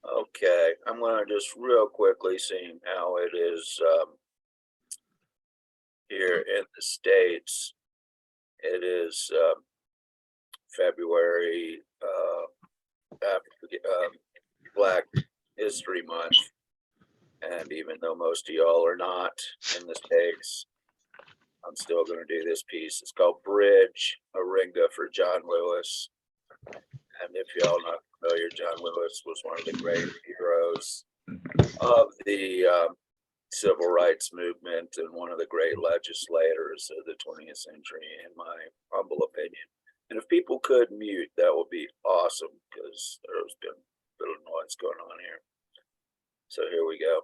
Okay, I'm gonna just real quickly see how it is here in the States. It is February, Black History Month, and even though most of y'all are not in the States, I'm still going to do this piece. It's called Bridge, a Ringa for John Lewis. And if y'all not familiar, John Lewis was one of the great heroes of the civil rights movement and one of the great legislators of the 20th century, in my humble opinion. And if people could mute, that would be awesome because there's been a little noise going on here. So here we go.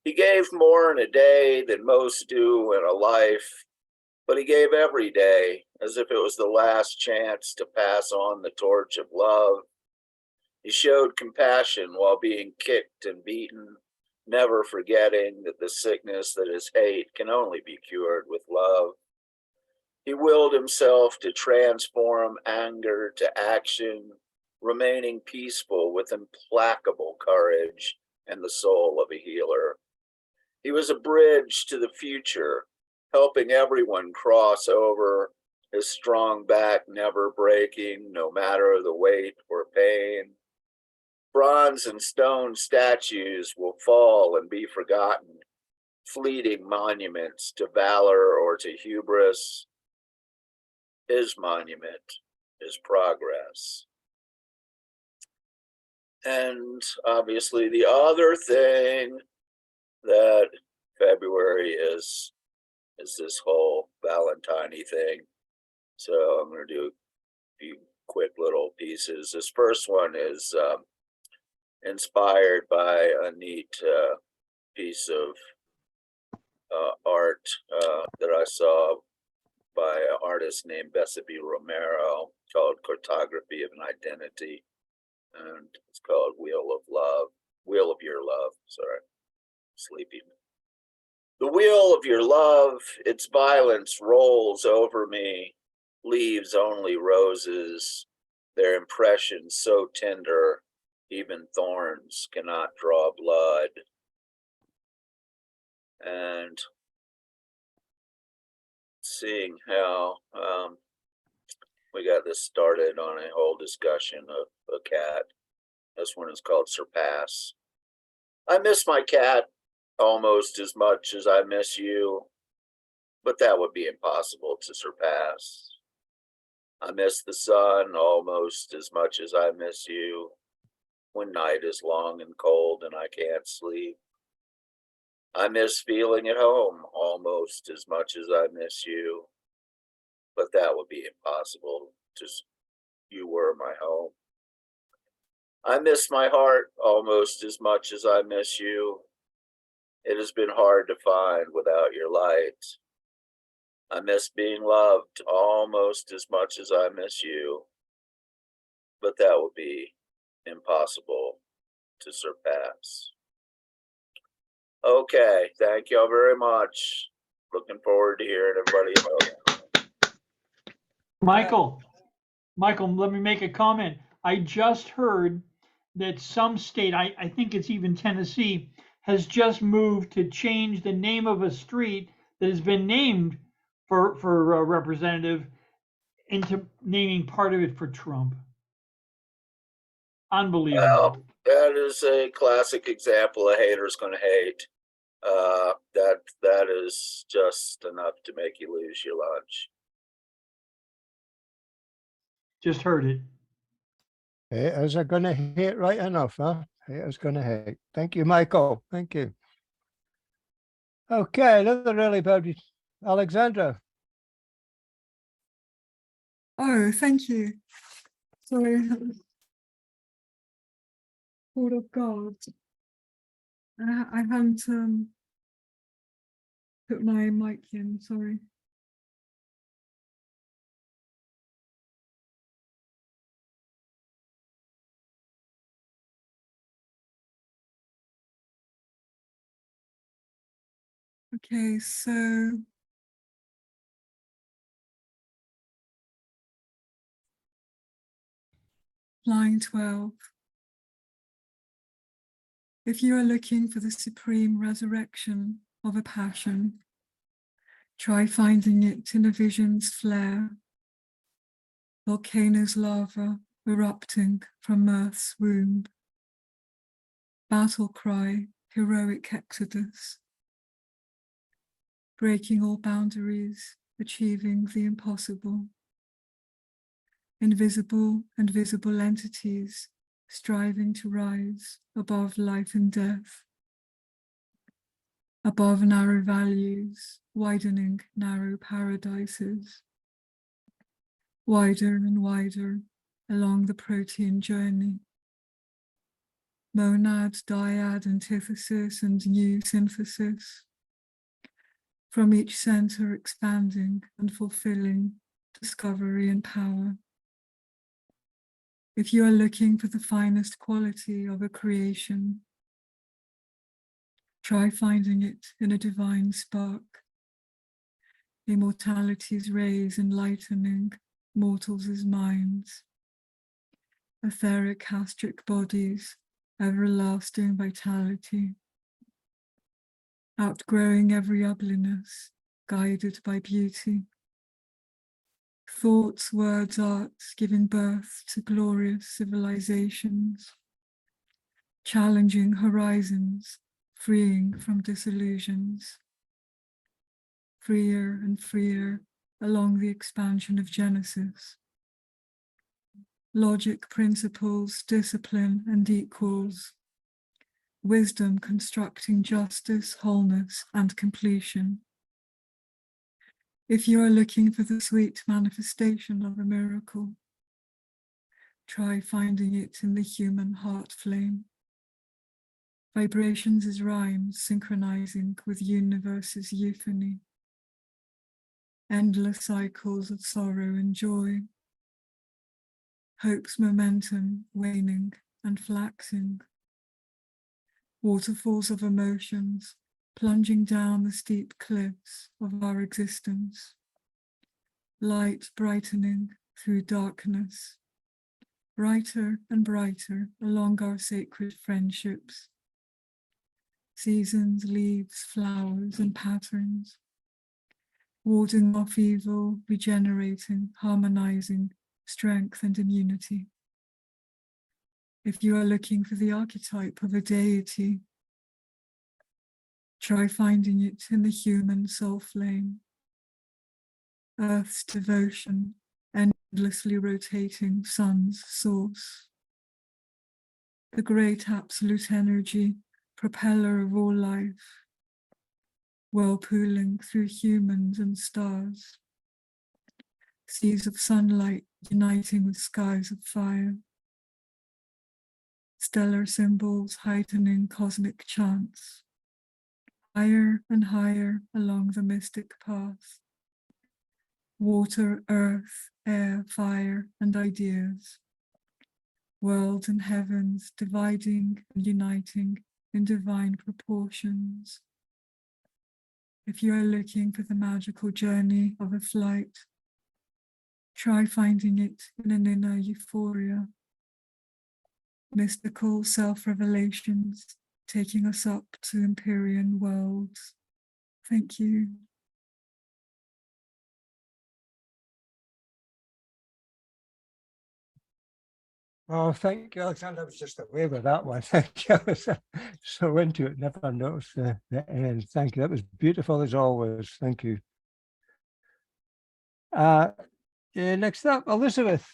He gave more in a day than most do in a life, but he gave every day as if it was the last chance to pass on the torch of love. He showed compassion while being kicked and beaten, never forgetting that the sickness that is hate can only be cured with love. He willed himself to transform anger to action, remaining peaceful with implacable courage and the soul of a healer. He was a bridge to the future, helping everyone cross over, his strong back never breaking, no matter the weight or pain. Bronze and stone statues will fall and be forgotten, fleeting monuments to valor or to hubris. His monument is progress. And obviously the other thing that February is this whole Valentine-y thing. So I'm going to do a few quick little pieces. This first one is inspired by a neat piece of art that I saw by an artist named Besabe Romero called Cartography of an Identity. And it's called Wheel of Love, Wheel of Your Love, sorry, sleeping. The wheel of your love, its violence rolls over me, leaves only roses, their impressions so tender, even thorns cannot draw blood. And seeing how we got this started on a whole discussion of a cat. This one is called Surpass. I miss my cat almost as much as I miss you, but that would be impossible to surpass. I miss the sun almost as much as I miss you when night is long and cold and I can't sleep. I miss feeling at home almost as much as I miss you, but that would be impossible. Just you were my home. I miss my heart almost as much as I miss you. It has been hard to find without your light. I miss being loved almost as much as I miss you, but that would be impossible to surpass. Okay, thank y'all very much. Looking forward to hearing everybody else. Michael, let me make a comment. I just heard that some state, I think it's even Tennessee, has just moved to change the name of a street that has been named for a representative into naming part of it for Trump. Unbelievable. Well, that is a classic example of haters gonna hate. That is just enough to make you lose your lunch. Just heard it. Haters are going to hate right enough, huh? Haters going to hate. Thank you, Michael. Thank you. Okay, another really bad, Alexandra. Oh, thank you. Sorry. Word of God. I haven't put my mic in, sorry. Okay, so line 12. If you are looking for the supreme resurrection of a passion, try finding it in a vision's flare, volcano's lava erupting from mirth's womb, battle cry, heroic exodus, breaking all boundaries, achieving the impossible, invisible and visible entities striving to rise above life and death, above narrow values, widening narrow paradises, wider and wider along the protean journey. Monad, dyad, antithesis, and new synthesis, from each center expanding and fulfilling discovery and power. If you are looking for the finest quality of a creation, try finding it in a divine spark, immortality's rays enlightening mortals' minds, etheric gastric bodies, everlasting vitality, outgrowing every ugliness, guided by beauty. Thoughts, words, arts, giving birth to glorious civilizations, challenging horizons, freeing from disillusions, freer and freer along the expansion of Genesis. Logic, principles, discipline, and equals, wisdom constructing justice, wholeness, and completion. If you are looking for the sweet manifestation of a miracle, try finding it in the human heart flame. Vibrations as rhymes synchronizing with universe's euphony. Endless cycles of sorrow and joy. Hope's momentum waning and flaxing. Waterfalls of emotions plunging down the steep cliffs of our existence. Light brightening through darkness. Brighter and brighter along our sacred friendships. Seasons, leaves, flowers, and patterns. Warding off evil, regenerating, harmonizing, strength and immunity. If you are looking for the archetype of a deity, try finding it in the human soul flame. Earth's devotion, endlessly rotating sun's source. The great absolute energy, propeller of all life, whirlpooling through humans and stars. Seas of sunlight uniting with skies of fire. Stellar symbols heightening cosmic chants. Higher and higher along the mystic path. Water, earth, air, fire, and ideas. Worlds and heavens dividing and uniting in divine proportions. If you are looking for the magical journey of a flight, try finding it in an inner euphoria. Mystical self-revelations taking us up to Empyrean worlds. Thank you. Oh, thank you, Alexander. I was just away with that one. Thank you. I was so into it, never noticed the end. Thank you. That was beautiful as always. Thank you. Next up, Elizabeth.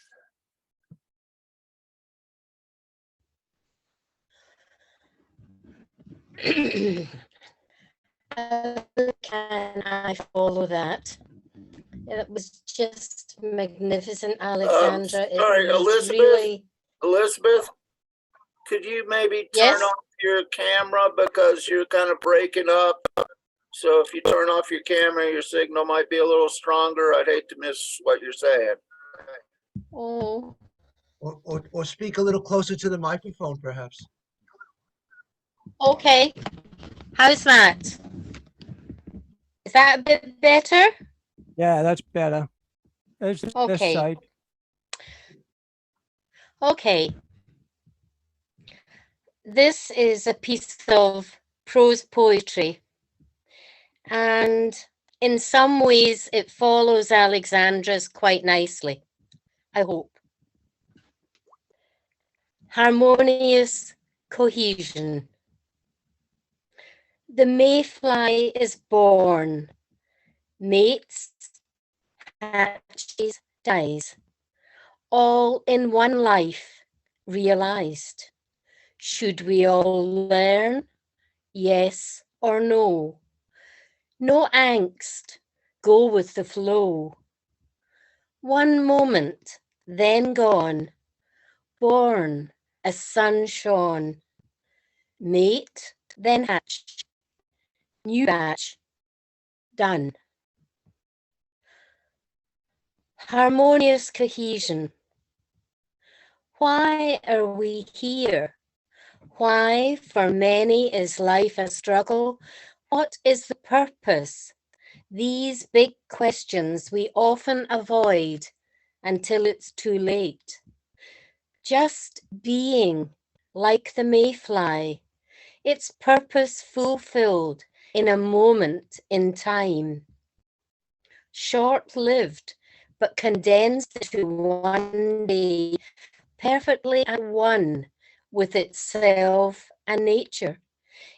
Can I follow that? It was just magnificent, Alexandra. It sorry, was Elizabeth? really. Elizabeth, could you maybe Yes? turn off your camera because you're kind of breaking up? So if you turn off your camera, your signal might be a little stronger. I'd hate to miss what you're saying. Oh, Or speak a little closer to the microphone, perhaps. okay. How's that? Is that a bit better? Yeah, that's better. It's this Okay. side. Okay. This is a piece of prose poetry, and in some ways it follows Alexandra's quite nicely, I hope. Harmonious cohesion. The mayfly is born, mates, hatches, dies, all in one life realized. Should we all learn? Yes or no? No angst, go with the flow. One moment, then gone, born as sun shone. Mate, then hatch, new batch, done. Harmonious cohesion. Why are we here? Why, for many, is life a struggle? What is the purpose? These big questions we often avoid until it's too late. Just being like the mayfly, its purpose fulfilled in a moment in time. Short-lived, but condensed into one day, perfectly at one with itself and nature.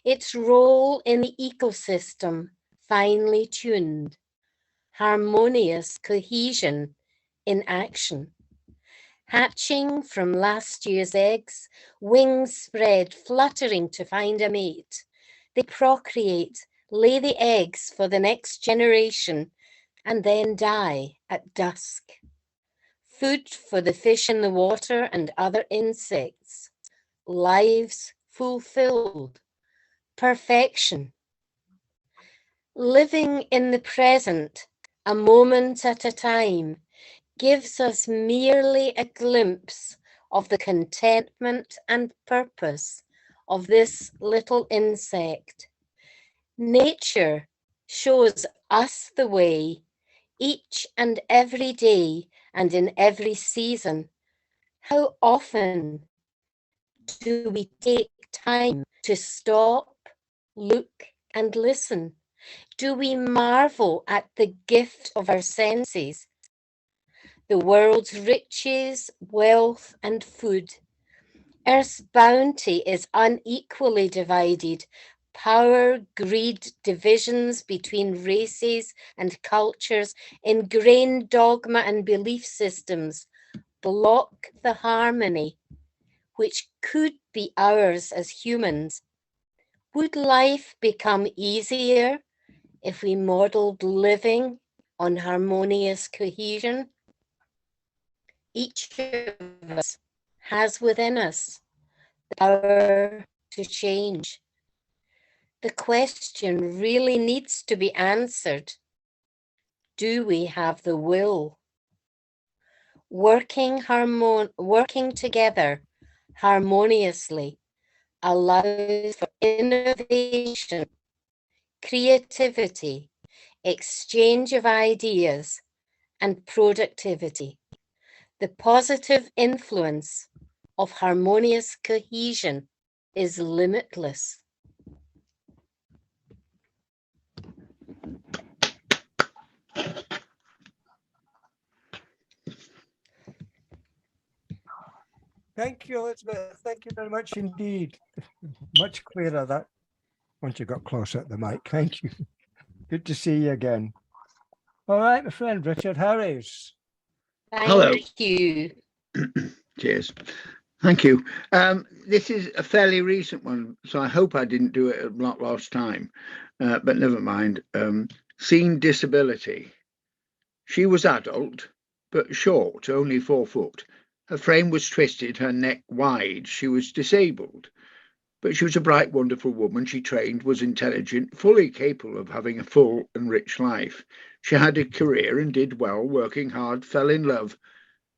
Its role in the ecosystem finely tuned. Harmonious cohesion in action. Hatching from last year's eggs, wings spread, fluttering to find a mate. They procreate, lay the eggs for the next generation, and then die at dusk. Food for the fish in the water and other insects. Lives fulfilled. Perfection. Living in the present, a moment at a time, gives us merely a glimpse of the contentment and purpose of this little insect. Nature shows us the way each and every day and in every season. How often do we take time to stop, look, and listen? Do we marvel at the gift of our senses? The world's riches, wealth, and food. Earth's bounty is unequally divided. Power, greed, divisions between races and cultures, ingrained dogma and belief systems block the harmony which could be ours as humans. Would life become easier if we modeled living on harmonious cohesion? Each of us has within us the power to change. The question really needs to be answered. Do we have the will? Working together harmoniously allows for innovation, creativity, exchange of ideas, and productivity. The positive influence of harmonious cohesion is limitless. Thank you, Elizabeth. Thank you very much indeed. Much clearer that once you got closer at the mic. Thank you. Good to see you again. All right, my friend Richard Harris. Hello. Thank you. Cheers. Thank you. This is a fairly recent one, so I hope I didn't do it at Blot last time, but never mind. Seen disability. She was adult, but short, only 4 foot. Her frame was twisted, her neck wide. She was disabled, but she was a bright, wonderful woman. She trained, was intelligent, fully capable of having a full and rich life. She had a career and did well, working hard, fell in love,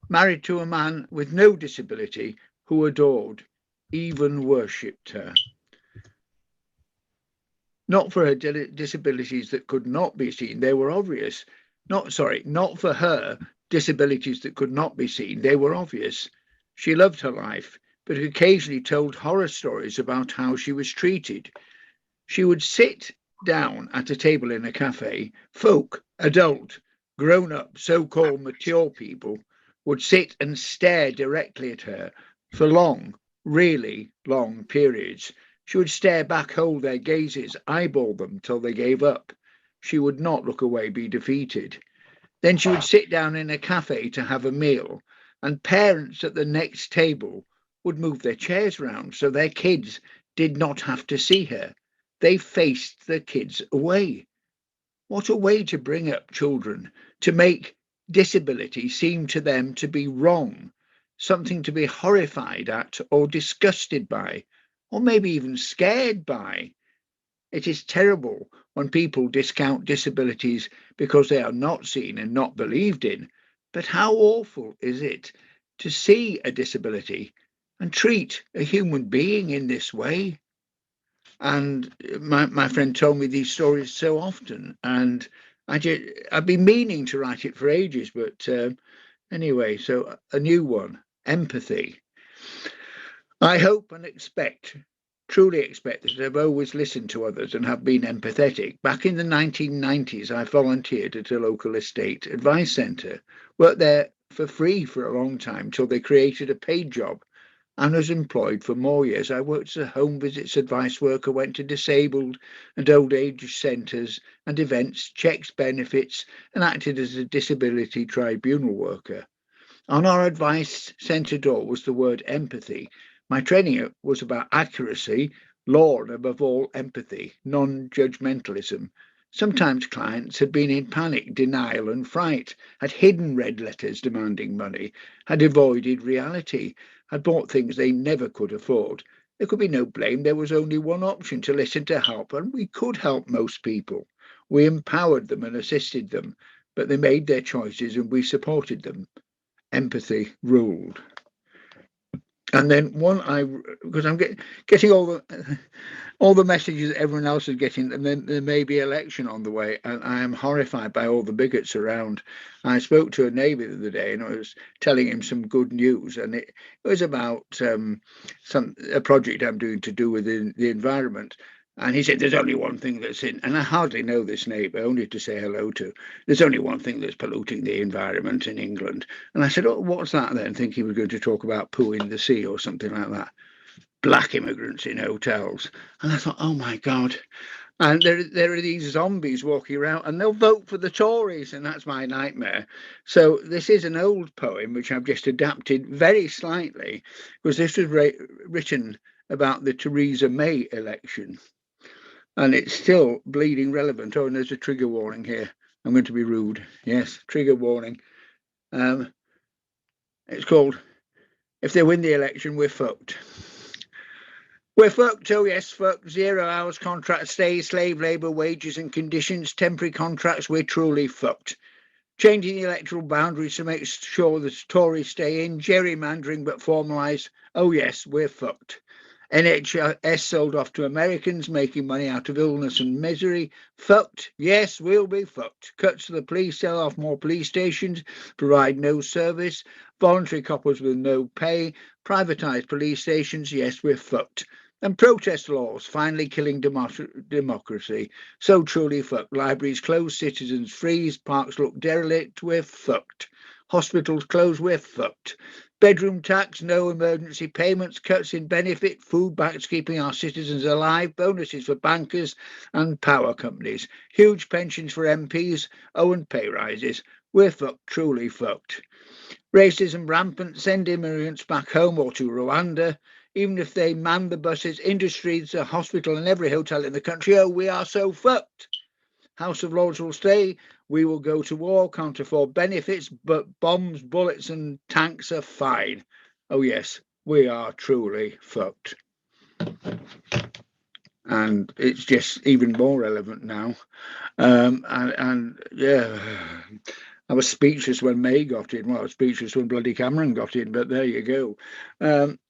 married to a man with no disability who adored, even worshipped her. Not for her disabilities that could not be seen, they were obvious. Not for her disabilities that could not be seen, they were obvious. She loved her life, but occasionally told horror stories about how she was treated. She would sit down at a table in a cafe. Folk, adult, grown-up, so-called mature people would sit and stare directly at her for long, really long periods. She would stare back, hold their gazes, eyeball them till they gave up. She would not look away, be defeated. Then she would sit down in a cafe to have a meal, and parents at the next table would move their chairs round so their kids did not have to see her. They faced the kids away. What a way to bring up children, to make disability seem to them to be wrong, something to be horrified at or disgusted by, or maybe even scared by. It is terrible when people discount disabilities because they are not seen and not believed in. But how awful is it to see a disability and treat a human being in this way? And my friend told me these stories so often, and I've been meaning to write it for ages, but anyway, so a new one, empathy. I hope and expect, truly expect, that I've always listened to others and have been empathetic. Back in the 1990s, I volunteered at a local estate advice centre, worked there for free for a long time till they created a paid job, and was employed for more years. I worked as a home visits advice worker, went to disabled and old age centres and events, checked benefits, and acted as a disability tribunal worker. On our advice centre door was the word empathy. My training was about accuracy, law, and above all, empathy, non-judgmentalism. Sometimes clients had been in panic, denial, and fright, had hidden red letters demanding money, had avoided reality, had bought things they never could afford. There could be no blame. There was only one option: to listen, to help, and we could help most people. We empowered them and assisted them, but they made their choices and we supported them. Empathy ruled. And then because I'm getting all the messages that everyone else is getting, and then there may be election on the way, and I am horrified by all the bigots around. I spoke to a neighbour the other day, and I was telling him some good news, and it was about a project I'm doing to do with the environment. And he said, there's only one thing that's in, and I hardly know this neighbour, only to say hello to. There's only one thing that's polluting the environment in England. And I said, oh, what's that then? Thinking he was going to talk about poo in the sea or something like that. Black immigrants in hotels. And I thought, oh my God. And there are these zombies walking around, and they'll vote for the Tories, and that's my nightmare. So this is an old poem, which I've just adapted very slightly, because this was written about the Theresa May election. And it's still bleeding relevant. Oh, and there's a trigger warning here. I'm going to be rude. Yes, trigger warning. It's called, if they win the election, we're fucked. We're fucked, oh yes, fucked. 0 hours contract stays, slave labour, wages and conditions, temporary contracts, we're truly fucked. Changing the electoral boundaries to make sure the Tories stay in, gerrymandering but formalised, oh yes, we're fucked. NHS sold off to Americans, making money out of illness and misery. Fucked. Yes, we'll be fucked. Cuts to the police, sell off more police stations, provide no service. Voluntary coppers with no pay. Privatised police stations. Yes, we're fucked. And protest laws, finally killing democracy. So truly fucked. Libraries closed, citizens freeze, parks look derelict. We're fucked. Hospitals closed. We're fucked. Bedroom tax, no emergency payments, cuts in benefit, food banks keeping our citizens alive, bonuses for bankers and power companies, huge pensions for MPs, and pay rises. We're fucked, truly fucked. Racism rampant, send immigrants back home or to Rwanda. Even if they man the buses, industries, a hospital and every hotel in the country, oh, we are so fucked. House of Lords will stay. We will go to war, can't afford benefits, but bombs, bullets and tanks are fine. Oh yes, we are truly fucked. And it's just even more relevant now. And yeah, I was speechless when May got in. Well, I was speechless when bloody Cameron got in, but there you go.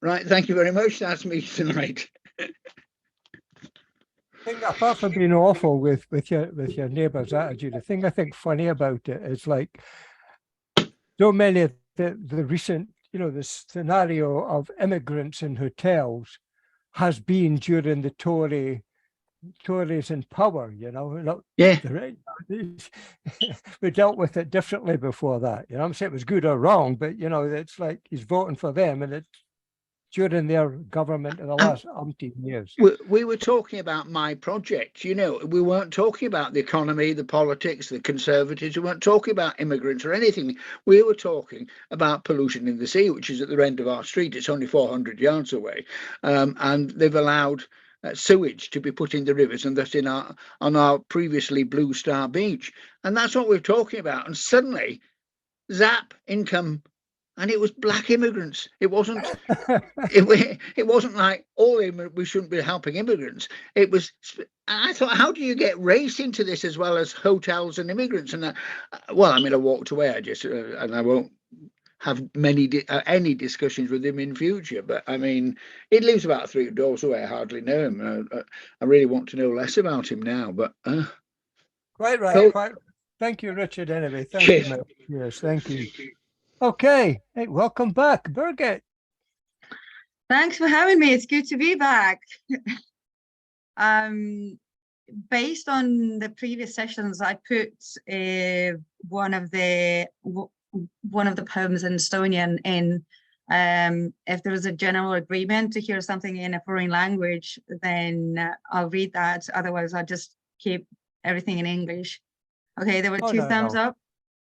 Right, thank you very much. That's me tonight. Apart from being awful with your neighbour's attitude, the thing I think funny about it is, like, so many of the recent you know, the scenario of immigrants in hotels has been during the Tories in power, you know. Look, Yeah. we dealt with it differently before that. You know, I'm saying it was good or wrong, but you know, it's like he's voting for them, and it's during their government in the last umpteen years. We were talking about my project, you know, we weren't talking about the economy, the politics, the Conservatives, we weren't talking about immigrants or anything. We were talking about pollution in the sea, which is at the end of our street. It's only 400 yards away. And they've allowed sewage to be put in the rivers, and that's on our previously Blue Star Beach. And that's what we're talking about. And suddenly, zap, income. And it was black immigrants. It wasn't. It wasn't like we shouldn't be helping immigrants. It was. I thought, how do you get race into this as well as hotels and immigrants? And well, I mean, I walked away. I just and I won't have any discussions with him in future. But I mean, he lives about 3 doors away. I hardly know him. I really want to know less about him now. But quite right. so, Quite. Thank you, Richard. Anyway, thank cheers. you, mate. Yes, thank you. Okay, hey, welcome back, Birgit. Thanks for having me. It's good to be back. Based on the previous sessions, I put one of the poems in Estonian in. If there is a general agreement to hear something in a foreign language, then I'll read that. Otherwise, I'll just keep everything in English. Okay, there were two thumbs up.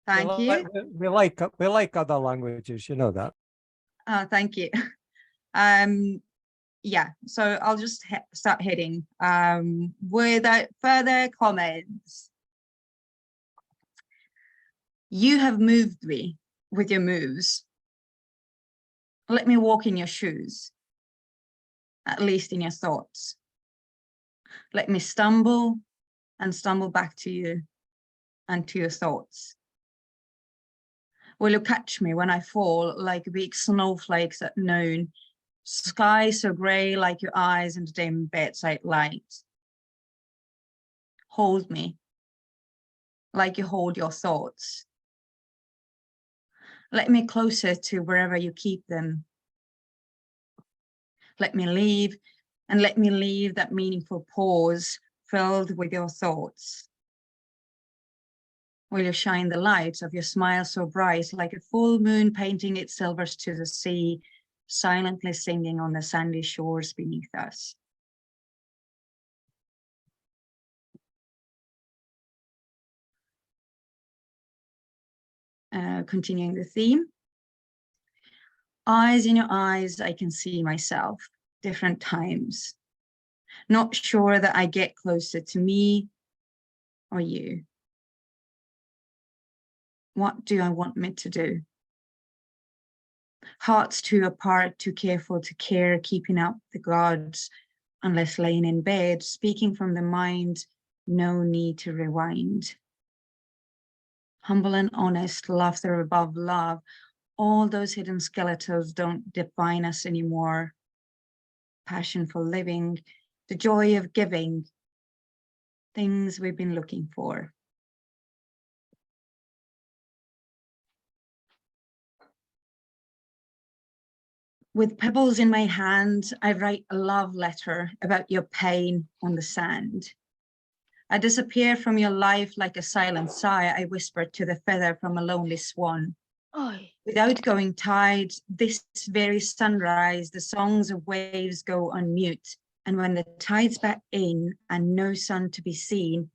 Thank you. We like other languages, you know that. Thank you. Yeah, so I'll just start heading. Without further comments, you have moved me with your moves. Let me walk in your shoes, at least in your thoughts. Let me stumble and stumble back to you and to your thoughts. Will you catch me when I fall like big snowflakes at noon? Sky so grey like your eyes and dim bedside light. Hold me like you hold your thoughts. Let me closer to wherever you keep them. Let me leave, and let me leave that meaningful pause filled with your thoughts. Will you shine the light of your smile so bright like a full moon painting its silvers to the sea, silently singing on the sandy shores beneath us? Continuing the theme. Eyes in your eyes, I can see myself, different times. Not sure that I get closer to me or you. What do I want me to do? Hearts too apart, too careful to care, keeping up the gods, unless laying in bed, speaking from the mind, no need to rewind. Humble and honest, laughter above love, all those hidden skeletons don't define us anymore. Passion for living, the joy of giving, things we've been looking for. With pebbles in my hand, I write a love letter about your pain on the sand. I disappear from your life like a silent sigh, I whisper to the feather from a lonely swan. With outgoing tide, this very sunrise, the songs of waves go on mute. And when the tide's back in and no sun to be seen,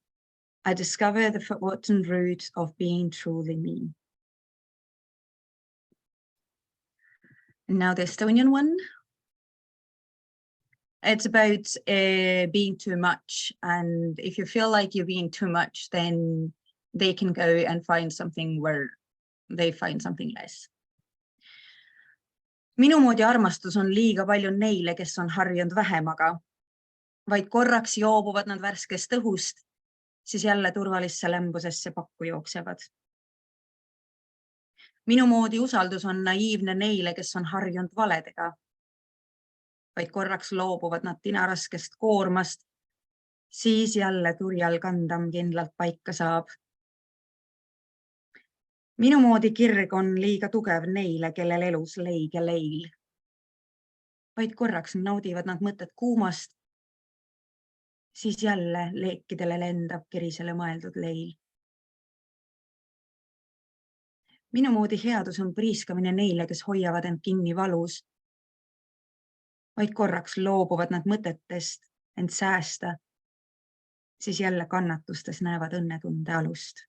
I discover the forgotten root of being truly me. And now the Estonian one. It's about being too much. And if you feel like you're being too much, then they can go and find something where they find something less. Minu moodi armastus on liiga palju neile, kes on harjunud vähemaga. Vaid korraks joobuvad nad värskest õhust, siis jälle turvalisse lämbusesse pakku jooksevad. Minu moodi usaldus on naiivne neile, kes on harjunud valedega. Vaid korraks loobuvad nad tinaraskest koormast, siis jälle turjal kandam kindlalt paika saab. minu moodi kirg on liiga tugev neile, kellel elus leige leil. Vaid korraks naudivad nad mõtet kuumast, siis jälle leekidele lendab kerisele mõeldud leil. Minu moodi headus on priiskamine neile, kes hoiavad end kinni valus. Vaid korraks loobuvad nad mõtetest end säästa, siis jälle kannatustes näevad õnnetunde alust.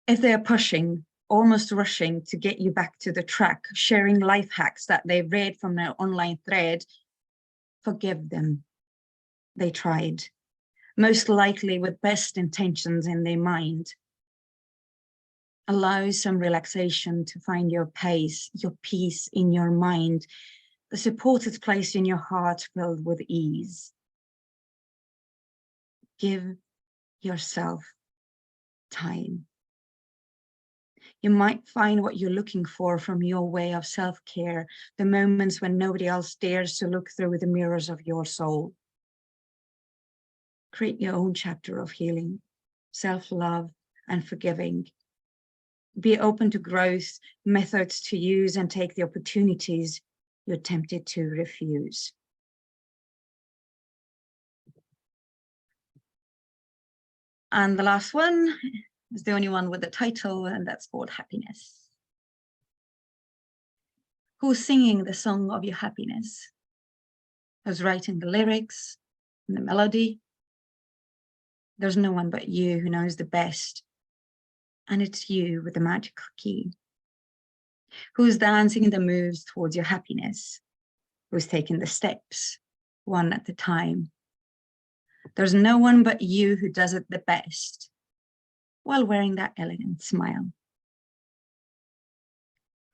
If they are pushing, almost rushing to get you back to the track, sharing life hacks that they've read from their online thread, forgive them. They tried, most likely with best intentions in their mind. Allow some relaxation to find your pace, your peace in your mind, the supported place in your heart filled with ease. Give yourself time. You might find what you're looking for from your way of self-care, the moments when nobody else dares to look through the mirrors of your soul. Create your own chapter of healing, self-love, and forgiving. Be open to growth, methods to use, and take the opportunities you're tempted to refuse. And the last one is the only one with the title, and that's called Happiness. Who's singing the song of your happiness? Who's writing the lyrics and the melody? There's no one but you who knows the best. And it's you with the magical key. Who's dancing the moves towards your happiness? Who's taking the steps, one at a time? There's no one but you who does it the best, while wearing that elegant smile.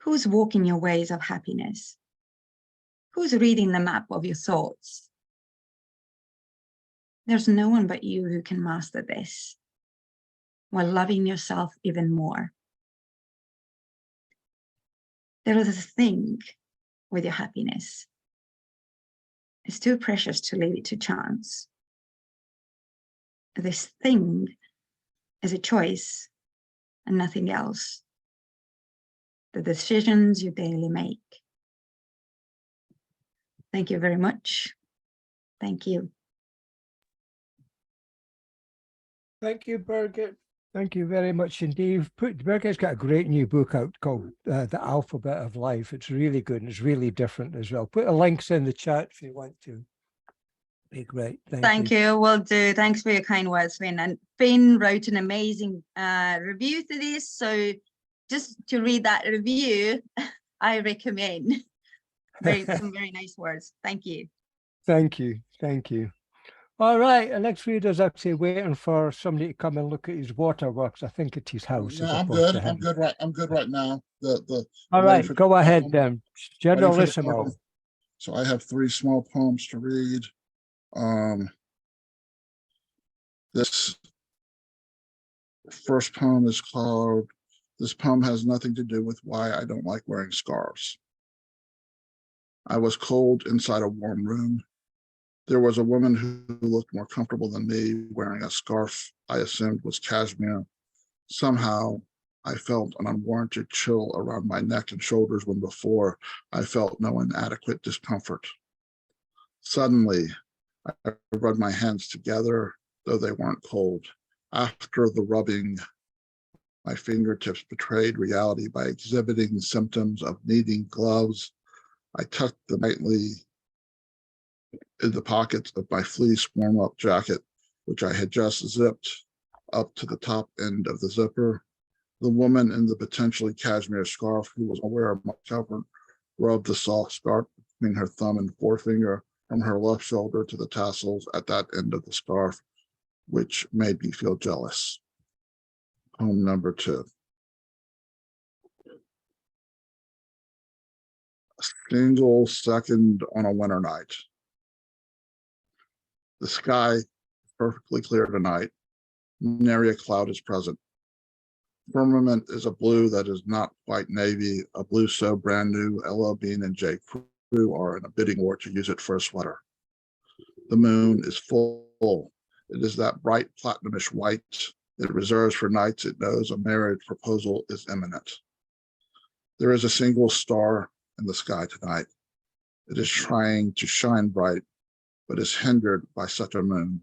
Who's walking your ways of happiness? Who's reading the map of your thoughts? There's no one but you who can master this, while loving yourself even more. There is a thing with your happiness. It's too precious to leave it to chance. This thing is a choice and nothing else. The decisions you daily make. Thank you very much. Thank you. Thank you, Birgit. Thank you very much indeed. Birgit's got a great new book out called The Alphabet of Life. It's really good and it's really different as well. Put the links in the chat if you want to. Be great. Thank you. Will do. Thanks for your kind words, Finn. And Finn wrote an amazing review to this. So just to read that review, I recommend. Some very nice words. Thank you. Thank you. Thank you. All right, our next reader's actually waiting for somebody to come and look at his waterworks. I think at his house. No, I'm good. I'm good right now. All right, go ahead then. Generalissimo. So I have 3 small poems to read. This first poem is called, this poem has nothing to do with why I don't like wearing scarves. I was cold inside a warm room. There was a woman who looked more comfortable than me wearing a scarf I assumed was cashmere. Somehow I felt an unwarranted chill around my neck and shoulders when before I felt no inadequate discomfort. Suddenly, I rubbed my hands together, though they weren't cold. After the rubbing, my fingertips betrayed reality by exhibiting symptoms of needing gloves. I tucked them tightly in the pockets of my fleece warm-up jacket, which I had just zipped up to the top end of the zipper. The woman in the potentially cashmere scarf, who was aware of my cover, rubbed the soft scarf between her thumb and forefinger from her left shoulder to the tassels at that end of the scarf, which made me feel jealous. Poem number 2. A single second on a winter night. The sky is perfectly clear tonight. Nary a cloud is present. Firmament is a blue that is not quite navy, a blue so brand new, Ella Bean and Jake Crew are in a bidding war to use it for a sweater. The moon is full. It is that bright platinum-ish white it reserves for nights it knows a marriage proposal is imminent. There is a single star in the sky tonight. It is trying to shine bright, but is hindered by such a moon.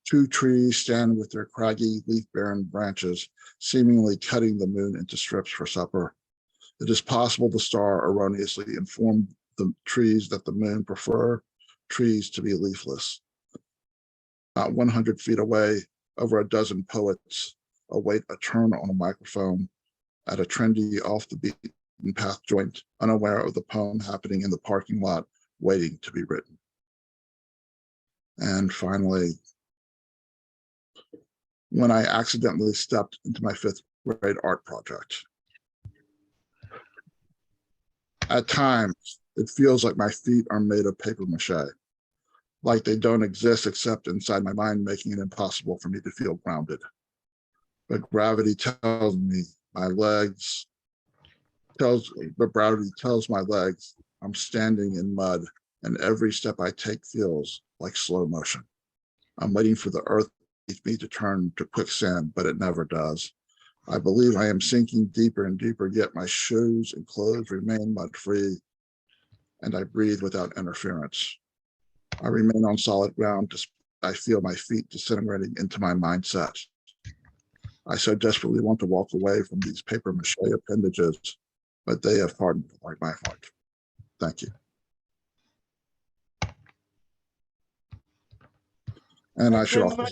Two trees stand with their craggy, leaf-bearing branches, seemingly cutting the moon into strips for supper. It is possible the star erroneously informed the trees that the moon prefer trees to be leafless. Not 100 feet away, over a dozen poets await a turn on a microphone at a trendy off-the-beaten path joint, unaware of the poem happening in the parking lot, waiting to be written. And finally, when I accidentally stepped into my 5th grade art project. At times, it feels like my feet are made of paper mache, like they don't exist except inside my mind, making it impossible for me to feel grounded. But gravity tells me my legs, gravity tells my legs I'm standing in mud, and every step I take feels like slow motion. I'm waiting for the earth beneath me to turn to quicksand, but it never does. I believe I am sinking deeper and deeper, yet my shoes and clothes remain mud-free, and I breathe without interference. I remain on solid ground. I feel my feet disintegrating into my mindset. I so desperately want to walk away from these paper mache appendages, but they have hardened like my heart. Thank you. And I should also.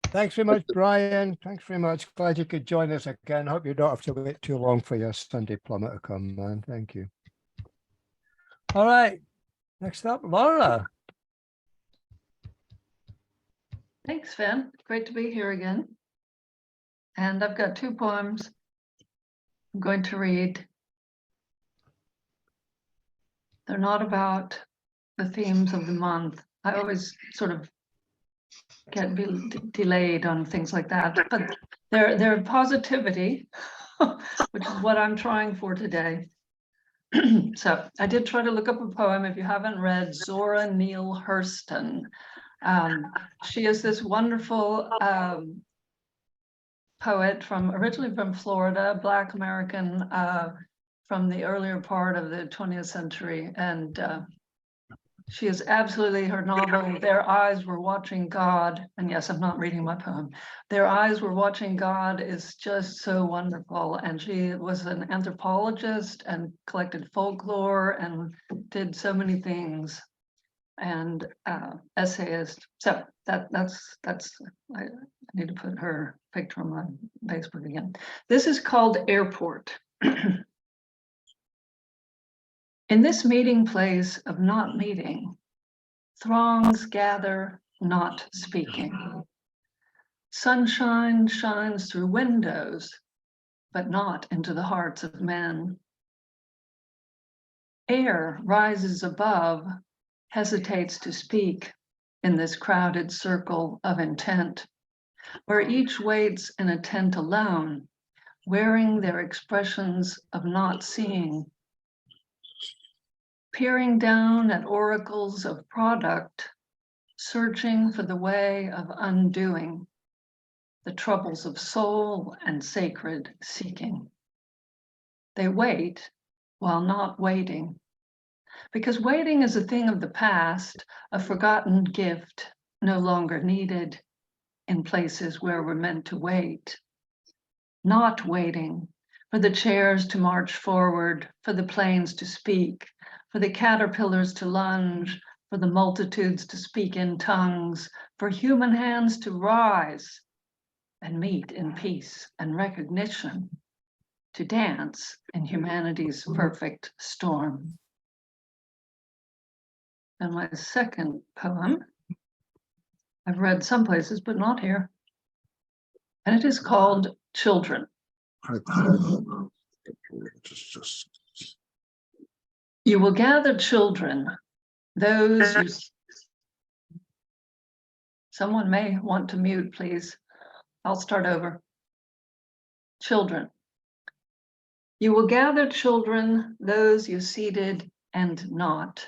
Thanks very much, Brian. Thanks very much. Glad you could join us again. Hope you don't have to wait too long for your Sunday plummet to come, man. Thank you. All right. Next up, Laura. Thanks, Finn. Great to be here again. And I've got 2 poems I'm going to read. They're not about the themes of the month. I always sort of get delayed on things like that, but they're positivity, which is what I'm trying for today. So I did try to look up a poem. If you haven't read Zora Neale Hurston, she is this wonderful poet originally from Florida, Black American, from the earlier part of the 20th century. And she is absolutely, her novel, Their Eyes Were Watching God. And yes, I'm not reading my poem. Their Eyes Were Watching God is just so wonderful. And she was an anthropologist and collected folklore and did so many things, and essayist. So that's I need to put her picture on my Facebook again. This is called Airport. In this meeting place of not meeting, throngs gather, not speaking. Sunshine shines through windows, but not into the hearts of men. Air rises above, hesitates to speak in this crowded circle of intent, where each waits in a tent alone, wearing their expressions of not seeing, peering down at oracles of product, searching for the way of undoing, the troubles of soul and sacred seeking. They wait while not waiting, because waiting is a thing of the past, a forgotten gift, no longer needed in places where we're meant to wait. Not waiting for the chairs to march forward, for the planes to speak, for the caterpillars to lunge, for the multitudes to speak in tongues, for human hands to rise and meet in peace and recognition, to dance in humanity's perfect storm. And my second poem, I've read some places, but not here. And it is called Children. You will gather children, those who... Someone may want to mute, please. I'll start over. Children. You will gather children, those you seated and not,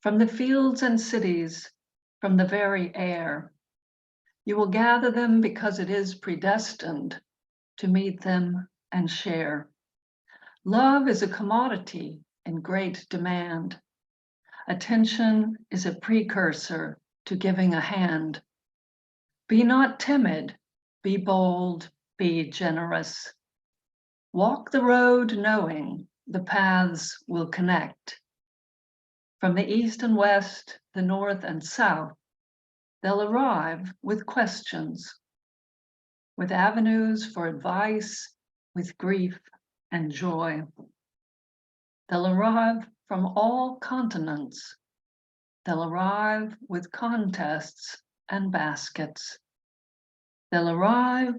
from the fields and cities, from the very air. You will gather them because it is predestined to meet them and share. Love is a commodity in great demand. Attention is a precursor to giving a hand. Be not timid, be bold, be generous. Walk the road knowing the paths will connect. From the east and west, the north and south, they'll arrive with questions, with avenues for advice, with grief and joy. They'll arrive from all continents. They'll arrive with contests and baskets. They'll arrive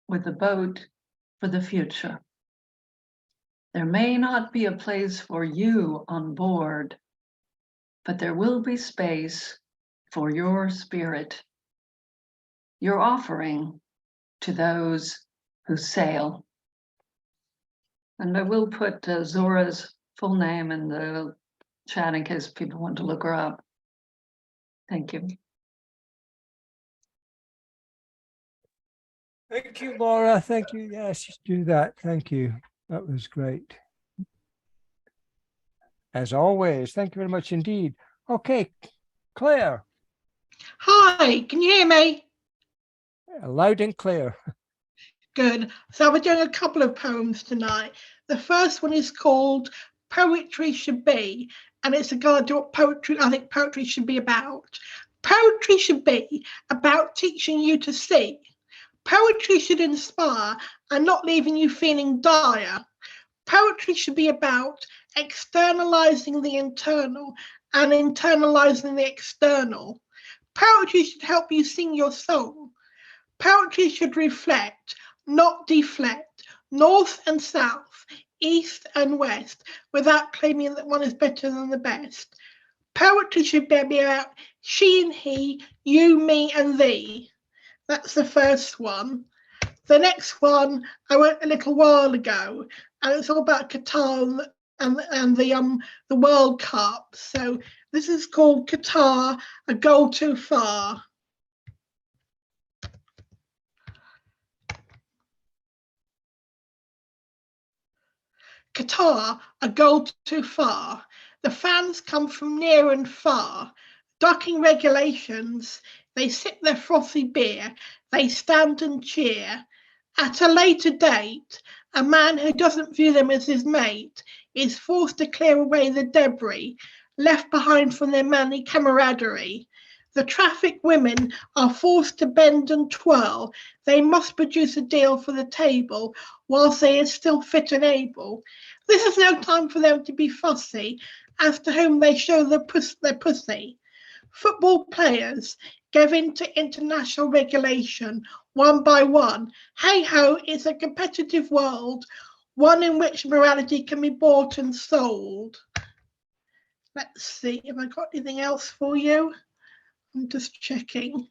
with the boat for the future. There may not be a place for you on board, but there will be space for your spirit, your offering to those who sail. And I will put Zora's full name in the chat in case people want to look her up. Thank you. Thank you, Laura. Thank you. Yes, do that. Thank you. That was great. As always, thank you very much indeed. Okay, Claire. Hi, can you hear me? Loud and clear. Good. So we're doing a couple of poems tonight. The first one is called Poetry Should Be, and it's regarding what I think poetry should be about. Poetry should be about teaching you to see. Poetry should inspire and not leaving you feeling dire. Poetry should be about externalizing the internal and internalizing the external. Poetry should help you sing your song. Poetry should reflect, not deflect, north and south, east and west, without claiming that one is better than the best. Poetry should be about she and he, you, me, and thee. That's the first one. The next one I wrote a little while ago, and it's all about Qatar and the World Cup. So this is called Qatar, A Goal Too Far. Qatar, a goal too far. The fans come from near and far. Ducking regulations, they sip their frothy beer, they stand and cheer. At a later date, a man who doesn't view them as his mate is forced to clear away the debris left behind from their manly camaraderie. The traffic women are forced to bend and twirl. They must produce a deal for the table whilst they are still fit and able. This is no time for them to be fussy as to whom they show their pussy. Football players give in to international regulation one by one. Hey ho, it's a competitive world, one in which morality can be bought and sold. Let's see, have I got anything else for you? I'm just checking.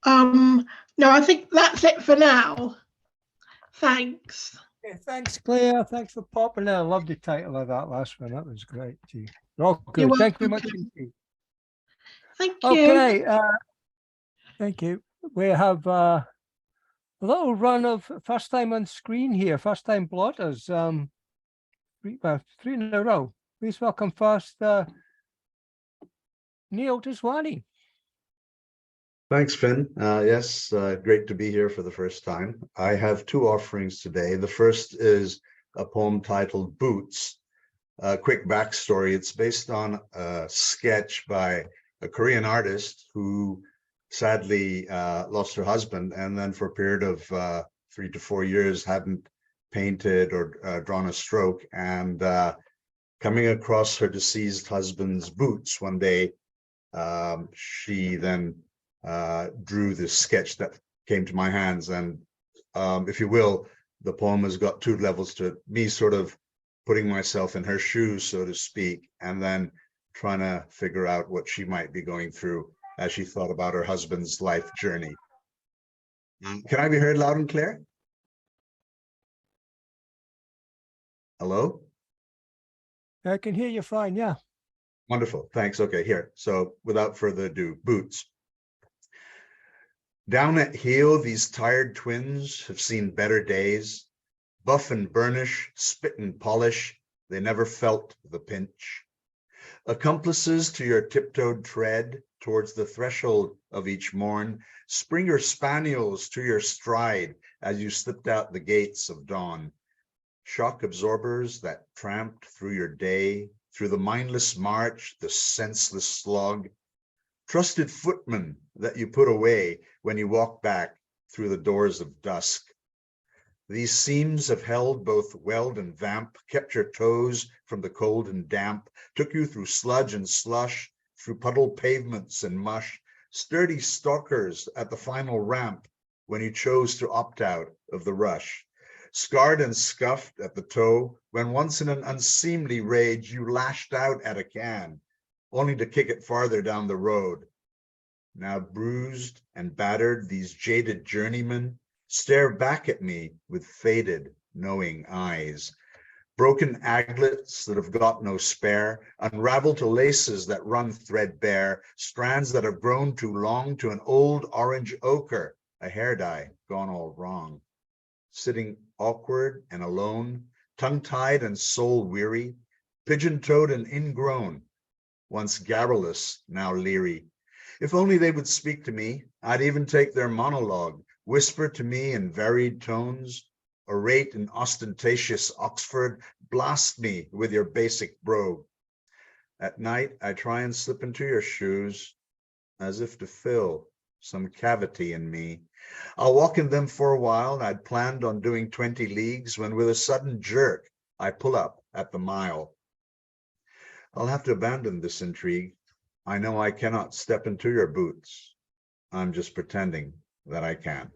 No, I think that's it for now. Thanks. Okay, thanks, Claire. Thanks for popping in. I love the title of that last one. That was great too. Oh, good. Thank you very much indeed. Thank you. Okay. Thank you. We have a little run of first time on screen here. First time blotters. Three in a row. Please welcome first Neil Tiswani. Thanks, Finn. Yes, great to be here for the first time. I have two offerings today. The first is a poem titled Boots. A quick backstory. It's based on a sketch by a Korean artist who sadly lost her husband, and then for a period of 3 to 4 years hadn't painted or drawn a stroke. And coming across her deceased husband's boots one day, she then drew this sketch that came to my hands. And if you will, the poem has got two levels to it. Me sort of putting myself in her shoes, so to speak, and then trying to figure out what she might be going through as she thought about her husband's life journey. Can I be heard loud and clear? Hello? I can hear you fine, yeah. Wonderful, thanks. Okay, here. So without further ado, boots. Down at heel, these tired twins have seen better days. Buff and burnish, spit and polish, they never felt the pinch. Accomplices to your tiptoed tread towards the threshold of each morn, Springer spaniels to your stride as you slipped out the gates of dawn. Shock absorbers that tramped through your day, through the mindless march, the senseless slog. Trusted footmen that you put away when you walk back through the doors of dusk. These seams have held both weld and vamp, kept your toes from the cold and damp, took you through sludge and slush, through puddled pavements and mush, sturdy stalkers at the final ramp when you chose to opt out of the rush. Scarred and scuffed at the toe when once in an unseemly rage you lashed out at a can, only to kick it farther down the road. Now bruised and battered, these jaded journeymen stare back at me with faded, knowing eyes. Broken aglets that have got no spare, unraveled to laces that run threadbare, strands that have grown too long to an old orange ochre, a hair dye gone all wrong. Sitting awkward and alone, tongue-tied and soul-weary, pigeon-toed and ingrown, once garrulous, now leery. If only they would speak to me, I'd even take their monologue, whisper to me in varied tones, orate in ostentatious Oxford, blast me with your basic brogue. At night, I try and slip into your shoes, as if to fill some cavity in me. I'll walk in them for a while, and I'd planned on doing 20 leagues when with a sudden jerk, I pull up at the mile. I'll have to abandon this intrigue. I know I cannot step into your boots. I'm just pretending that I can.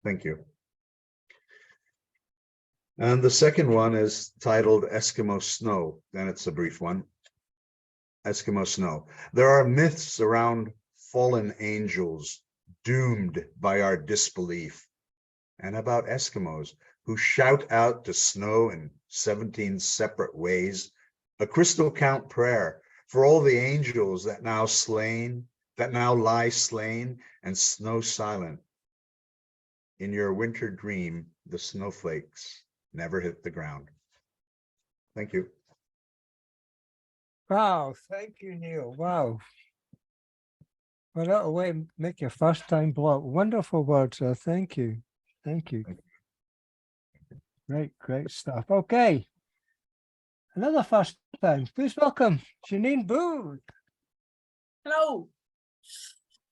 Thank you. And the second one is titled Eskimo Snow, and it's a brief one. Eskimo Snow. There are myths around fallen angels doomed by our disbelief, and about Eskimos who shout out to snow in 17 separate ways, a crystal count prayer for all the angels that now lie slain and snow silent. In your winter dream, the snowflakes never hit the ground. Thank you. Wow, thank you, Neil. Wow. Well, that'll way make your first time blot. Wonderful words, sir. Thank you. Thank you. Great stuff. Okay. Another first time. Please welcome Janine Booth. Hello.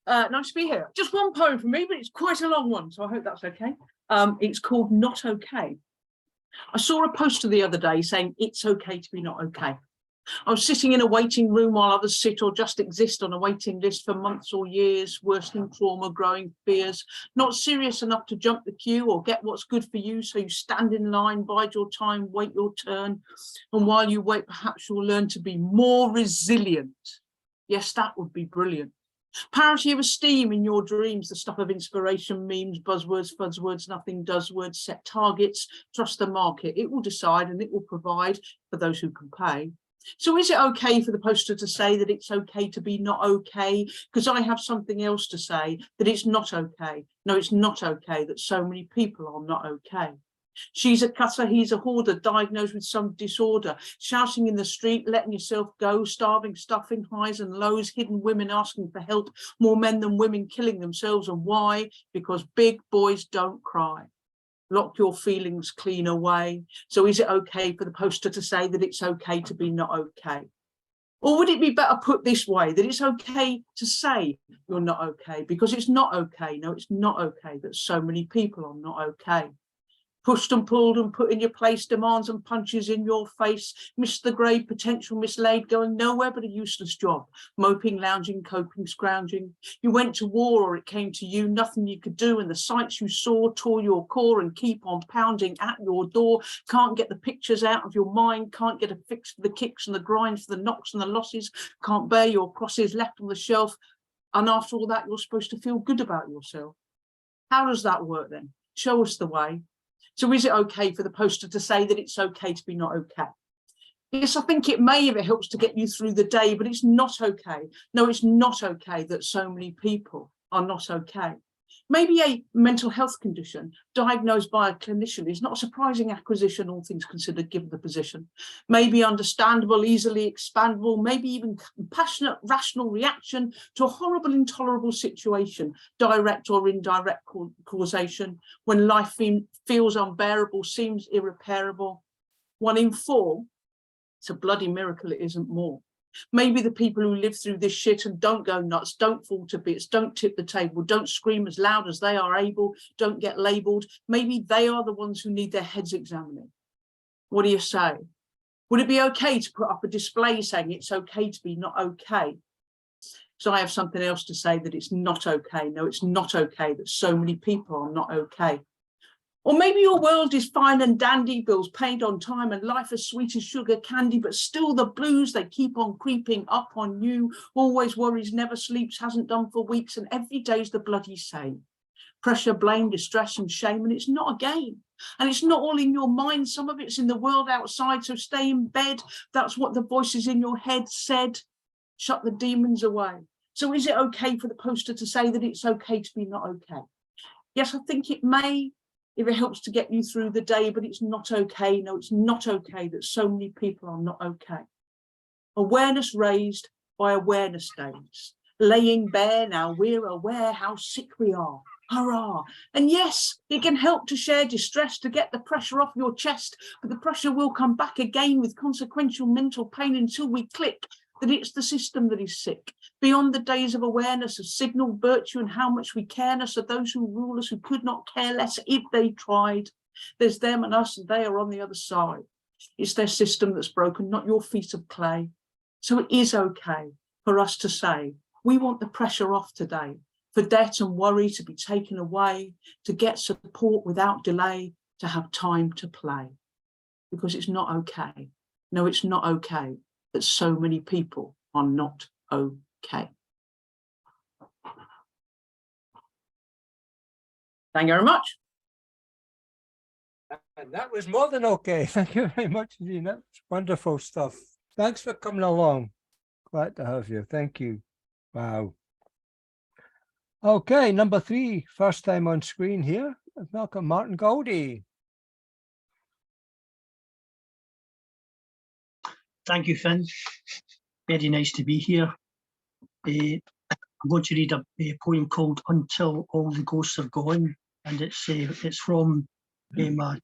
Nice to be here. Just one poem from me, but it's quite a long one, so I hope that's okay. It's called Not Okay. I saw a poster the other day saying it's okay to be not okay. I was sitting in a waiting room while others sit or just exist on a waiting list for months or years, worsening trauma, growing fears, not serious enough to jump the queue or get what's good for you, so you stand in line, bide your time, wait your turn, and while you wait, perhaps you'll learn to be more resilient. Yes, that would be brilliant. Parity of esteem in your dreams, the stuff of inspiration, memes, buzzwords, fuzzwords, nothing does words, set targets, trust the market. It will decide and it will provide for those who can pay. So is it okay for the poster to say that it's okay to be not okay? Because I have something else to say, that it's not okay. No, it's not okay that so many people are not okay. She's a cutter, he's a hoarder, diagnosed with some disorder, shouting in the street, letting yourself go, starving, stuffing, highs and lows, hidden women asking for help, more men than women killing themselves. And why? Because big boys don't cry. Lock your feelings clean away. So is it okay for the poster to say that it's okay to be not okay? Or would it be better put this way, that it's okay to say you're not okay, because it's not okay. No, it's not okay that so many people are not okay. Pushed and pulled and put in your place, demands and punches in your face, missed the grade, potential mislaid, going nowhere but a useless job, moping, lounging, coping, scrounging. You went to war or it came to you, nothing you could do, and the sights you saw tore your core and keep on pounding at your door. Can't get the pictures out of your mind, can't get a fix for the kicks and the grinds, for the knocks and the losses, can't bear your crosses left on the shelf, and after all that you're supposed to feel good about yourself. How does that work then? Show us the way. So is it okay for the poster to say that it's okay to be not okay? Yes, I think it may if it helps to get you through the day, but it's not okay. No, it's not okay that so many people are not okay. Maybe a mental health condition diagnosed by a clinician is not a surprising acquisition, all things considered, given the position. Maybe understandable, easily expandable, maybe even compassionate, rational reaction to a horrible, intolerable situation, direct or indirect causation, when life feels unbearable, seems irreparable. 1 in 4, it's a bloody miracle it isn't more. Maybe the people who live through this shit and don't go nuts, don't fall to bits, don't tip the table, don't scream as loud as they are able, don't get labelled. Maybe they are the ones who need their heads examining. What do you say? Would it be okay to put up a display saying it's okay to be not okay? So I have something else to say, that it's not okay. No, it's not okay that so many people are not okay. Or maybe your world is fine and dandy, bills paid on time and life as sweet as sugar candy, but still the blues, they keep on creeping up on you. Always worries, never sleeps, hasn't done for weeks, and every day's the bloody same. Pressure, blame, distress and shame, and it's not a game. And it's not all in your mind, some of it's in the world outside, so stay in bed. That's what the voices in your head said. Shut the demons away. So is it okay for the poster to say that it's okay to be not okay? Yes, I think it may, if it helps to get you through the day, but it's not okay. No, it's not okay that so many people are not okay. Awareness raised by awareness days. Laying bare now we're aware how sick we are. Hurrah. And yes, it can help to share distress, to get the pressure off your chest, but the pressure will come back again with consequential mental pain until we click that it's the system that is sick. Beyond the days of awareness of signal virtue and how much we careness of those who rule us, who could not care less if they tried. There's them and us, and they are on the other side. It's their system that's broken, not your feet of clay. So it is okay for us to say, we want the pressure off today, for debt and worry to be taken away, to get support without delay, to have time to play. Because it's not okay. No, it's not okay that so many people are not okay. Thank you very much. And that was more than okay. Thank you very much, Dean. That's wonderful stuff. Thanks for coming along. Glad to have you. Thank you. Wow. Okay, number 3, first time on screen here. Welcome, Martin Goldie. Thank you, Finn. Very nice to be here. I'm going to read a poem called "Until All the Ghosts Are Gone," and it's from my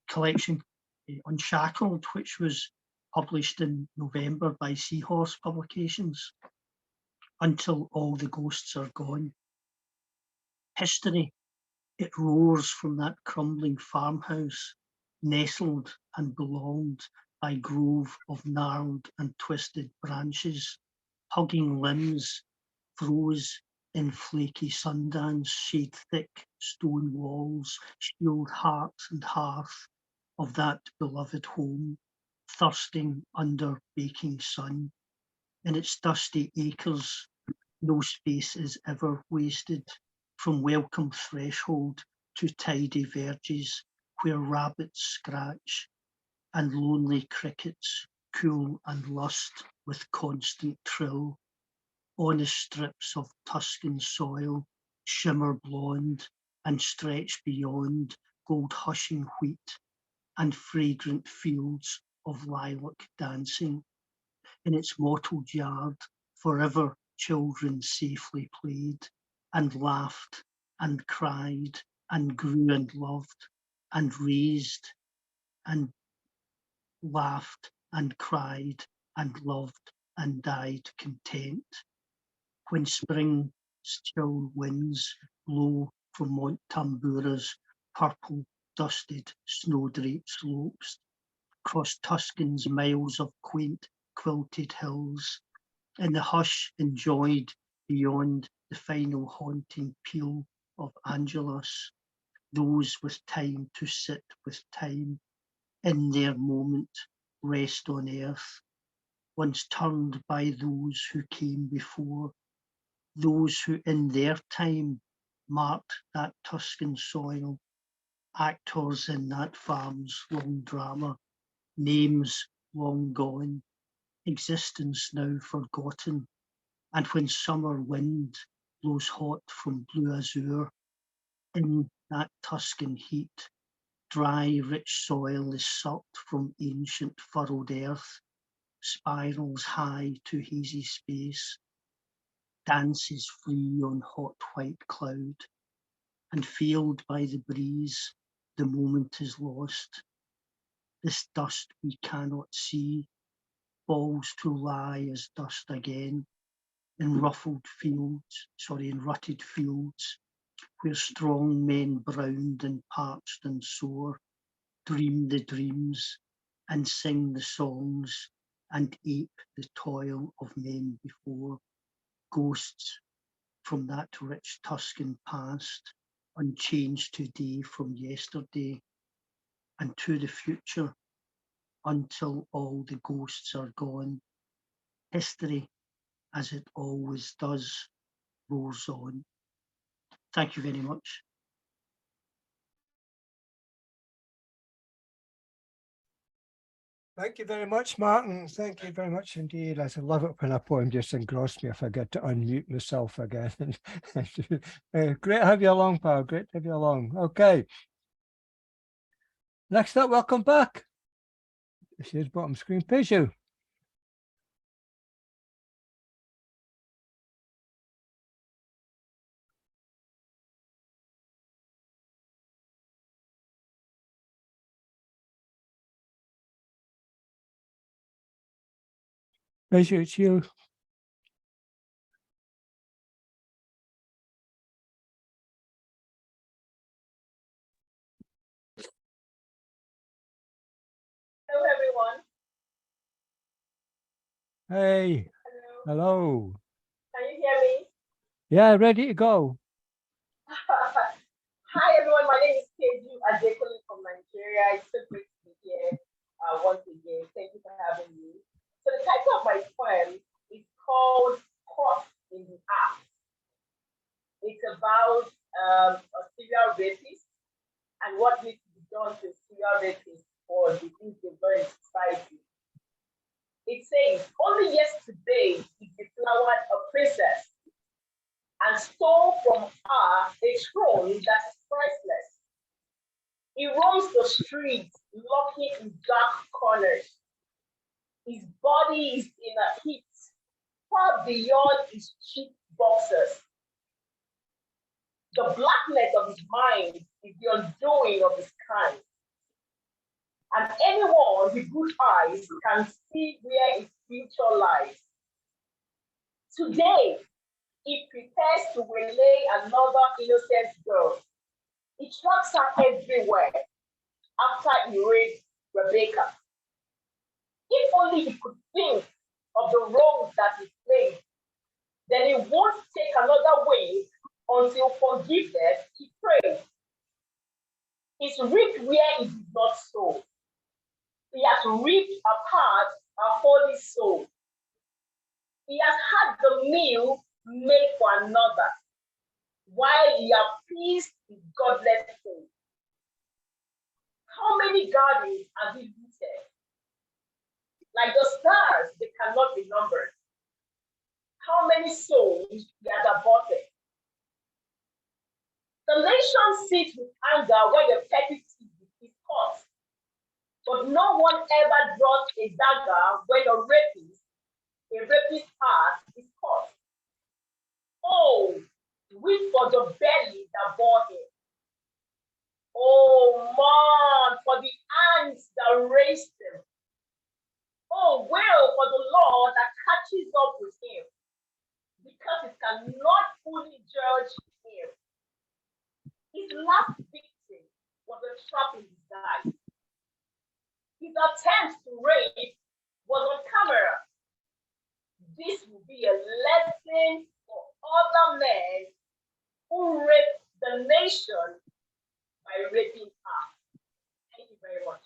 collection Unshackled, which was published in November by Seahorse Publications. Until all the ghosts are gone. History, it roars from that crumbling farmhouse, nestled and belonged by grove of gnarled and twisted branches, hugging limbs, froze in flaky sundance, shade thick stone walls, shield heart and hearth of that beloved home, thirsting under baking sun. In its dusty acres, no space is ever wasted, from welcome threshold to tidy verges, where rabbits scratch and lonely crickets cool and lust with constant trill. Honest strips of Tuscan soil shimmer blonde and stretch beyond gold hushing wheat and fragrant fields of lilac dancing. In its mottled yard, forever children safely played and laughed and cried and grew and loved and raised and laughed and cried and loved and died content. When spring's chill winds blow from Montambura's purple dusted snow-draped slopes, across Tuscan's miles of quaint quilted hills, in the hush enjoyed beyond the final haunting peal of Angelus, those with time to sit with time, in their moment rest on earth, once turned by those who came before, those who in their time marked that Tuscan soil, actors in that farm's long drama, names long gone, existence now forgotten, and when summer wind blows hot from blue azure, in that Tuscan heat, dry, rich soil is sucked from ancient furrowed earth, spirals high to hazy space, dances free on hot white cloud, and failed by the breeze, the moment is lost. This dust we cannot see falls to lie as dust again in rutted fields, where strong men browned and parched and sore dream the dreams and sing the songs and ape the toil of men before, ghosts from that rich Tuscan past, unchanged today from yesterday, and to the future, until all the ghosts are gone. History, as it always does, rolls on. Thank you very much. Thank you very much, Martin. Thank you very much indeed. I love it when a poem just engrossed me if I get to unmute myself again. Great to have you along, pal. Great to have you along. Okay. Next up, welcome back. This is bottom screen Peju. Peju, it's you. Hello, everyone. Hey. Hello. Can you hear me? Yeah, ready to go. Hi, everyone. My name is Keju Adekoli from Nigeria. It's so great to be here once again. Thank you for having me. So the title of my poem is called Caught in the Act. It's about a serial rapist and what needs to be done to serial rapists for the things they've done in society. It says, only yesterday he deflowered a princess and stole from her a throne that is priceless. He roams the streets, lurking in dark corners. His body is in a heat, far beyond his cheap boxers. The blackness of his mind is the undoing of his kind. And anyone with good eyes can see where his future lies. Today, he prepares to waylay another innocent girl. He tracks her everywhere after he raped Rebecca. If only he could think of the roles that he played, then he won't take another way until forgiveness he prayed. He's ripped where he did not sow. He has ripped apart a holy soul. He has had the meal made for another, while he appeased his godless soul. How many gardens has he looted? Like the stars, they cannot be numbered. How many souls he has aborted? The nation sits with anger when the petty thief is caught. But no one ever draws a dagger when a rapist's heart is caught. Oh, weep for the belly that bore him. Oh, mourn for the hands that raised him. Oh, wail for the law that catches up with him, because it cannot fully judge him. His last victim was a trap in disguise. His attempt to rape was on camera. This will be a lesson for other men who raped the nation by raping her. Thank you very much.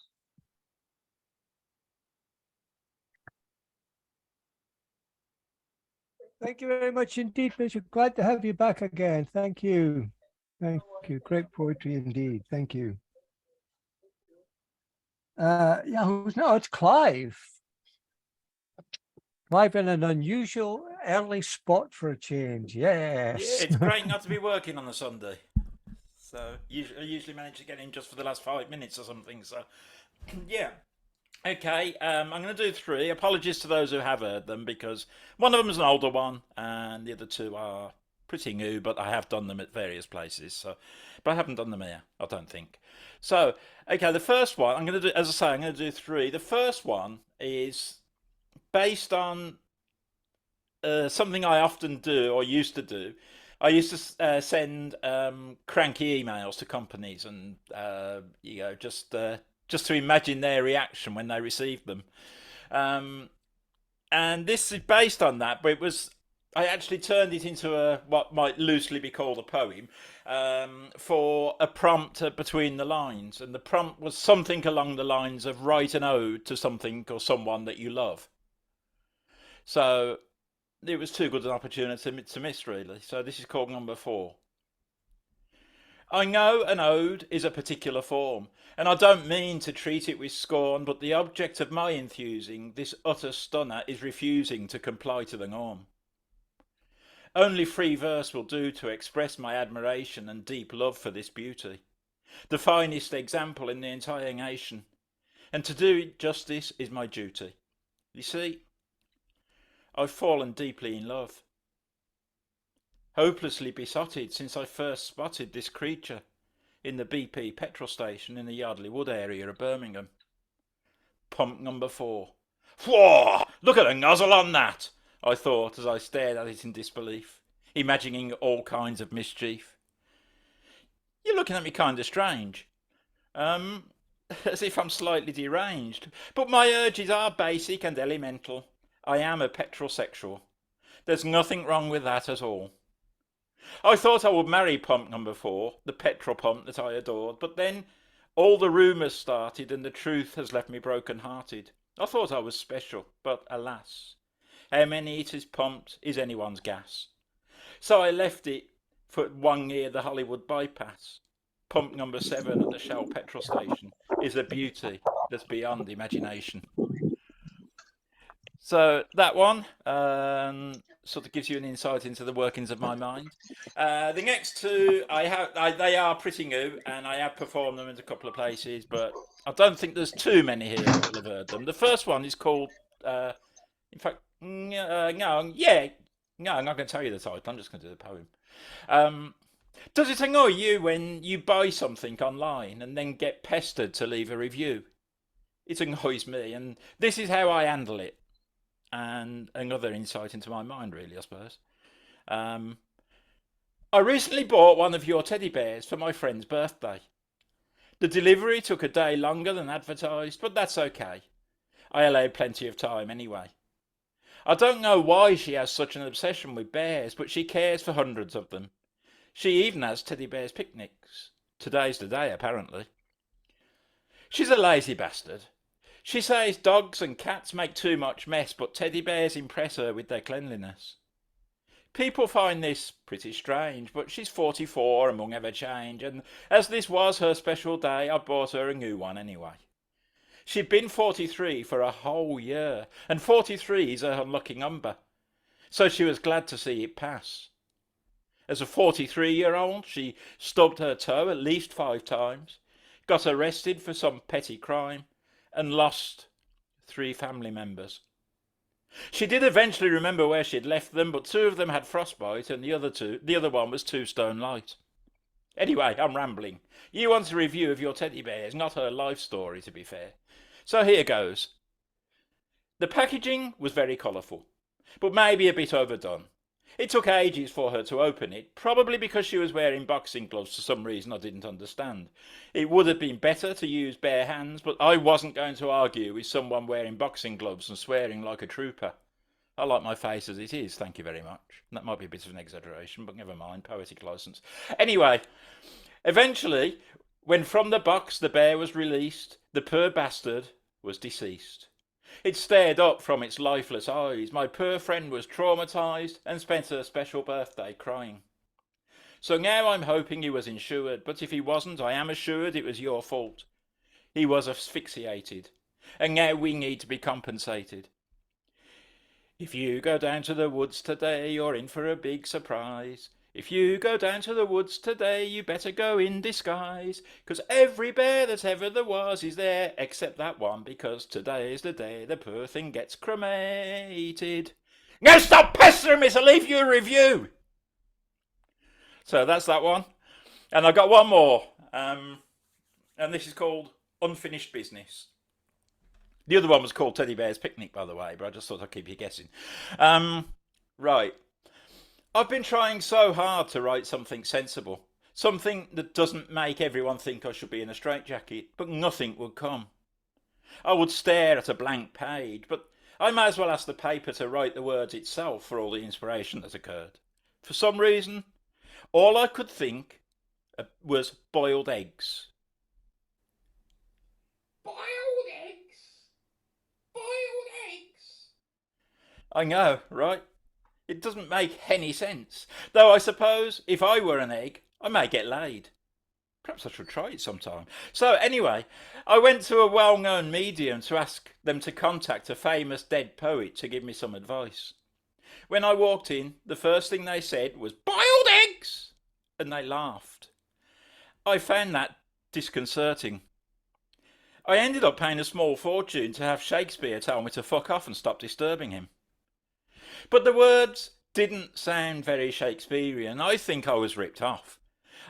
Thank you very much indeed, Bishop. Glad to have you back again. Thank you. Thank you. Great poetry indeed. Thank you. Yeah, who's now? It's Clive. Live in an unusual early spot for a change. Yeah, Yes. it's great not to be working on a Sunday. So I usually manage to get in just for the last 5 minutes or something. So yeah. Okay, I'm going to do 3. Apologies to those who have heard them because one of them is an older one and the other 2 are pretty new, but I have done them at various places. So, but I haven't done them here, I don't think. So, okay, the first one I'm going to do, as I say, I'm going to do 3. The first one is based on something I often do or used to do. I used to send cranky emails to companies, and just to imagine their reaction when they received them. And this is based on that, but I actually turned it into what might loosely be called a poem for a prompt between the lines, and the prompt was something along the lines of write an ode to something or someone that you love. So it was too good an opportunity to miss, really. So this is called number 4. I know an ode is a particular form, and I don't mean to treat it with scorn, but the object of my enthusing, this utter stunner, is refusing to comply to the norm. Only free verse will do to express my admiration and deep love for this beauty, the finest example in the entire nation, and to do it justice is my duty. You see, I've fallen deeply in love, hopelessly besotted since I first spotted this creature in the BP petrol station in the Yardley Wood area of Birmingham. Pump number 4. Whoa! Look at the nozzle on that! I thought as I stared at it in disbelief, imagining all kinds of mischief. You're looking at me kind of strange. As if I'm slightly deranged. But my urges are basic and elemental. I am a petrosexual. There's nothing wrong with that at all. I thought I would marry pump number 4, the petrol pump that I adored, but then all the rumours started and the truth has left me broken-hearted. I thought I was special, but alas, how many it is pumped is anyone's gas. So I left it for one near the Hollywood bypass. Pump number 7 at the Shell petrol station is a beauty that's beyond imagination. So that one sort of gives you an insight into the workings of my mind. The next 2 they are pretty new, and I have performed them in a couple of places, but I don't think there's too many here that will have heard them. The first one is called, in fact, no, I'm not going to tell you the title. I'm just going to do the poem. Does it annoy you when you buy something online and then get pestered to leave a review? It annoys me, and this is how I handle it. And another insight into my mind, really, I suppose. I recently bought one of your teddy bears for my friend's birthday. The delivery took a day longer than advertised, but that's okay. I allowed plenty of time anyway. I don't know why she has such an obsession with bears, but she cares for hundreds of them. She even has teddy bears picnics. Today's the day, apparently. She's a lazy bastard. She says dogs and cats make too much mess, but teddy bears impress her with their cleanliness. People find this pretty strange, but she's 44 and won't ever change, and as this was her special day, I bought her a new one anyway. She'd been 43 for a whole year, and 43 is her unlucky number, so she was glad to see it pass. As a 43-year-old, she stubbed her toe at least 5 times, got arrested for some petty crime, and lost 3 family members. She did eventually remember where she'd left them, but 2 of them had frostbite and the other one was 2 stone light. Anyway, I'm rambling. You want a review of your teddy bears, not her life story, to be fair. So here goes. The packaging was very colourful, but maybe a bit overdone. It took ages for her to open it, probably because she was wearing boxing gloves for some reason I didn't understand. It would have been better to use bare hands, but I wasn't going to argue with someone wearing boxing gloves and swearing like a trooper. I like my face as it is, thank you very much. That might be a bit of an exaggeration, but never mind, poetic licence. Anyway, eventually, when from the box the bear was released, the poor bastard was deceased. It stared up from its lifeless eyes. My poor friend was traumatised and spent her special birthday crying. So now I'm hoping he was insured, but if he wasn't, I am assured it was your fault. He was asphyxiated, and now we need to be compensated. If you go down to the woods today, you're in for a big surprise. If you go down to the woods today, you better go in disguise. 'Cause every bear that ever there was is there, except that one, because today's the day the poor thing gets cremated. Now stop pestering me to leave you a review! So that's that one. And I got one more. And this is called Unfinished Business. The other one was called Teddy Bear's Picnic, by the way, but I just thought I'd keep you guessing. Right. I've been trying so hard to write something sensible, something that doesn't make everyone think I should be in a straitjacket, but nothing would come. I would stare at a blank page, but I may as well ask the paper to write the words itself for all the inspiration that occurred. For some reason, all I could think was boiled eggs. Boiled eggs? Boiled eggs? I know, right? It doesn't make any sense. Though I suppose if I were an egg, I may get laid. Perhaps I should try it sometime. So anyway, I went to a well-known medium to ask them to contact a famous dead poet to give me some advice. When I walked in, the first thing they said was, "Boiled eggs!" And they laughed. I found that disconcerting. I ended up paying a small fortune to have Shakespeare tell me to fuck off and stop disturbing him. But the words didn't sound very Shakespearean. I think I was ripped off.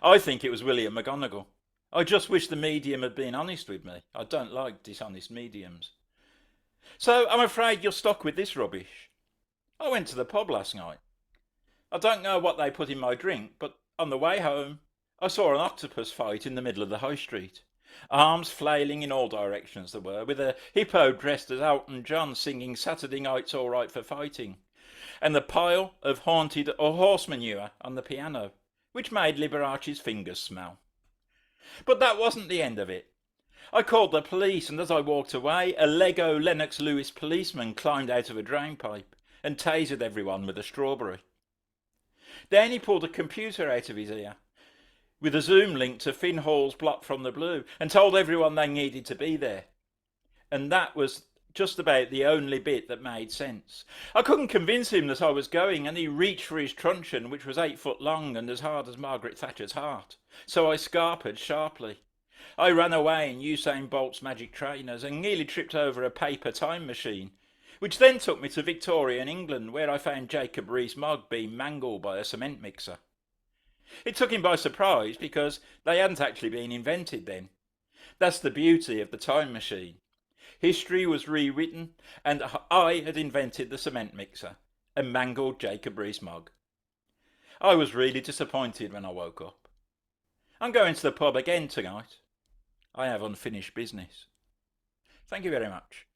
I think it was William McGonagall. I just wish the medium had been honest with me. I don't like dishonest mediums. So I'm afraid you're stuck with this rubbish. I went to the pub last night. I don't know what they put in my drink, but on the way home, I saw an octopus fight in the middle of the high street. Arms flailing in all directions there were, with a hippo dressed as Elton John singing Saturday Night's All Right for Fighting, and the pile of haunted or horse manure on the piano, which made Liberace's fingers smell. But that wasn't the end of it. I called the police, and as I walked away, a Lego Lennox Lewis policeman climbed out of a drainpipe and tasered everyone with a strawberry. Then he pulled a computer out of his ear, with a Zoom link to Finn Hall's Blot from the Blue, and told everyone they needed to be there. And that was just about the only bit that made sense. I couldn't convince him that I was going, and he reached for his truncheon, which was 8 foot long and as hard as Margaret Thatcher's heart. So I scarpered sharply. I ran away in Usain Bolt's magic trainers and nearly tripped over a paper time machine, which then took me to Victorian England, where I found Jacob Rees-Mogg being mangled by a cement mixer. It took him by surprise because they hadn't actually been invented then. That's the beauty of the time machine. History was rewritten, and I had invented the cement mixer and mangled Jacob Rees-Mogg. I was really disappointed when I woke up. I'm going to the pub again tonight. I have unfinished business. Thank you very much.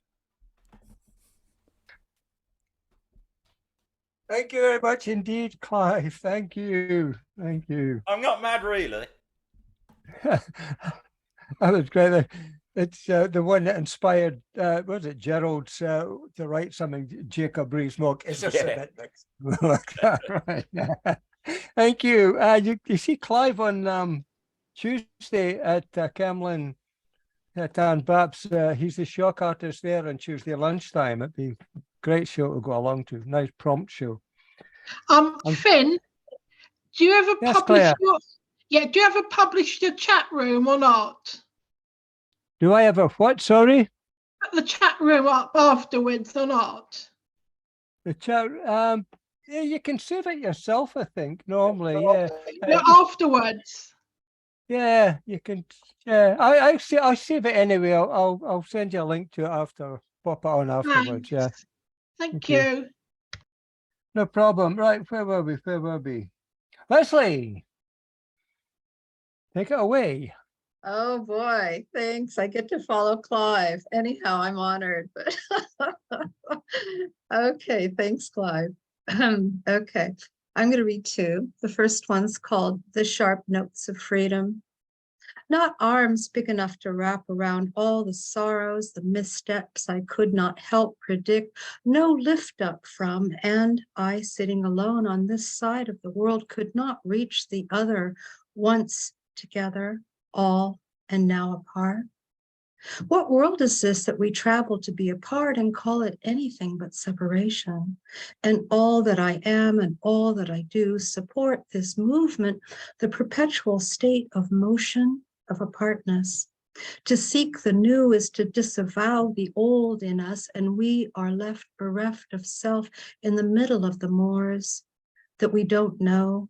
Thank you very much indeed, Clive. Thank you. Thank you. I'm not mad, really. That was great. It's the one that inspired, was it Gerald's to write something, Jacob Rees-Mogg. It's just a bit like that, right? Yeah. Thank you. You see Clive on Tuesday at Camlin at Ann Baps. He's the shock artist there on Tuesday lunchtime. It'd be a great show to go along to. Nice prompt show. Finn, do you ever Yes, publish Claire. do you ever publish your chat room or not? Do I ever what? Sorry? Put the chat room up afterwards or not? The chat. Yeah, you can save it yourself, I think. Normally, yeah. No, afterwards. Yeah, you can. Yeah, I save it anyway. I'll send you a link to it after. Pop it on afterwards. Yeah. Thank you. No problem. Right, where were we? Where were we? Leslie, take it away. Oh boy, thanks. I get to follow Clive. Anyhow, I'm honored, but okay, thanks, Clive. Okay, I'm going to read two. The first one's called The Sharp Notes of Freedom. Not arms big enough to wrap around all the sorrows, the missteps I could not help predict, no lift up from, and I sitting alone on this side of the world could not reach the other, once together, all and now apart. What world is this that we travel to be apart and call it anything but separation? And all that I am and all that I do support this movement, the perpetual state of motion, of apartness. To seek the new is to disavow the old in us, and we are left bereft of self in the middle of the moors that we don't know.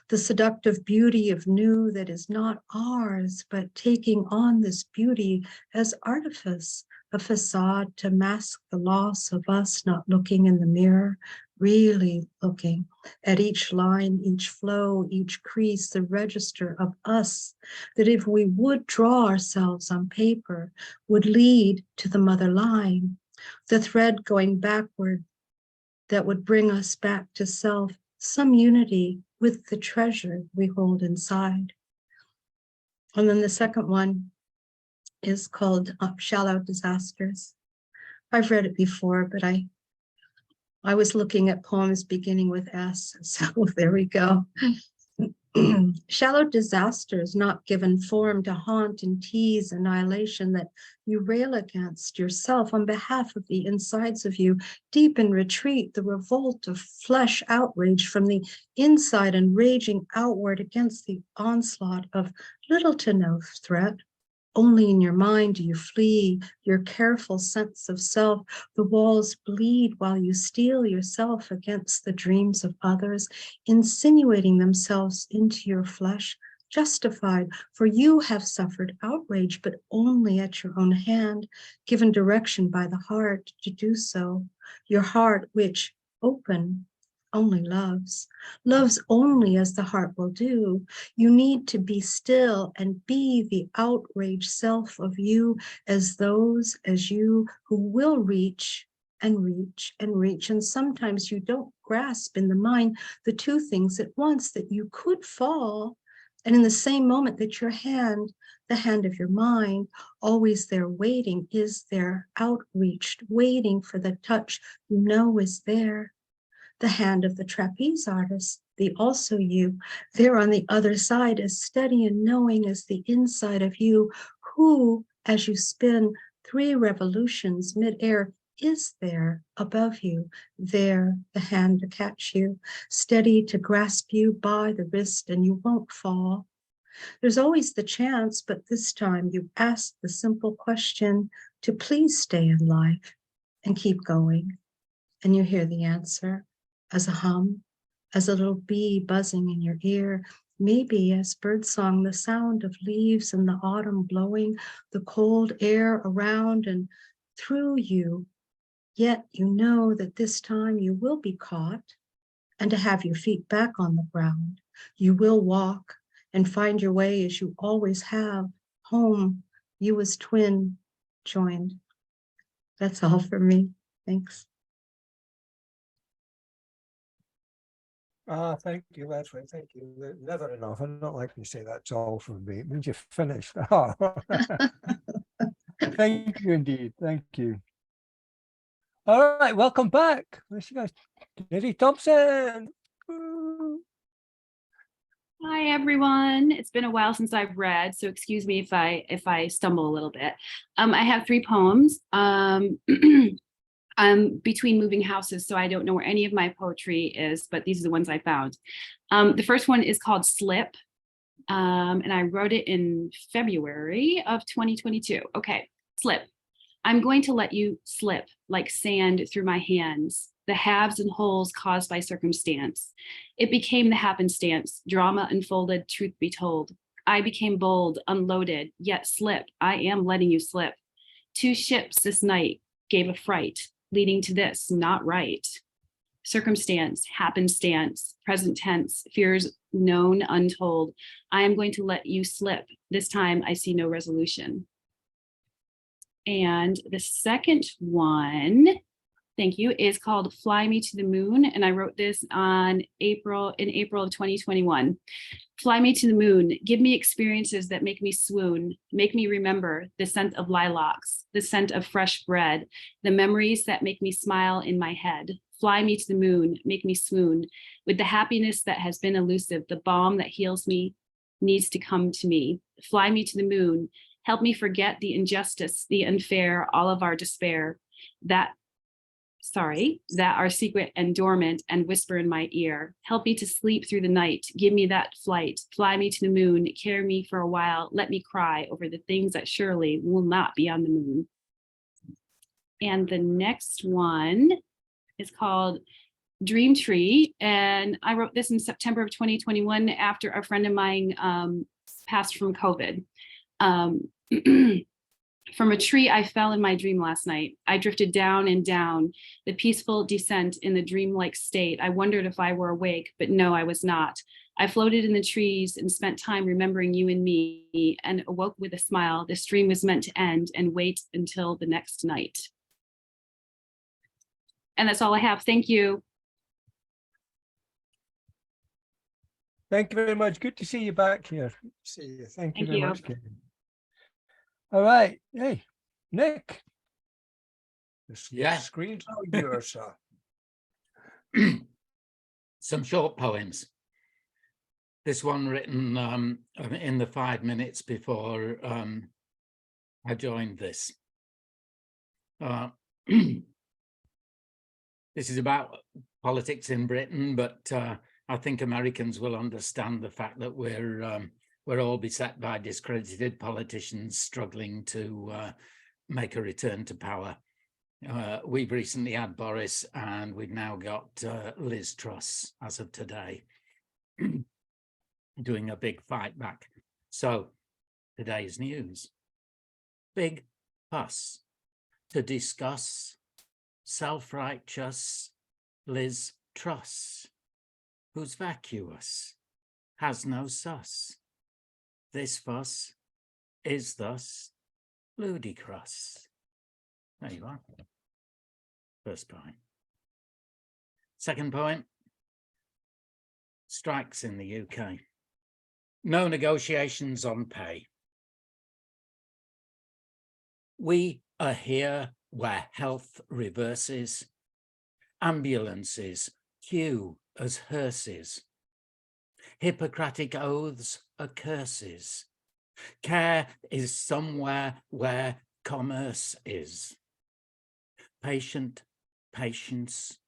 The seductive beauty of new that is not ours, but taking on this beauty as artifice, a facade to mask the loss of us not looking in the mirror, really looking at each line, each flow, each crease, the register of us, that if we would draw ourselves on paper, would lead to the mother line, the thread going backward that would bring us back to self, some unity with the treasure we hold inside. And then the second one is called Shallow Disasters. I've read it before, but I was looking at poems beginning with S, so there we go. Shallow disasters not given form to haunt and tease annihilation that you rail against yourself on behalf of the insides of you, deep in retreat, the revolt of flesh outrage from the inside and raging outward against the onslaught of little to no threat. Only in your mind do you flee, your careful sense of self. The walls bleed while you steel yourself against the dreams of others, insinuating themselves into your flesh, justified, for you have suffered outrage, but only at your own hand, given direction by the heart to do so. Your heart, which, open, only loves only as the heart will do. You need to be still and be the outraged self of you as you who will reach and reach and reach. And sometimes you don't grasp in the mind the two things at once, that you could fall, and in the same moment that your hand, the hand of your mind, always there waiting, is there outreached, waiting for the touch you know is there. The hand of the trapeze artist, the also you, there on the other side, as steady and knowing as the inside of you, who, as you spin 3 revolutions midair, is there above you, there the hand to catch you, steady to grasp you by the wrist, and you won't fall. There's always the chance, but this time you ask the simple question to please stay in life and keep going, and you hear the answer. As a hum, as a little bee buzzing in your ear, maybe as birdsong, the sound of leaves in the autumn blowing, the cold air around and through you. Yet you know that this time you will be caught, and to have your feet back on the ground. You will walk and find your way as you always have, home, you as twin joined. That's all for me. Thanks. Thank you, Leslie. Thank you. Never enough. I don't like to say that's all from me. It means you're finished. Oh. Thank you indeed. Thank you. All right, welcome back. Let's go. Eddie Thompson. Woo. Hi everyone. It's been a while since I've read, so excuse me if I stumble a little bit. I have 3 poems. I'm between moving houses, so I don't know where any of my poetry is, but these are the ones I found. The first one is called Slip, and I wrote it in February of 2022. Okay, slip. I'm going to let you slip like sand through my hands, the halves and holes caused by circumstance. It became the happenstance, drama unfolded, truth be told. I became bold, unloaded, yet slip. I am letting you slip. 2 ships this night gave a fright, leading to this, not right. Circumstance, happenstance, present tense, fears known, untold. I am going to let you slip. This time I see no resolution. And the second one, thank you, is called Fly Me to the Moon. And I wrote this in April of 2021. Fly me to the moon, give me experiences that make me swoon, make me remember the scent of lilacs, the scent of fresh bread, the memories that make me smile in my head. Fly me to the moon, make me swoon, with the happiness that has been elusive, the balm that heals me needs to come to me. Fly me to the moon, Help me forget the injustice, the unfair, all of our despair, that are secret and dormant and whisper in my ear. Help me to sleep through the night. Give me that flight. Fly me to the moon. Carry me for a while. Let me cry over the things that surely will not be on the moon. And the next one is called Dream Tree. And I wrote this in September of 2021 after a friend of mine passed from COVID. From a tree I fell in my dream last night. I drifted down and down, the peaceful descent in the dreamlike state. I wondered if I were awake, but no, I was not. I floated in the trees and spent time remembering you and me, and awoke with a smile. This dream was meant to end and wait until the next night. And that's all I have. Thank you. Thank you very much. Good to see you back here. Good to see you. Thank you Thank very you. much, Kevin. All right. Hey, Nick. Yeah. Screen's all yours, sir. Some short poems. This one written in the 5 minutes before I joined this. This is about politics in Britain, but I think Americans will understand the fact that we're all beset by discredited politicians struggling to make a return to power. We've recently had Boris, and we've now got Liz Truss as of today, doing a big fight back. So today's news: big fuss to discuss self-righteous Liz Truss, who's vacuous, has no sus. This fuss is thus ludicrous. There you are. First point. Second point: strikes in the UK. No negotiations on pay. We are here where health reverses. Ambulances queue as hearses. Hippocratic oaths are curses. Care is somewhere where commerce is. Patient patience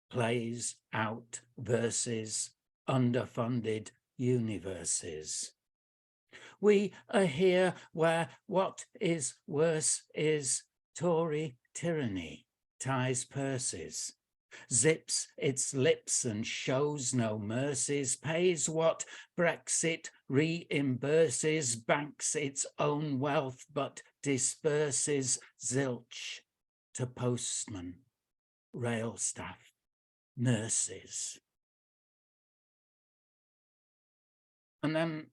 plays out verses underfunded universes. We are here where what is worse is Tory tyranny ties purses, zips its lips and shows no mercies, pays what Brexit reimburses, banks its own wealth but disperses zilch to postmen, rail staff, nurses. And then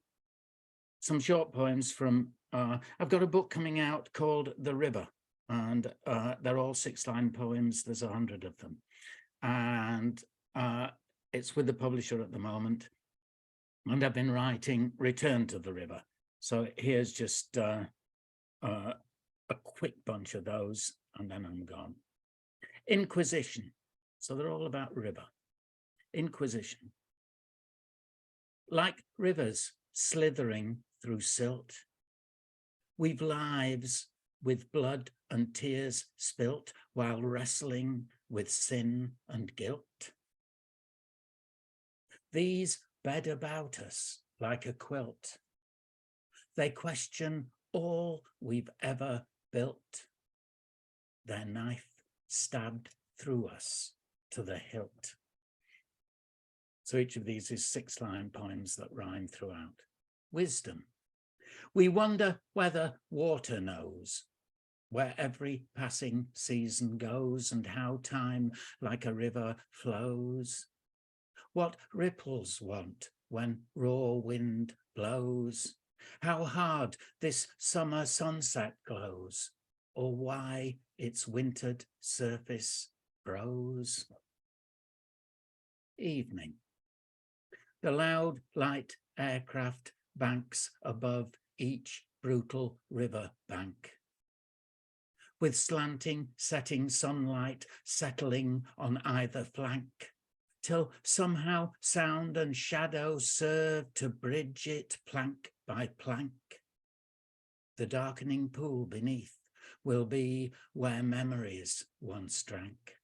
some short poems from, I've got a book coming out called The River, and they're all 6-line poems. There's 100 of them. And it's with the publisher at the moment. And I've been writing Return to the River. So here's just a quick bunch of those, and then I'm gone. Inquisition. So they're all about river. Inquisition. Like rivers slithering through silt, we've lives with blood and tears spilt while wrestling with sin and guilt. These bed about us like a quilt. They question all we've ever built. Their knife stabbed through us to the hilt. So each of these is 6-line poems that rhyme throughout. Wisdom. We wonder whether water knows where every passing season goes and how time like a river flows. What ripples want when raw wind blows. How hard this summer sunset glows, or why its wintered surface froze. Evening. The loud, light aircraft banks above each brutal river bank, with slanting, setting sunlight settling on either flank, till somehow sound and shadow serve to bridge it plank by plank. the darkening pool beneath will be where memories once drank.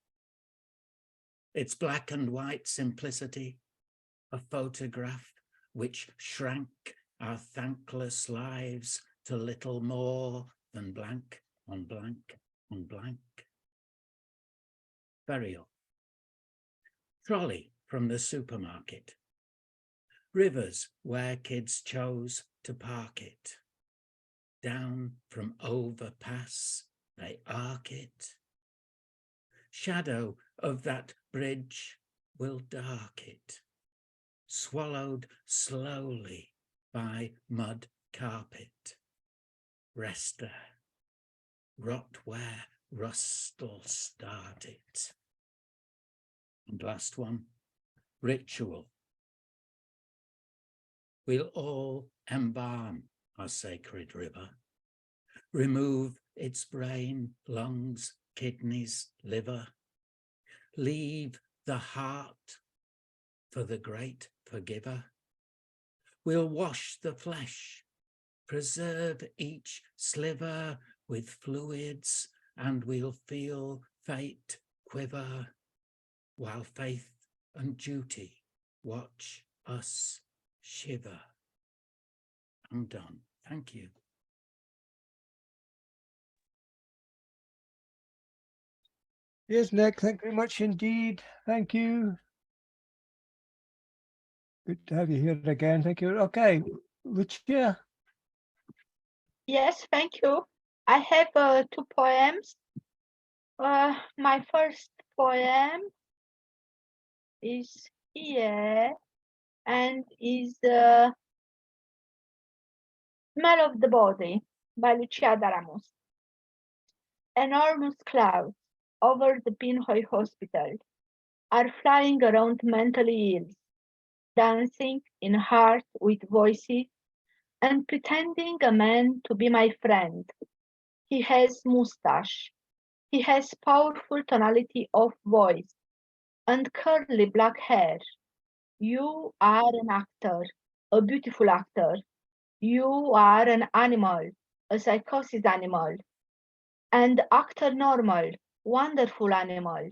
Its black and white simplicity, a photograph which shrank our thankless lives to little more than blank on blank on blank. Burial. Trolley from the supermarket. Rivers where kids chose to park it. Down from overpass, they arc it. Shadow of that bridge will dark it. Swallowed slowly by mud carpet. Rest there. Rot where rust'll start it. And last one, ritual. We'll all embalm our sacred river, remove its brain, lungs, kidneys, liver, leave the heart for the great forgiver. We'll wash the flesh, preserve each sliver with fluids, and we'll feel fate quiver, while faith and duty watch us shiver. I'm done. Thank you. Yes, Nick, thank you very much indeed. Thank you. Good to have you here again. Thank you. Okay, Lucia. Yes, thank you. I have 2 poems. My first poem is here and is Smell of the Body by Lucia Ramos. Enormous clouds over the Pinhoy Hospital are flying around mentally ill, dancing in heart with voices and pretending a man to be my friend. He has mustache. He has powerful tonality of voice and curly black hair. You are an actor, a beautiful actor. You are an animal, a psychosis animal. And actor normal, wonderful animal.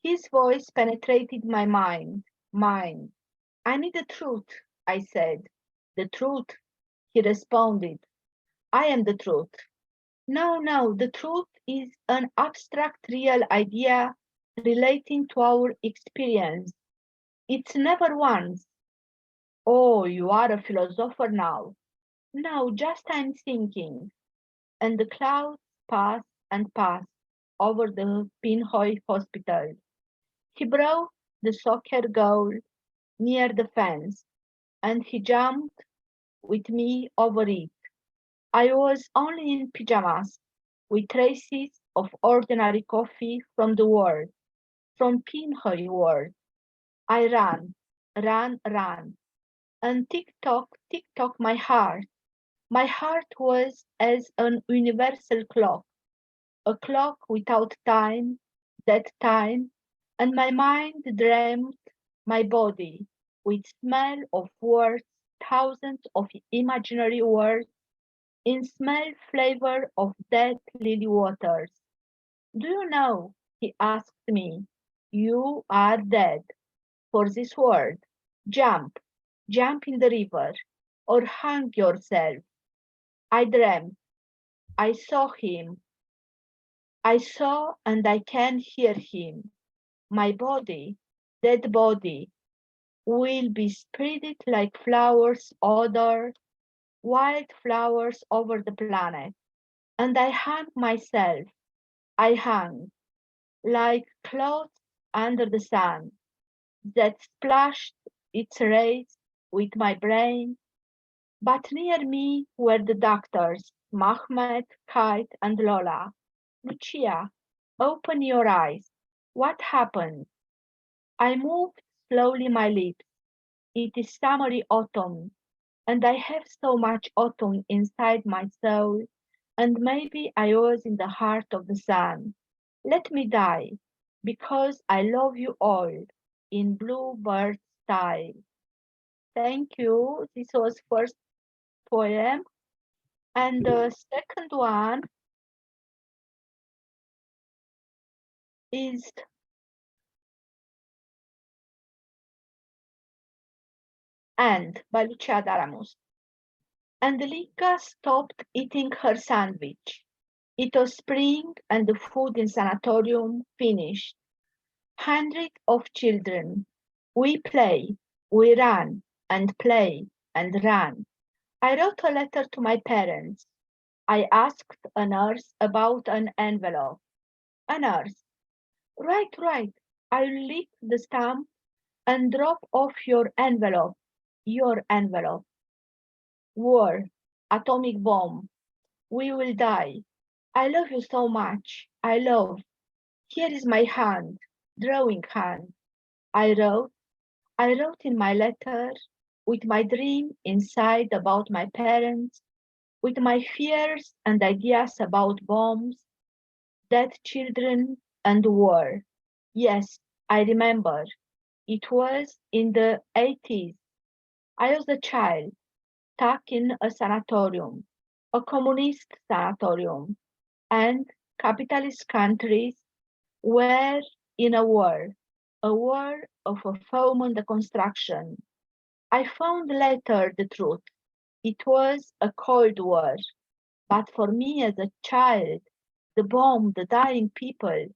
His voice penetrated my mind. I need the truth, I said. The truth, he responded. I am the truth. No, the truth is an abstract real idea relating to our experience. It's never once. Oh, you are a philosopher now. No, just I'm thinking. And the clouds pass and pass over the Pinhoy Hospital. He brought the soccer goal near the fence, and he jumped with me over it. I was only in pajamas, with traces of ordinary coffee from the world, from Pinhoy world. I ran, and tick-tock, my heart. My heart was as an universal clock, a clock without time, that time, and my mind dreamed my body with smell of words, thousands of imaginary words, in smell flavor of dead lily waters. Do you know, he asked me, you are dead for this word. Jump in the river, or hang yourself. I dreamt, I saw him. I saw and I can hear him. My body, dead body, will be spreaded like flowers odor, wild flowers over the planet. And I hang myself. I hang like clothes under the sun that splashed its rays with my brain. But near me were the doctors, Mahmed, Kite, and Lola. Lucia, open your eyes. What happened? I moved slowly my lips. It is summery autumn, and I have so much autumn inside my soul, and maybe I was in the heart of the sun. Let me die, because I love you all, in bluebird style. Thank you. This was first poem. And the second one is And by Lucia Daramus. Angelica stopped eating her sandwich. It was spring and the food in sanatorium finished. Hundreds of children. We play, we run and play and run. I wrote a letter to my parents. I asked a nurse about an envelope. A nurse. Right. I'll lick the stamp and drop off your envelope. Your envelope. War. Atomic bomb. We will die. I love you so much. I love. Here is my hand, drawing hand. I wrote in my letter with my dream inside about my parents, with my fears and ideas about bombs, dead children and war. Yes, I remember. It was in the 80s. I was a child, stuck in a sanatorium, a communist sanatorium, and capitalist countries were in a war of a foam on the construction. I found later the truth. It was a cold war. But for me as a child, the bomb, the dying people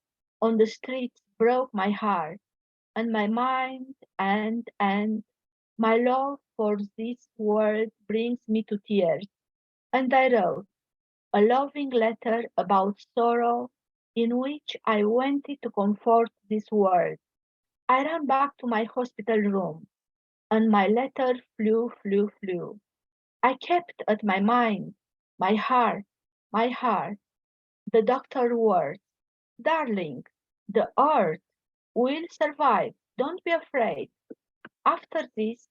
on the streets broke my heart and my mind and my love for this world brings me to tears. And I wrote a loving letter about sorrow in which I wanted to comfort this world. I ran back to my hospital room and my letter flew. I kept at my mind, my heart, the doctor words, darling, the earth will survive, don't be afraid. After this,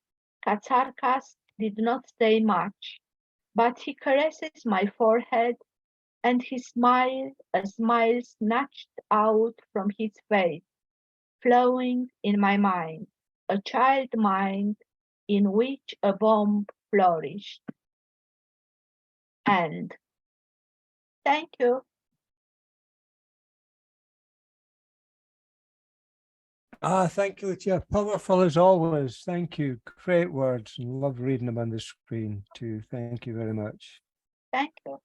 Katsarkas did not say much, but he caresses my forehead and he smiled, a smile snatched out from his face, flowing in my mind, a child mind in which a bomb flourished. And thank you. Thank you, Lucia. Powerful as always. Thank you. Great words, and love reading them on the screen too. Thank you very much. Thank you.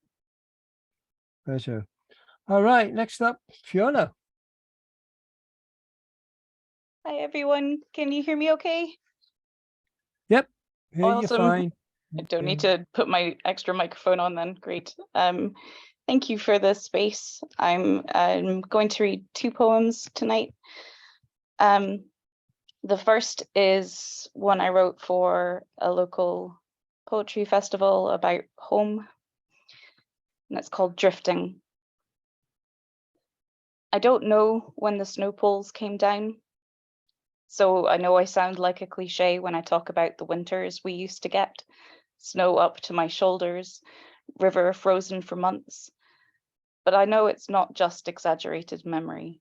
Pleasure. All right, next up, Fiona. Hi, everyone. Can you hear me okay? Yep, hear you Awesome. fine. I don't need to put my extra microphone on then. Great. Thank you for this space. I'm going to read 2 poems tonight. The first is one I wrote for a local poetry festival about home, and it's called Drifting. I don't know when the snow poles came down, so I know I sound like a cliche when I talk about the winters we used to get. Snow up to my shoulders, river frozen for months. But I know it's not just exaggerated memory.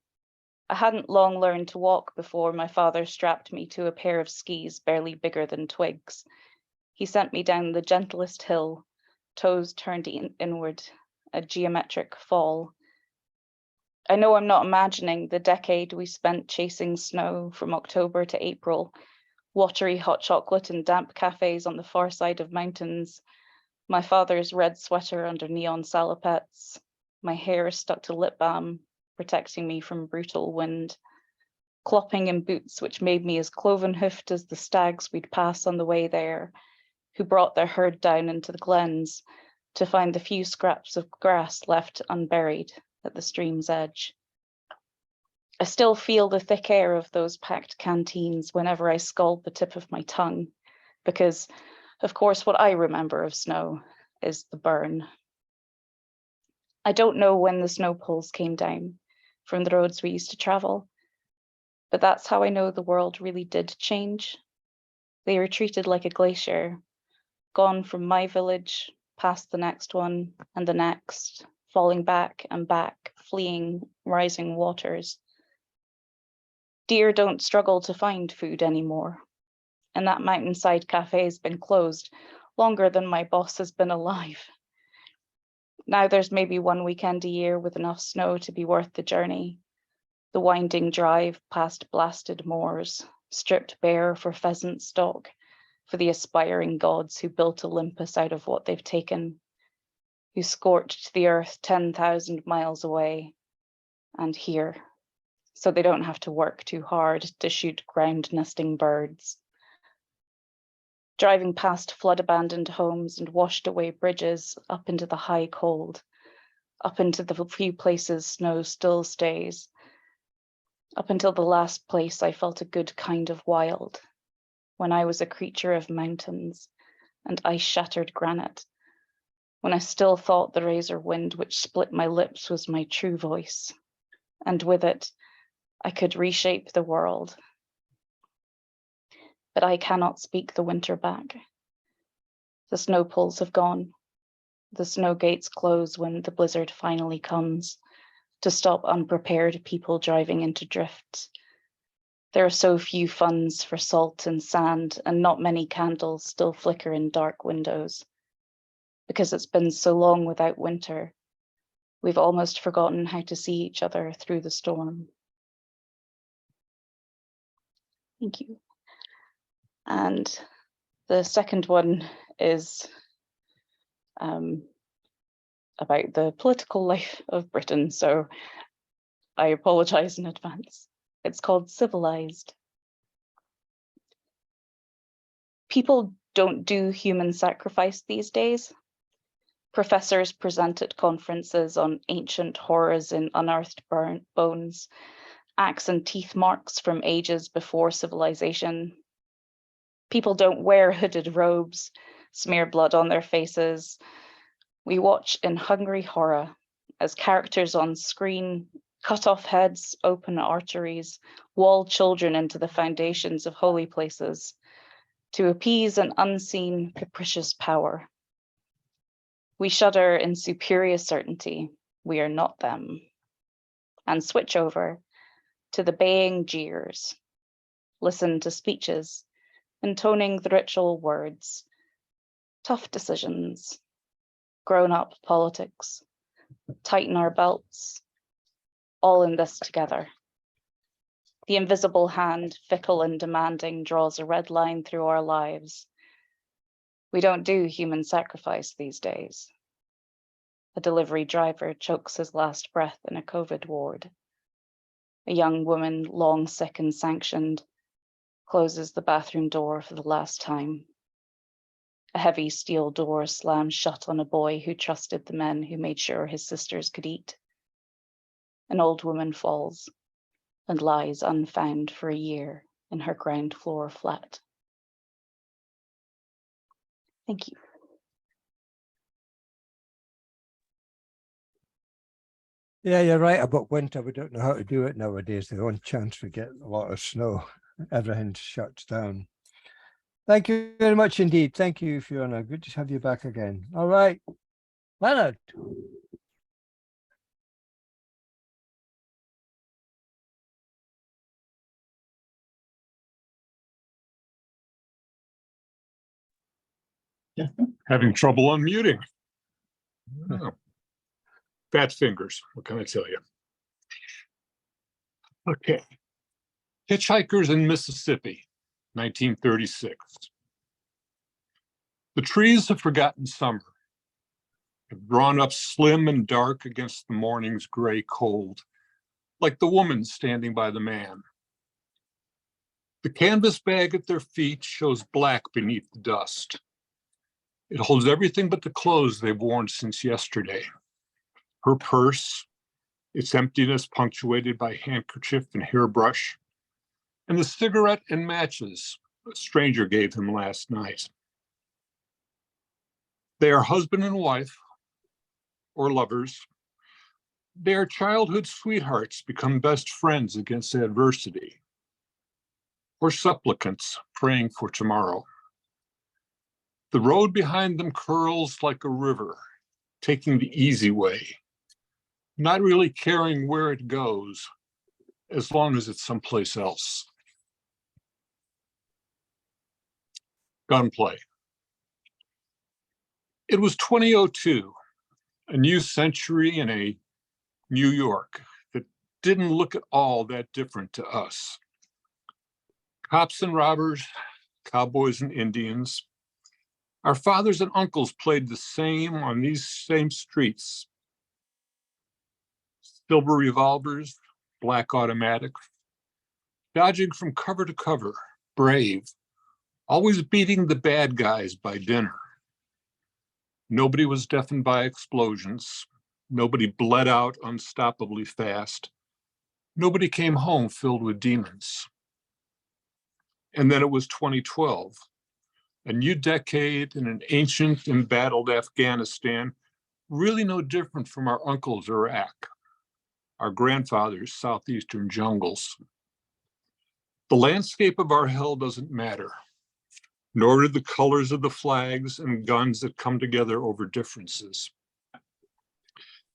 I hadn't long learned to walk before my father strapped me to a pair of skis barely bigger than twigs. He sent me down the gentlest hill, toes turned inward, a geometric fall. I know I'm not imagining the decade we spent chasing snow from October to April, watery hot chocolate in damp cafes on the far side of mountains, my father's red sweater under neon salopettes, my hair stuck to lip balm, protecting me from brutal wind, clopping in boots which made me as cloven-hoofed as the stags we'd pass on the way there, who brought their herd down into the glens to find the few scraps of grass left unburied at the stream's edge. I still feel the thick air of those packed canteens whenever I scald the tip of my tongue, because, of course, what I remember of snow is the burn. I don't know when the snow poles came down from the roads we used to travel, but that's how I know the world really did change. They retreated like a glacier, gone from my village, past the next one and the next, falling back and back, fleeing rising waters. Deer don't struggle to find food anymore, and that mountainside cafe has been closed longer than my boss has been alive. Now there's maybe one weekend a year with enough snow to be worth the journey. The winding drive past blasted moors, stripped bare for pheasant stock, for the aspiring gods who built Olympus out of what they've taken, who scorched the earth 10,000 miles away and here, so they don't have to work too hard to shoot ground nesting birds. Driving past flood abandoned homes and washed away bridges up into the high cold, up into the few places snow still stays, up until the last place I felt a good kind of wild, when I was a creature of mountains and ice-shattered granite, when I still thought the razor wind which split my lips was my true voice, and with it, I could reshape the world. But I cannot speak the winter back. The snow poles have gone. The snow gates close when the blizzard finally comes, to stop unprepared people driving into drifts. There are so few funds for salt and sand, and not many candles still flicker in dark windows. Because it's been so long without winter, we've almost forgotten how to see each other through the storm. Thank you. And the second one is about the political life of Britain, so I apologize in advance. It's called Civilized. People don't do human sacrifice these days. Professors present at conferences on ancient horrors in unearthed bones, axe and teeth marks from ages before civilization. People don't wear hooded robes, smear blood on their faces. We watch in hungry horror as characters on screen cut off heads, open arteries, wall children into the foundations of holy places to appease an unseen, capricious power. We shudder in superior certainty we are not them, and switch over to the baying jeers. Listen to speeches, intoning the ritual words, tough decisions, grown-up politics, tighten our belts, all in this together. The invisible hand, fickle and demanding, draws a red line through our lives. We don't do human sacrifice these days. A delivery driver chokes his last breath in a COVID ward. A young woman, long sick and sanctioned, closes the bathroom door for the last time. A heavy steel door slams shut on a boy who trusted the men who made sure his sisters could eat. An old woman falls and lies unfound for a year in her ground floor flat. Thank you. Yeah, you're right about winter. We don't know how to do it nowadays. The only chance we get a lot of snow, everything shuts down. Thank you very much indeed. Thank you, Fiona. Good to have you back again. All right, Leonard. Having trouble unmuting. Oh. Fat fingers, what can I tell you? Okay. Hitchhikers in Mississippi, 1936. The trees have forgotten summer, have drawn up slim and dark against the morning's gray cold, like the woman standing by the man. The canvas bag at their feet shows black beneath the dust. It holds everything but the clothes they've worn since yesterday. Her purse, its emptiness punctuated by handkerchief and hairbrush, and the cigarette and matches a stranger gave him last night. They are husband and wife, or lovers. They are childhood sweethearts become best friends against adversity, or supplicants praying for tomorrow. The road behind them curls like a river, taking the easy way, not really caring where it goes, as long as it's someplace else. Gunplay. It was 2002, A new century in a New York that didn't look at all that different to us. Cops and robbers, cowboys and Indians. Our fathers and uncles played the same on these same streets. Silver revolvers, black automatics, dodging from cover to cover, brave, always beating the bad guys by dinner. Nobody was deafened by explosions. Nobody bled out unstoppably fast. Nobody came home filled with demons. And then it was 2012, a new decade in an ancient, embattled Afghanistan, really no different from our uncles' Iraq, our grandfathers' southeastern jungles. The landscape of our hell doesn't matter, nor do the colors of the flags and guns that come together over differences.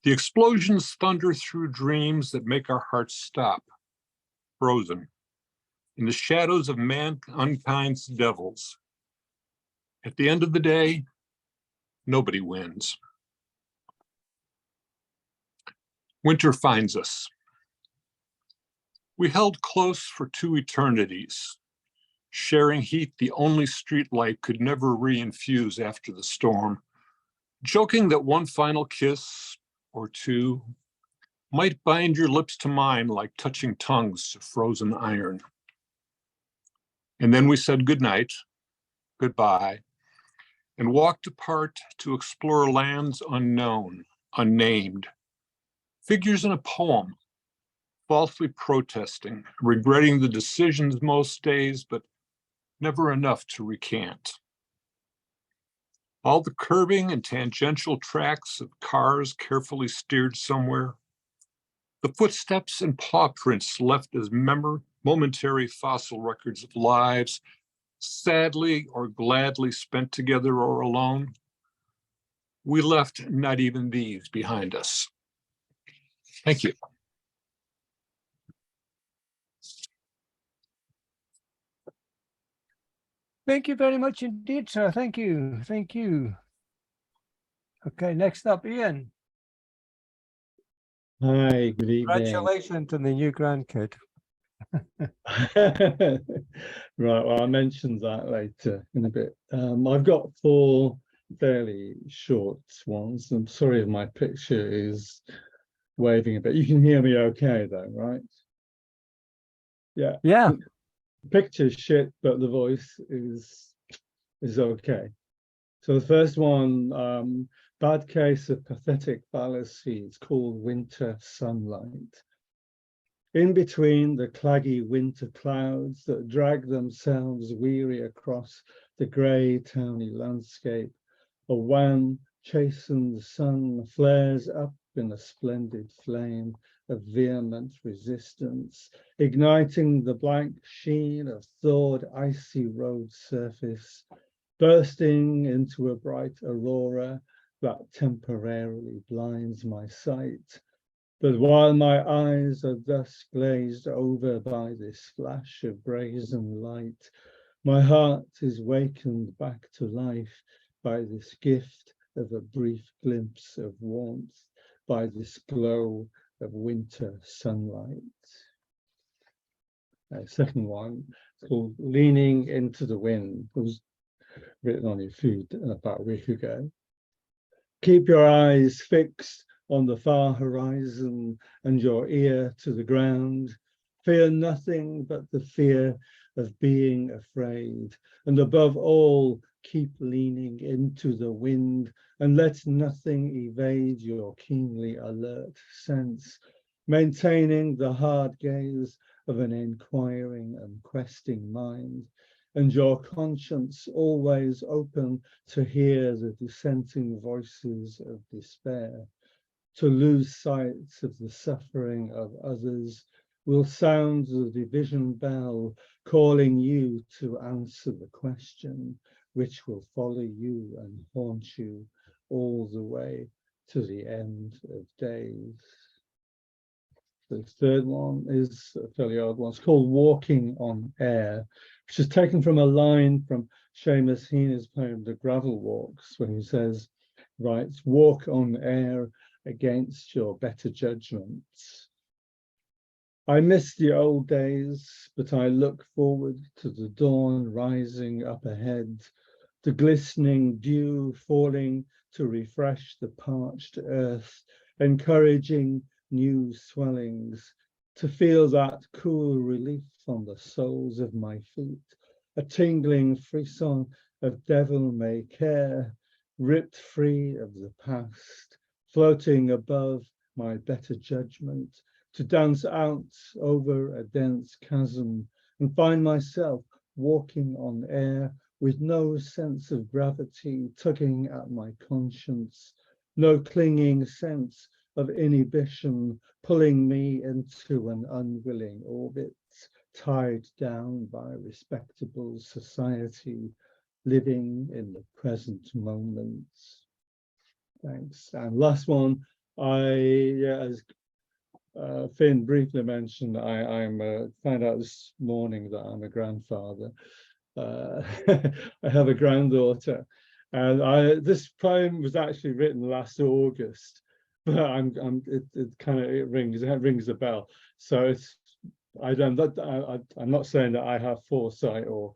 The explosions thunder through dreams that make our hearts stop, frozen, in the shadows of mankind's devils. At the end of the day, nobody wins. Winter finds us. We held close for 2 eternities, sharing heat the only streetlight could never reinfuse after the storm, joking that one final kiss or 2 might bind your lips to mine like touching tongues to frozen iron. And then we said goodnight, goodbye, and walked apart to explore lands unknown, unnamed. Figures in a poem, falsely protesting, regretting the decisions most days, but never enough to recant. All the curbing and tangential tracks of cars carefully steered somewhere. The footsteps and paw prints left as momentary fossil records of lives, sadly or gladly spent together or alone. We left not even these behind us. Thank you. Thank you very much indeed, sir. Thank you. Thank you. Okay, next up, Ian. Hi, good evening. Congratulations on the new grandkid. Right, well, I'll mention that later in a bit. I've got 4 fairly short ones. I'm sorry if my picture is waving a bit. You can hear me okay though, right? Yeah. Yeah. Picture's shit, but the voice is okay. So the first one, bad case of pathetic fallacy. It's called winter sunlight. In between the claggy winter clouds that drag themselves weary across the grey towny landscape, a wan, chastened sun flares up in a splendid flame of vehement resistance, igniting the blank sheen of thawed icy road surface, bursting into a bright aurora that temporarily blinds my sight. But while my eyes are thus glazed over by this flash of brazen light, my heart is wakened back to life by this gift of a brief glimpse of warmth, by this glow of winter sunlight. Second one, called Leaning into the Wind. It was written on your feed about a week ago. Keep your eyes fixed on the far horizon and your ear to the ground. Fear nothing but the fear of being afraid. And above all, keep leaning into the wind and let nothing evade your keenly alert sense, maintaining the hard gaze of an inquiring and questing mind, and your conscience always open to hear the dissenting voices of despair. To lose sight of the suffering of others will sound the division bell, calling you to answer the question, which will follow you and haunt you all the way to the end of days. The third one is a fairly odd one. It's called Walking on Air, which is taken from a line from Seamus Heaney's poem, The Gravel Walks, when he says, writes, walk on air against your better judgments. I miss the old days, but I look forward to the dawn rising up ahead, the glistening dew falling to refresh the parched earth, encouraging new swellings, to feel that cool relief on the soles of my feet, a tingling frisson of devil-may-care, ripped free of the past, floating above my better judgment, to dance out over a dense chasm and find myself walking on air with no sense of gravity tugging at my conscience, no clinging sense of inhibition pulling me into an unwilling orbit, tied down by respectable society, living in the present moment. Thanks. And last one, as Finn briefly mentioned, I'm found out this morning that I'm a grandfather. I have a granddaughter, and this poem was actually written last August, but it rings a bell. So I'm not saying that I have foresight or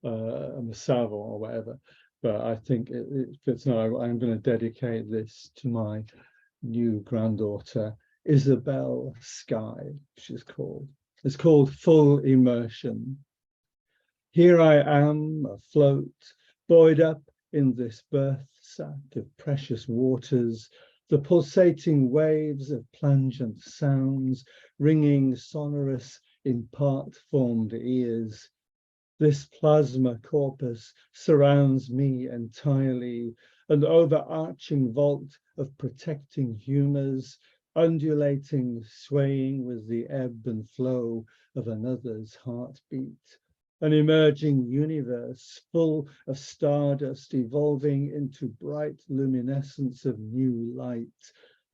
I'm a savant or whatever, but I think it fits now. I'm going to dedicate this to my new granddaughter, Isabel Sky, she's called. It's called Full Immersion. Here I am afloat, buoyed up in this birth sack of precious waters, the pulsating waves of plangent sounds ringing sonorous in part-formed ears. This plasma corpus surrounds me entirely, an overarching vault of protecting humors, undulating, swaying with the ebb and flow of another's heartbeat. An emerging universe full of stardust evolving into bright luminescence of new light.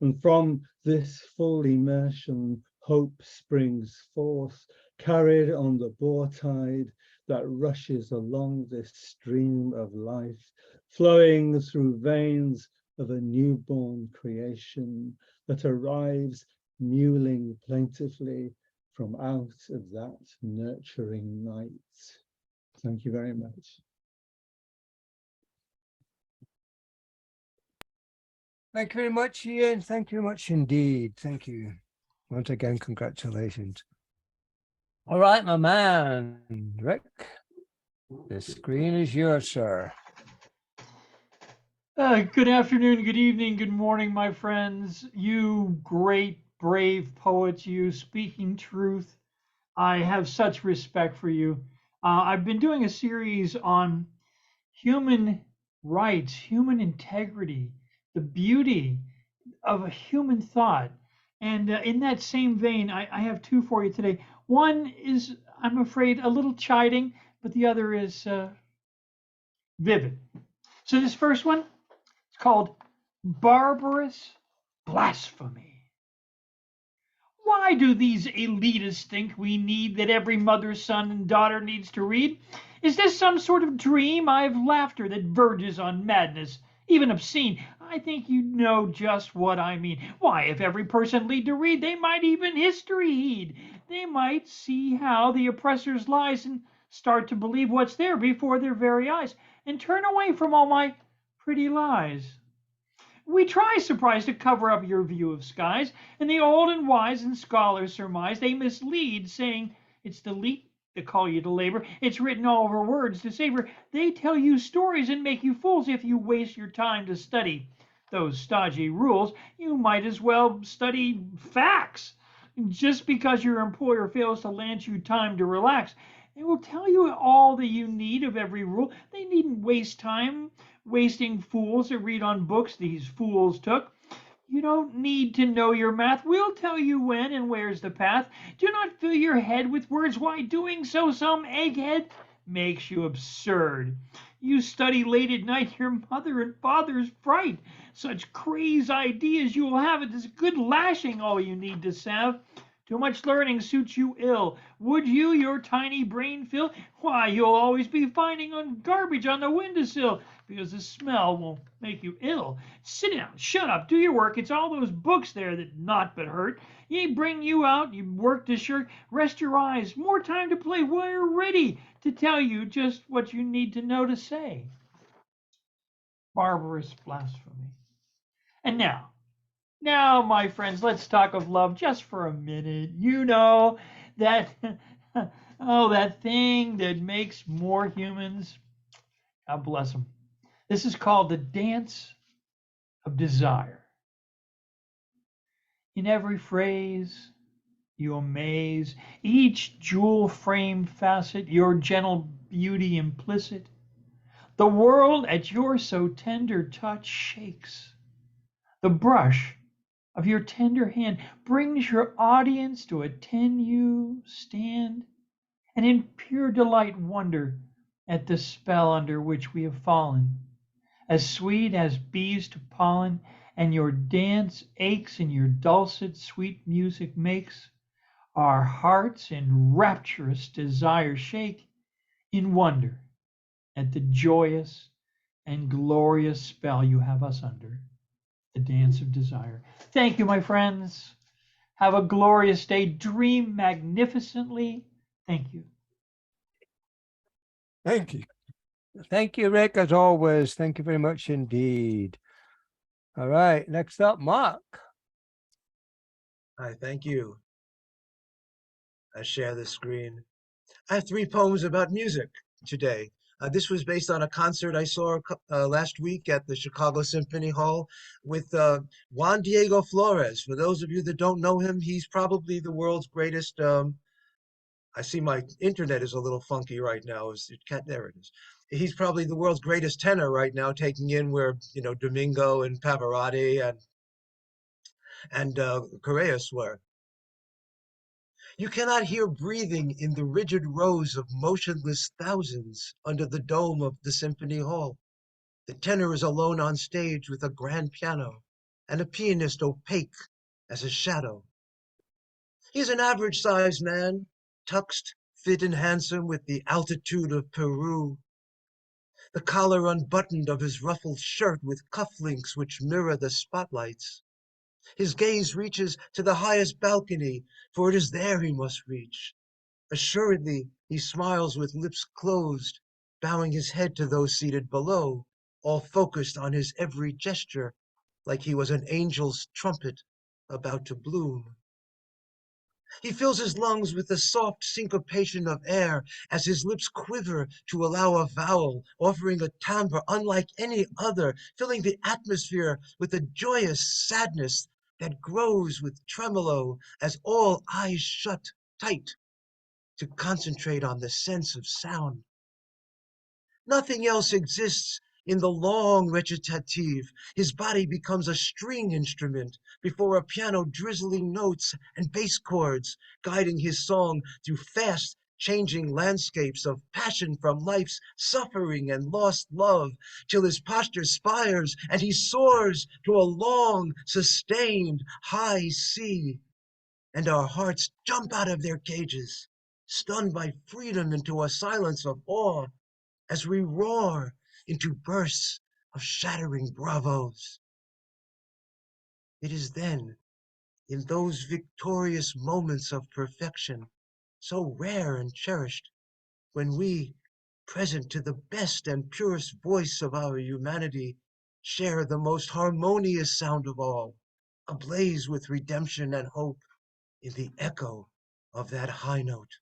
And from this full immersion, hope springs forth, carried on the boar tide that rushes along this stream of life, flowing through veins of a newborn creation that arrives mewling plaintively from out of that nurturing night. Thank you very much. Thank you very much, Ian. Thank you very much indeed. Thank you. Once again, congratulations. All right, my man, Rick, the screen is yours, sir. Good afternoon, good evening, good morning, my friends. You great, brave poets, you speaking truth. I have such respect for you. I've been doing a series on human rights, human integrity, the beauty of a human thought. And in that same vein, I have two for you today. One is, I'm afraid, a little chiding, but the other is vivid. So this first one, it's called Barbarous Blasphemy. Why do these elitists think we need that every mother, son, and daughter needs to read? Is this some sort of dream? I have laughter that verges on madness, even obscene. I think you know just what I mean. Why, if every person lead to read, they might even history heed. They might see how the oppressors lies and start to believe what's there before their very eyes and turn away from all my pretty lies. We try, surprise, to cover up your view of skies, and the old and wise and scholars surmise they mislead, saying it's the elite that call you to labor. It's written all over words to savor. They tell you stories and make you fools if you waste your time to study those stodgy rules. You might as well study facts. Just because your employer fails to lend you time to relax, they will tell you all that you need of every rule. They needn't waste time wasting fools that read on books these fools took. You don't need to know your math. We'll tell you when and where's the path. Do not fill your head with words. Why, doing so, some egghead makes you absurd. You study late at night, your mother and father's fright. Such crazy ideas you will have. It is good lashing all you need to salve Too much learning suits you ill. Would you your tiny brain fill? Why, you'll always be finding on garbage on the windowsill because the smell will make you ill. Sit down, shut up, do your work. It's all those books there that not but hurt. Ye bring you out, you work to shirk. Rest your eyes, more time to play. We're ready to tell you just what you need to know to say. Barbarous blasphemy. And now, my friends, let's talk of love just for a minute. You know that, oh, that thing that makes more humans. God bless them. This is called the dance of desire. In every phrase, you amaze, each jewel frame facet, your gentle beauty implicit. The world at your so tender touch shakes. The brush of your tender hand brings your audience to attend you stand, and in pure delight wonder at the spell under which we have fallen, as sweet as bees to pollen, and your dance aches and your dulcet sweet music makes our hearts in rapturous desire shake in wonder at the joyous and glorious spell you have us under. The dance of desire. Thank you, my friends. Have a glorious day. Dream magnificently. Thank you. Thank you. Thank you, Rick, as always. Thank you very much indeed. All right, next up, Mark. Hi, thank you. I share the screen. I have 3 poems about music today. This was based on a concert I saw last week at the Chicago Symphony Hall with Juan Diego Flores. For those of you that don't know him, he's probably the world's greatest. I see my internet is a little funky right now. There it is. He's probably the world's greatest tenor right now, taking in where Domingo and Pavarotti and Correas were. You cannot hear breathing in the rigid rows of motionless thousands under the dome of the Symphony Hall. The tenor is alone on stage with a grand piano and a pianist opaque as a shadow. He's an average-sized man, tuxed, fit and handsome with the altitude of Peru. The collar unbuttoned of his ruffled shirt with cufflinks which mirror the spotlights. His gaze reaches to the highest balcony, for it is there he must reach. Assuredly, he smiles with lips closed, bowing his head to those seated below, all focused on his every gesture, like he was an angel's trumpet about to bloom. He fills his lungs with the soft syncopation of air as his lips quiver to allow a vowel, offering a timbre unlike any other, filling the atmosphere with a joyous sadness that grows with tremolo as all eyes shut tight to concentrate on the sense of sound. Nothing else exists in the long recitative. His body becomes a string instrument before a piano drizzling notes and bass chords, guiding his song through fast changing landscapes of passion from life's suffering and lost love, till his posture spires and he soars to a long, sustained high C, and our hearts jump out of their cages, stunned by freedom into a silence of awe, as we roar into bursts of shattering bravos. It is then, in those victorious moments of perfection, so rare and cherished, when we, present to the best and purest voice of our humanity, share the most harmonious sound of all, ablaze with redemption and hope in the echo of that high note.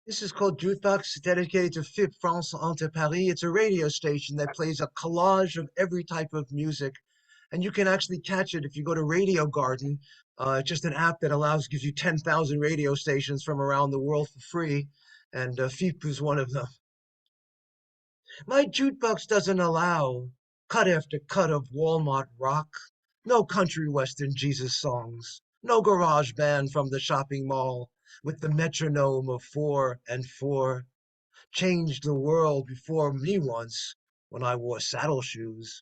This is called Jukebox, dedicated to FIP France Inter Paris. It's a radio station that plays a collage of every type of music. And you can actually catch it if you go to Radio Garden. Just an app that gives you 10,000 radio stations from around the world for free. And FIP is one of them. My jukebox doesn't allow cut after cut of Walmart rock. No country western Jesus songs. No garage band from the shopping mall with the metronome of 4 and 4. Changed the world before me once when I wore saddle shoes.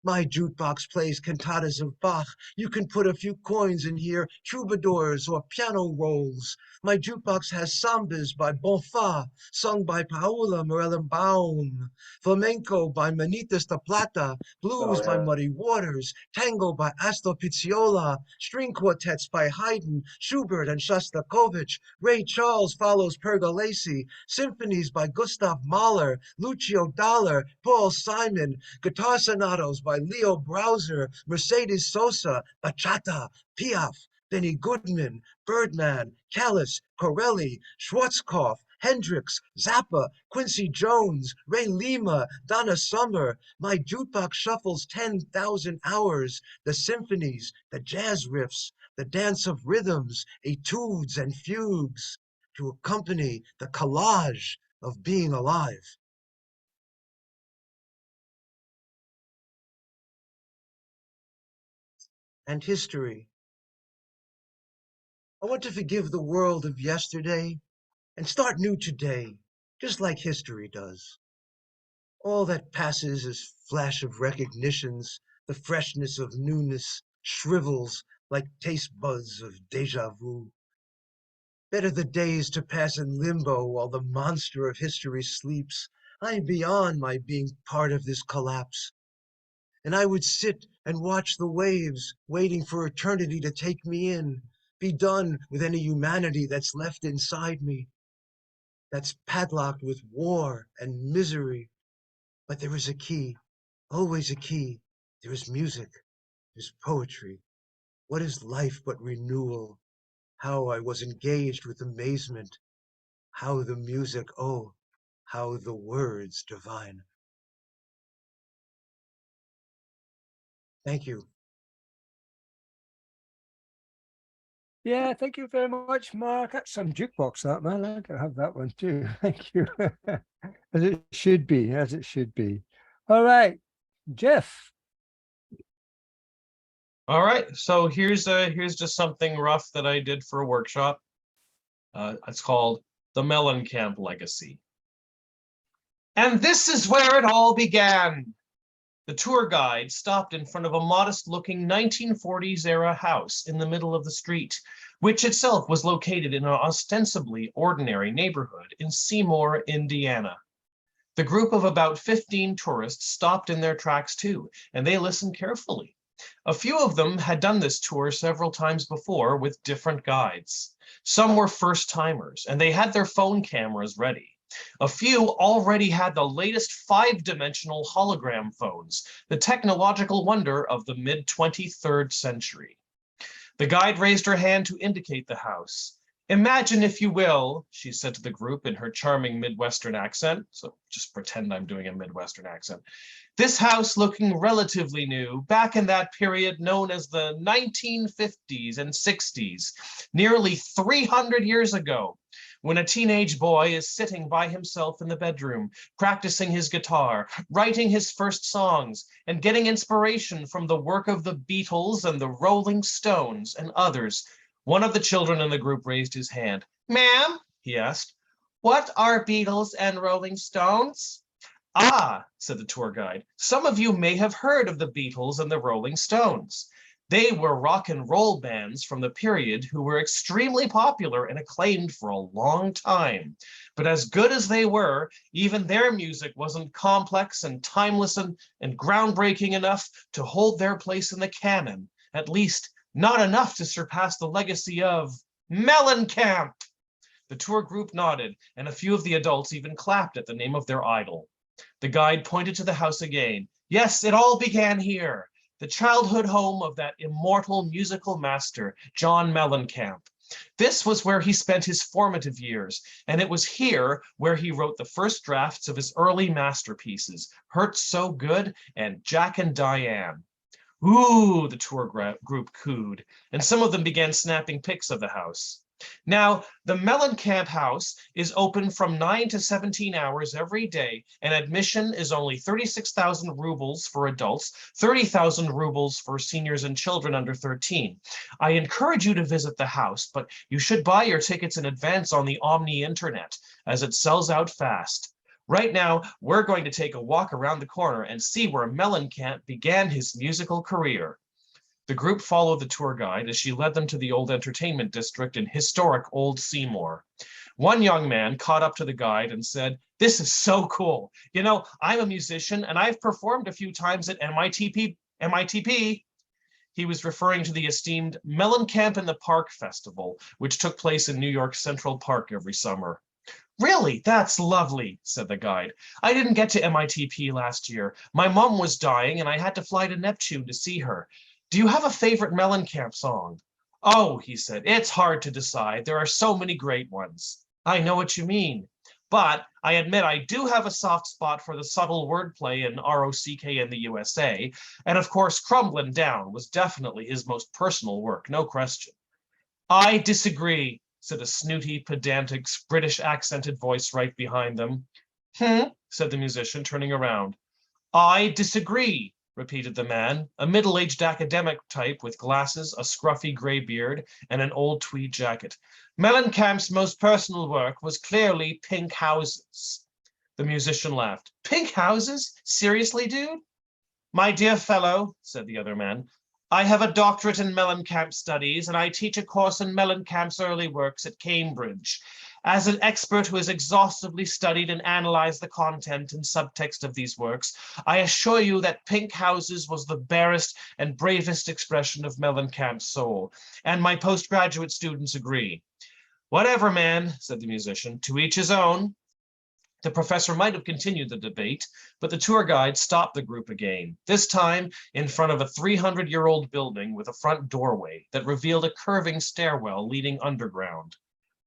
My jukebox plays cantatas of Bach. You can put a few coins in here, troubadours or piano rolls. My jukebox has sambas by Bonfa, sung by Paula Morellenbaum, flamenco by Manitas de Plata, blues by Muddy Waters, tango by Astor Pizziola, string quartets by Haydn, Schubert, and Shostakovich. Ray Charles follows Pergolesi, symphonies by Gustav Mahler, Lucio Dalla, Paul Simon, guitar sonatos by Leo Browser, Mercedes Sosa, Bachata, Piaf, Benny Goodman, Birdman, Callis, Corelli, Schwarzkopf, Hendrix, Zappa, Quincy Jones, Ray Lima, Donna Summer. My jukebox shuffles 10,000 hours, the symphonies, the jazz riffs, the dance of rhythms, etudes and fugues, to accompany the collage of being alive. And history. I want to forgive the world of yesterday and start new today, just like history does. All that passes is flash of recognitions, the freshness of newness shrivels like taste buds of deja vu. Better the days to pass in limbo while the monster of history sleeps. I am beyond my being part of this collapse. And I would sit and watch the waves, waiting for eternity to take me in, be done with any humanity that's left inside me, that's padlocked with war and misery. But there is a key, always a key. There is music, there's poetry. What is life but renewal? How I was engaged with amazement. How the music, oh, how the words divine. Thank you. Yeah, thank you very much, Mark. That's some jukebox, that, man. I can have that one too. Thank you. As it should be, as it should be. All right, Jeff. All right, so here's just something rough that I did for a workshop. It's called The Mellencamp Legacy. And this is where it all began. The tour guide stopped in front of a modest-looking 1940s-era house in the middle of the street, which itself was located in an ostensibly ordinary neighborhood in Seymour, Indiana. The group of about 15 tourists stopped in their tracks too, and they listened carefully. A few of them had done this tour several times before with different guides. Some were first-timers, and they had their phone cameras ready. A few already had the latest 5-dimensional hologram phones, the technological wonder of the mid-23rd century. The guide raised her hand to indicate the house. Imagine, if you will, she said to the group in her charming Midwestern accent, so just pretend I'm doing a Midwestern accent, this house looking relatively new, back in that period known as the 1950s and 60s, nearly 300 years ago, when a teenage boy is sitting by himself in the bedroom, practicing his guitar, writing his first songs, and getting inspiration from the work of the Beatles and the Rolling Stones and others. One of the children in the group raised his hand. Ma'am, he asked, what are Beatles and Rolling Stones? Ah, said the tour guide, some of you may have heard of the Beatles and the Rolling Stones. They were rock and roll bands from the period who were extremely popular and acclaimed for a long time. But as good as they were, even their music wasn't complex and timeless and groundbreaking enough to hold their place in the canon, at least not enough to surpass the legacy of Mellencamp. The tour group nodded, and a few of the adults even clapped at the name of their idol. The guide pointed to the house again. Yes, it all began here. The childhood home of that immortal musical master, John Mellencamp. This was where he spent his formative years, and it was here where he wrote the first drafts of his early masterpieces, Hurt So Good and Jack and Diane. Ooh, the tour group cooed, and some of them began snapping pics of the house. Now, the Mellencamp house is open from 9 to 17 hours every day, and admission is only 36,000 rubles for adults, 30,000 rubles for seniors and children under 13. I encourage you to visit the house, but you should buy your tickets in advance on the Omni Internet, as it sells out fast. Right now, we're going to take a walk around the corner and see where Mellencamp began his musical career. The group followed the tour guide as she led them to the old entertainment district in historic Old Seymour. One young man caught up to the guide and said, "This is so cool. You know, I'm a musician and I've performed a few times at MITP. He was referring to the esteemed Mellencamp in the Park Festival, which took place in New York Central Park every summer. "Really, that's lovely," said the guide. "I didn't get to MITP last year. My mom was dying and I had to fly to Neptune to see her. Do you have a favorite Mellencamp song?" "Oh," he said, "it's hard to decide. There are so many great ones." "I know what you mean. But I admit I do have a soft spot for the subtle wordplay in ROCK in the USA. And of course, Crumblin' Down was definitely his most personal work, no question." "I disagree," said a snooty, pedantic, British accented voice right behind them. Said the musician, turning around. "I disagree," repeated the man, a middle-aged academic type with glasses, a scruffy gray beard, and an old tweed jacket. "Mellencamp's most personal work was clearly Pink Houses." The musician laughed. "Pink houses? Seriously, dude?" "My dear fellow," said the other man, "I have a doctorate in Mellencamp studies, and I teach a course in Mellencamp's early works at Cambridge. As an expert who has exhaustively studied and analyzed the content and subtext of these works, I assure you that Pink Houses was the barest and bravest expression of Mellencamp's soul, and my postgraduate students agree." "Whatever, man," said the musician, "to each his own." The professor might have continued the debate, but the tour guide stopped the group again, this time in front of a 300-year-old building with a front doorway that revealed a curving stairwell leading underground.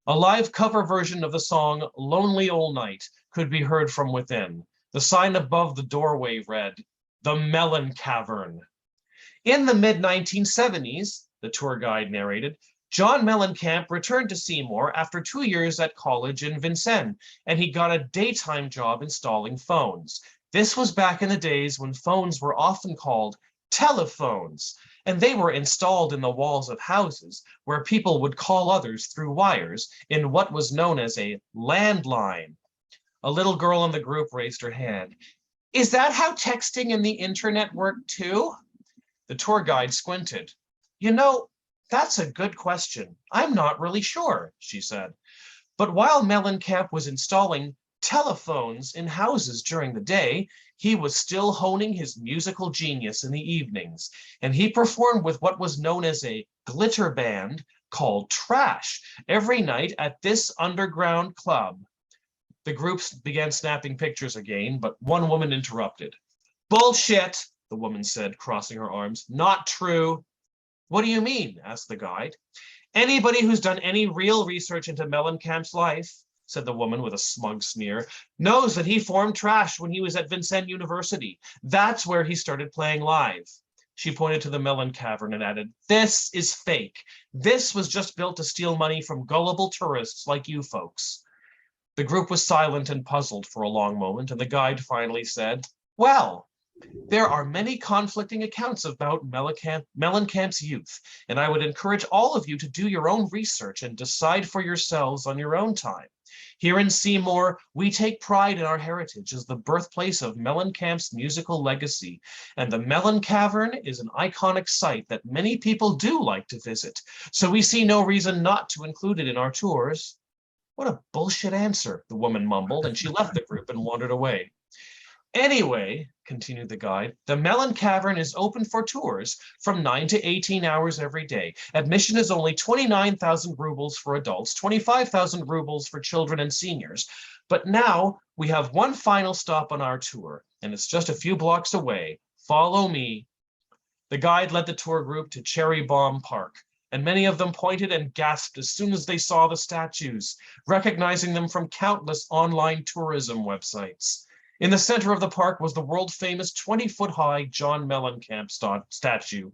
A live cover version of the song "Lonely Old Night" could be heard from within. The sign above the doorway read, "The Melon Cavern." "In the mid-1970s," the tour guide narrated, "John Mellencamp returned to Seymour after 2 years at college in Vincennes, and he got a daytime job installing phones. This was back in the days when phones were often called telephones, and they were installed in the walls of houses where people would call others through wires in what was known as a landline." A little girl in the group raised her hand. "Is that how texting and the internet worked too?" The tour guide squinted. "You know, that's a good question. I'm not really sure," she said. "But while Mellencamp was installing telephones in houses during the day, he was still honing his musical genius in the evenings, and he performed with what was known as a glitter band called Trash every night at this underground club." The groups began snapping pictures again, but one woman interrupted. "Bullshit," the woman said, crossing her arms. "Not true." "What do you mean?" asked the guide. "Anybody who's done any real research into Mellencamp's life," said the woman with a smug sneer, "knows that he formed Trash when he was at Vincennes University. That's where he started playing live." She pointed to the Melon Cavern and added, "This is fake. This was just built to steal money from gullible tourists like you folks." The group was silent and puzzled for a long moment, and the guide finally said, "Well, there are many conflicting accounts about Mellencamp's youth, and I would encourage all of you to do your own research and decide for yourselves on your own time. Here in Seymour, we take pride in our heritage as the birthplace of Mellencamp's musical legacy, and the Melon Cavern is an iconic site that many people do like to visit, so we see no reason not to include it in our tours." "What a bullshit answer," the woman mumbled, and she left the group and wandered away. "Anyway," continued the guide, "the Melon Cavern is open for tours from 9 to 18 hours every day. Admission is only 29,000 rubles for adults, 25,000 rubles for children and seniors. But now we have one final stop on our tour, and it's just a few blocks away. Follow me." The guide led the tour group to Cherry Bomb Park, and many of them pointed and gasped as soon as they saw the statues, recognizing them from countless online tourism websites. In the center of the park was the world-famous 20-foot-high John Mellencamp statue,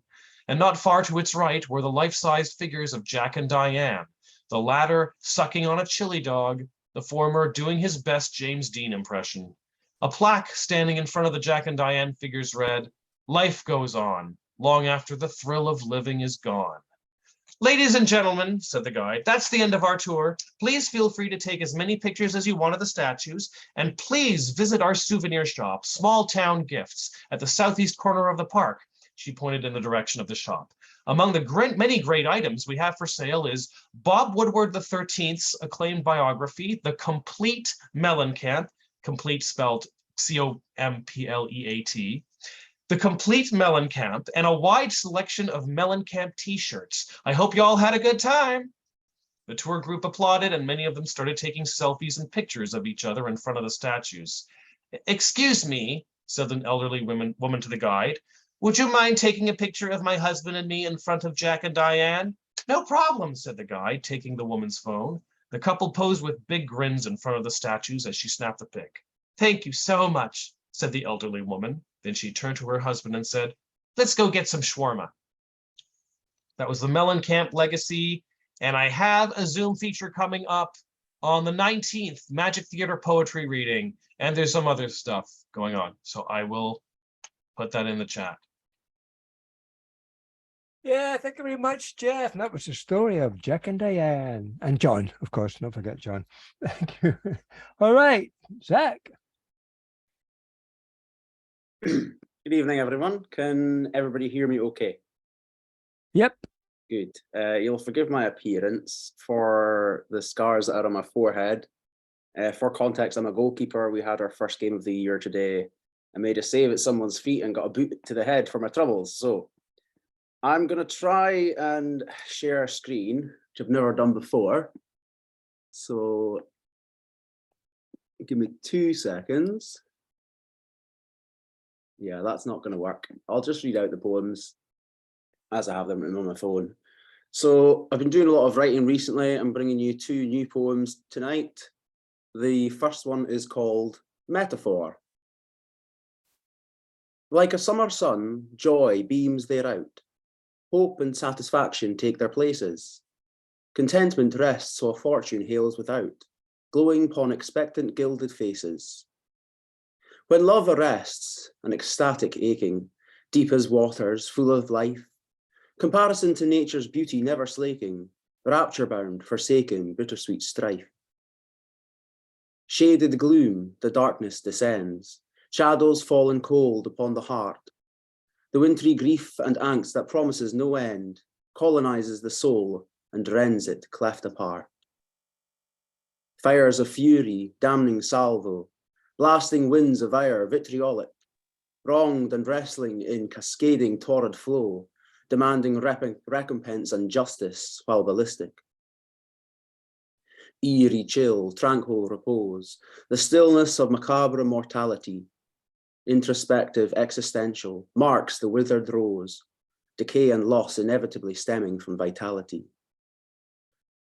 and not far to its right were the life-sized figures of Jack and Diane, the latter sucking on a chili dog, the former doing his best James Dean impression. A plaque standing in front of the Jack and Diane figures read, "Life goes on, long after the thrill of living is gone." Ladies and gentlemen, said the guide, that's the end of our tour. Please feel free to take as many pictures as you want of the statues, and please visit our souvenir shop, Small Town Gifts, at the southeast corner of the park. She pointed in the direction of the shop. Among the many great items we have for sale is Bob Woodward XIII's acclaimed biography, The Complete Mellencamp, complete spelled C-O-M-P-L-E-A-T, The Complete Mellencamp, and a wide selection of Mellencamp t-shirts. I hope you all had a good time. The tour group applauded, and many of them started taking selfies and pictures of each other in front of the statues. Excuse me, said an elderly woman to the guide. Would you mind taking a picture of my husband and me in front of Jack and Diane? No problem, said the guide, taking the woman's phone. The couple posed with big grins in front of the statues as she snapped the pic. Thank you so much, said the elderly woman. Then she turned to her husband and said, let's go get some shawarma. That was the Mellencamp Legacy, and I have a Zoom feature coming up on the 19th, Magic Theater poetry reading, and there's some other stuff going on. So I will put that in the chat. Yeah, thank you very much, Jeff. And that was the story of Jack and Diane. And John, of course, don't forget John. Thank you. All right, Zach. Good evening, everyone. Can everybody hear me okay? Yep. Good. You'll forgive my appearance for the scars that are on my forehead. For context, I'm a goalkeeper. We had our first game of the year today. I made a save at someone's feet and got a boot to the head for my troubles. So I'm going to try and share a screen, which I've never done before. So give me 2 seconds. Yeah, that's not going to work. I'll just read out the poems as I have them written on my phone. So I've been doing a lot of writing recently. I'm bringing you 2 new poems tonight. The first one is called Metaphor. Like a summer sun, joy beams thereout. Hope and satisfaction take their places. Contentment rests while fortune hails without, glowing upon expectant gilded faces. When love arrests, an ecstatic aching, deep as waters, full of life, comparison to nature's beauty never slaking, rapture-bound, forsaken, bittersweet strife. Shaded gloom, the darkness descends, shadows fallen cold upon the heart. The wintry grief and angst that promises no end colonizes the soul and rends it cleft apart. Fires of fury, damning salvo, blasting winds of ire vitriolic, wronged and wrestling in cascading torrid flow, demanding recompense and justice while ballistic. Eerie chill, tranquil repose, the stillness of macabre mortality, introspective, existential, marks the withered rose, decay and loss inevitably stemming from vitality.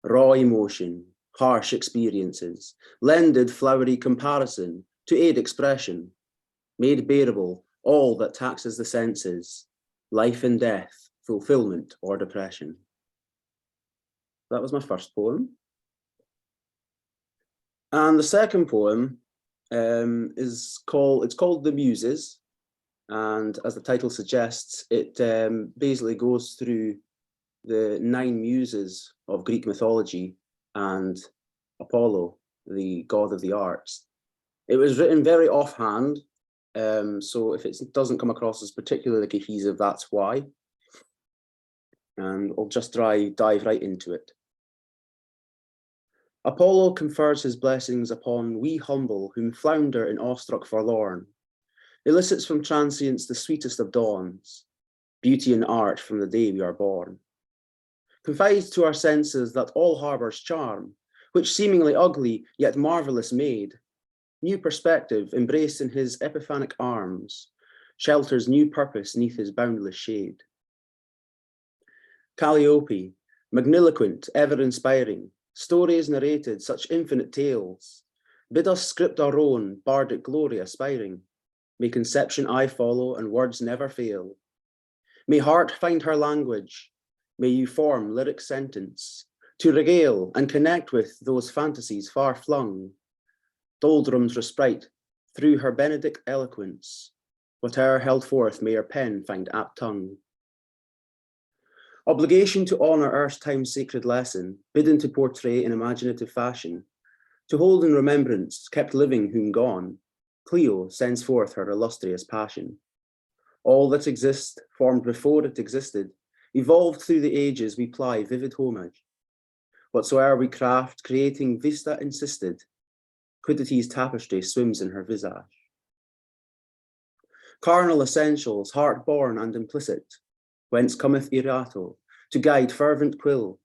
Raw emotion, harsh experiences, lended flowery comparison to aid expression, made bearable all that taxes the senses, life and death, fulfillment or depression. That was my first poem. And the second poem it's called The Muses, and as the title suggests, it basically goes through the 9 muses of Greek mythology and Apollo, the god of the arts. It was written very offhand, so if it doesn't come across as particularly cohesive, that's why. And I'll just dive right into it. Apollo confers his blessings upon we humble whom flounder in awestruck forlorn, elicits from transience the sweetest of dawns, beauty and art from the day we are born. Confides to our senses that all harbours charm, which seemingly ugly yet marvellous made, new perspective embraced in his epiphanic arms, shelters new purpose neath his boundless shade. Calliope, magniloquent, ever inspiring, stories narrated such infinite tales, bid us script our own bardic glory aspiring. May conception eye follow and words never fail. May heart find her language, may you form lyric sentence, to regale and connect with those fantasies far flung. Doldrums respite through her benedict eloquence, whate'er held forth may her pen find apt tongue. Obligation to honour Earth's time's sacred lesson, bidden to portray in imaginative fashion, to hold in remembrance, kept living whom gone, Clio sends forth her illustrious passion. All that exists, formed before it existed, evolved through the ages, we ply vivid homage. Whatsoe'er we craft, creating vista insisted, quiddity's tapestry swims in her visage. Carnal essentials, heart-born and implicit, whence cometh irato, to guide fervent quill,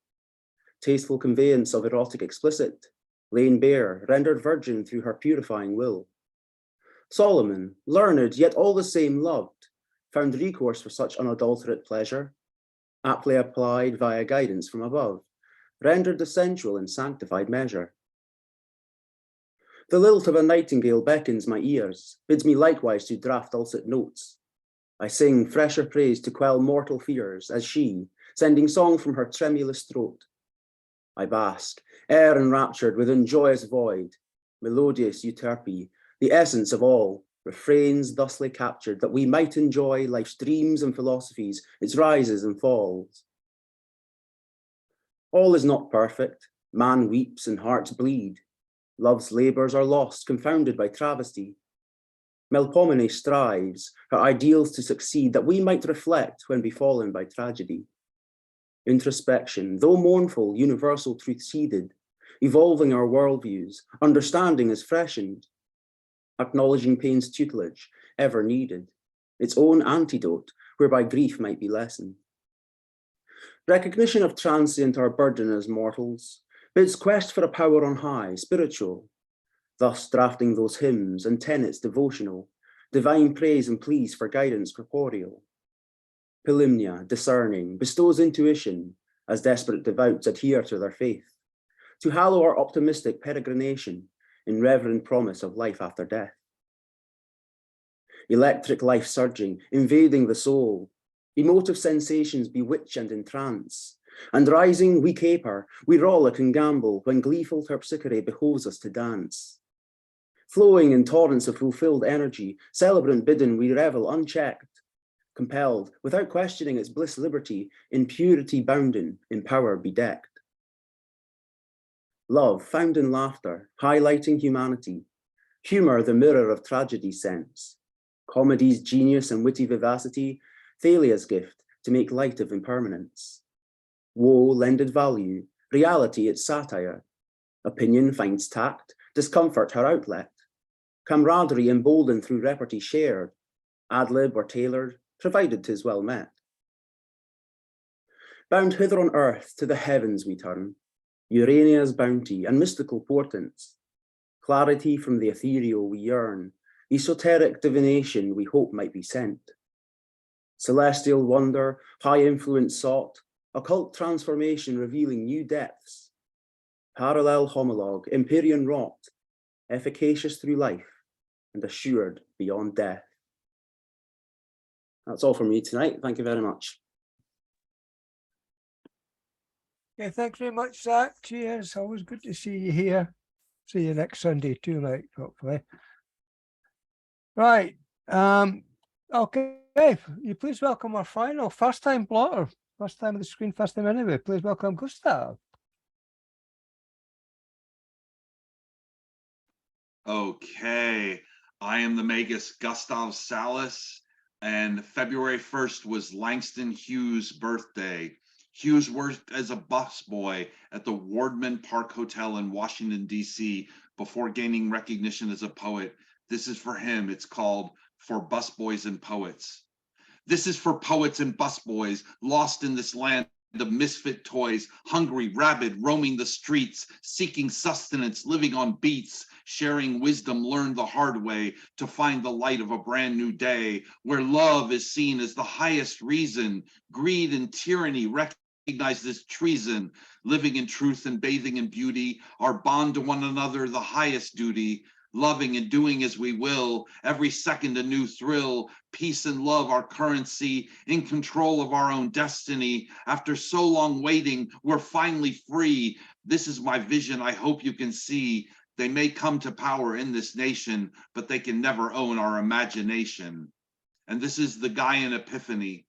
tasteful conveyance of erotic explicit, lain bare, rendered virgin through her purifying will. Solomon, learned, yet all the same loved, found recourse for such unadulterate pleasure, aptly applied via guidance from above, rendered the sensual in sanctified measure. The lilt of a nightingale beckons my ears, bids me likewise to draft dulcet notes. I sing fresher praise to quell mortal fears, as she, sending song from her tremulous throat. I bask, air enraptured within joyous void, melodious euterpe, the essence of all, refrains thusly captured, that we might enjoy life's dreams and philosophies, its rises and falls. All is not perfect, man weeps and hearts bleed, love's labours are lost, confounded by travesty. Melpomene strives, her ideals to succeed, that we might reflect when befallen by tragedy. Introspection, though mournful, universal truth seeded, evolving our worldviews, understanding is freshened, acknowledging pain's tutelage, ever needed, its own antidote, whereby grief might be lessened. Recognition of transient our burden as mortals, bids quest for a power on high, spiritual, thus drafting those hymns and tenets devotional, divine praise and pleas for guidance corporeal. Pilumnia, discerning, bestows intuition, as desperate devouts adhere to their faith, to hallow our optimistic peregrination in reverent promise of life after death. Electric life surging, invading the soul, emotive sensations bewitch and entrance, and rising we caper, we rollick and gamble when gleeful terpsichore behoves us to dance. Flowing in torrents of fulfilled energy, celebrant bidden we revel unchecked, compelled, without questioning its bliss liberty, in purity bounden, in power bedecked. Love found in laughter, highlighting humanity, humour the mirror of tragedy's sense, comedy's genius and witty vivacity, Thalia's gift to make light of impermanence. Woe lended value, reality its satire, opinion finds tact, discomfort her outlet, camaraderie emboldened through repartee shared, ad-lib or tailored, provided 'tis well met. Bound hither on earth to the heavens we turn, Urania's bounty and mystical portents, clarity from the ethereal we yearn, esoteric divination we hope might be sent. Celestial wonder, high influence sought, occult transformation revealing new depths, parallel homologue, Empyrean wrought, efficacious through life and assured beyond death. That's all from me tonight. Thank you very much. Yeah, thanks very much, Zach. Cheers. Always good to see you here. See you next Sunday too, mate, hopefully. Right. Okay. You please welcome our final first-time blotter. First time on the screen, first time anyway. Please welcome Gustav. Okay. I am the Magus Gustav Salas, and February 1st was Langston Hughes' birthday. Hughes worked as a busboy at the Wardman Park Hotel in Washington, D.C. before gaining recognition as a poet. This is for him. It's called For Busboys and Poets. This is for poets and busboys lost in this land of misfit toys, hungry, rabid, roaming the streets, seeking sustenance, living on beats, sharing wisdom learned the hard way to find the light of a brand new day, where love is seen as the highest reason, greed and tyranny recognized as treason, living in truth and bathing in beauty, our bond to one another the highest duty, loving and doing as we will, every second a new thrill, peace and love our currency, in control of our own destiny. After so long waiting, we're finally free. This is my vision, I hope you can see. They may come to power in this nation, but they can never own our imagination. And this is the Gaian Epiphany.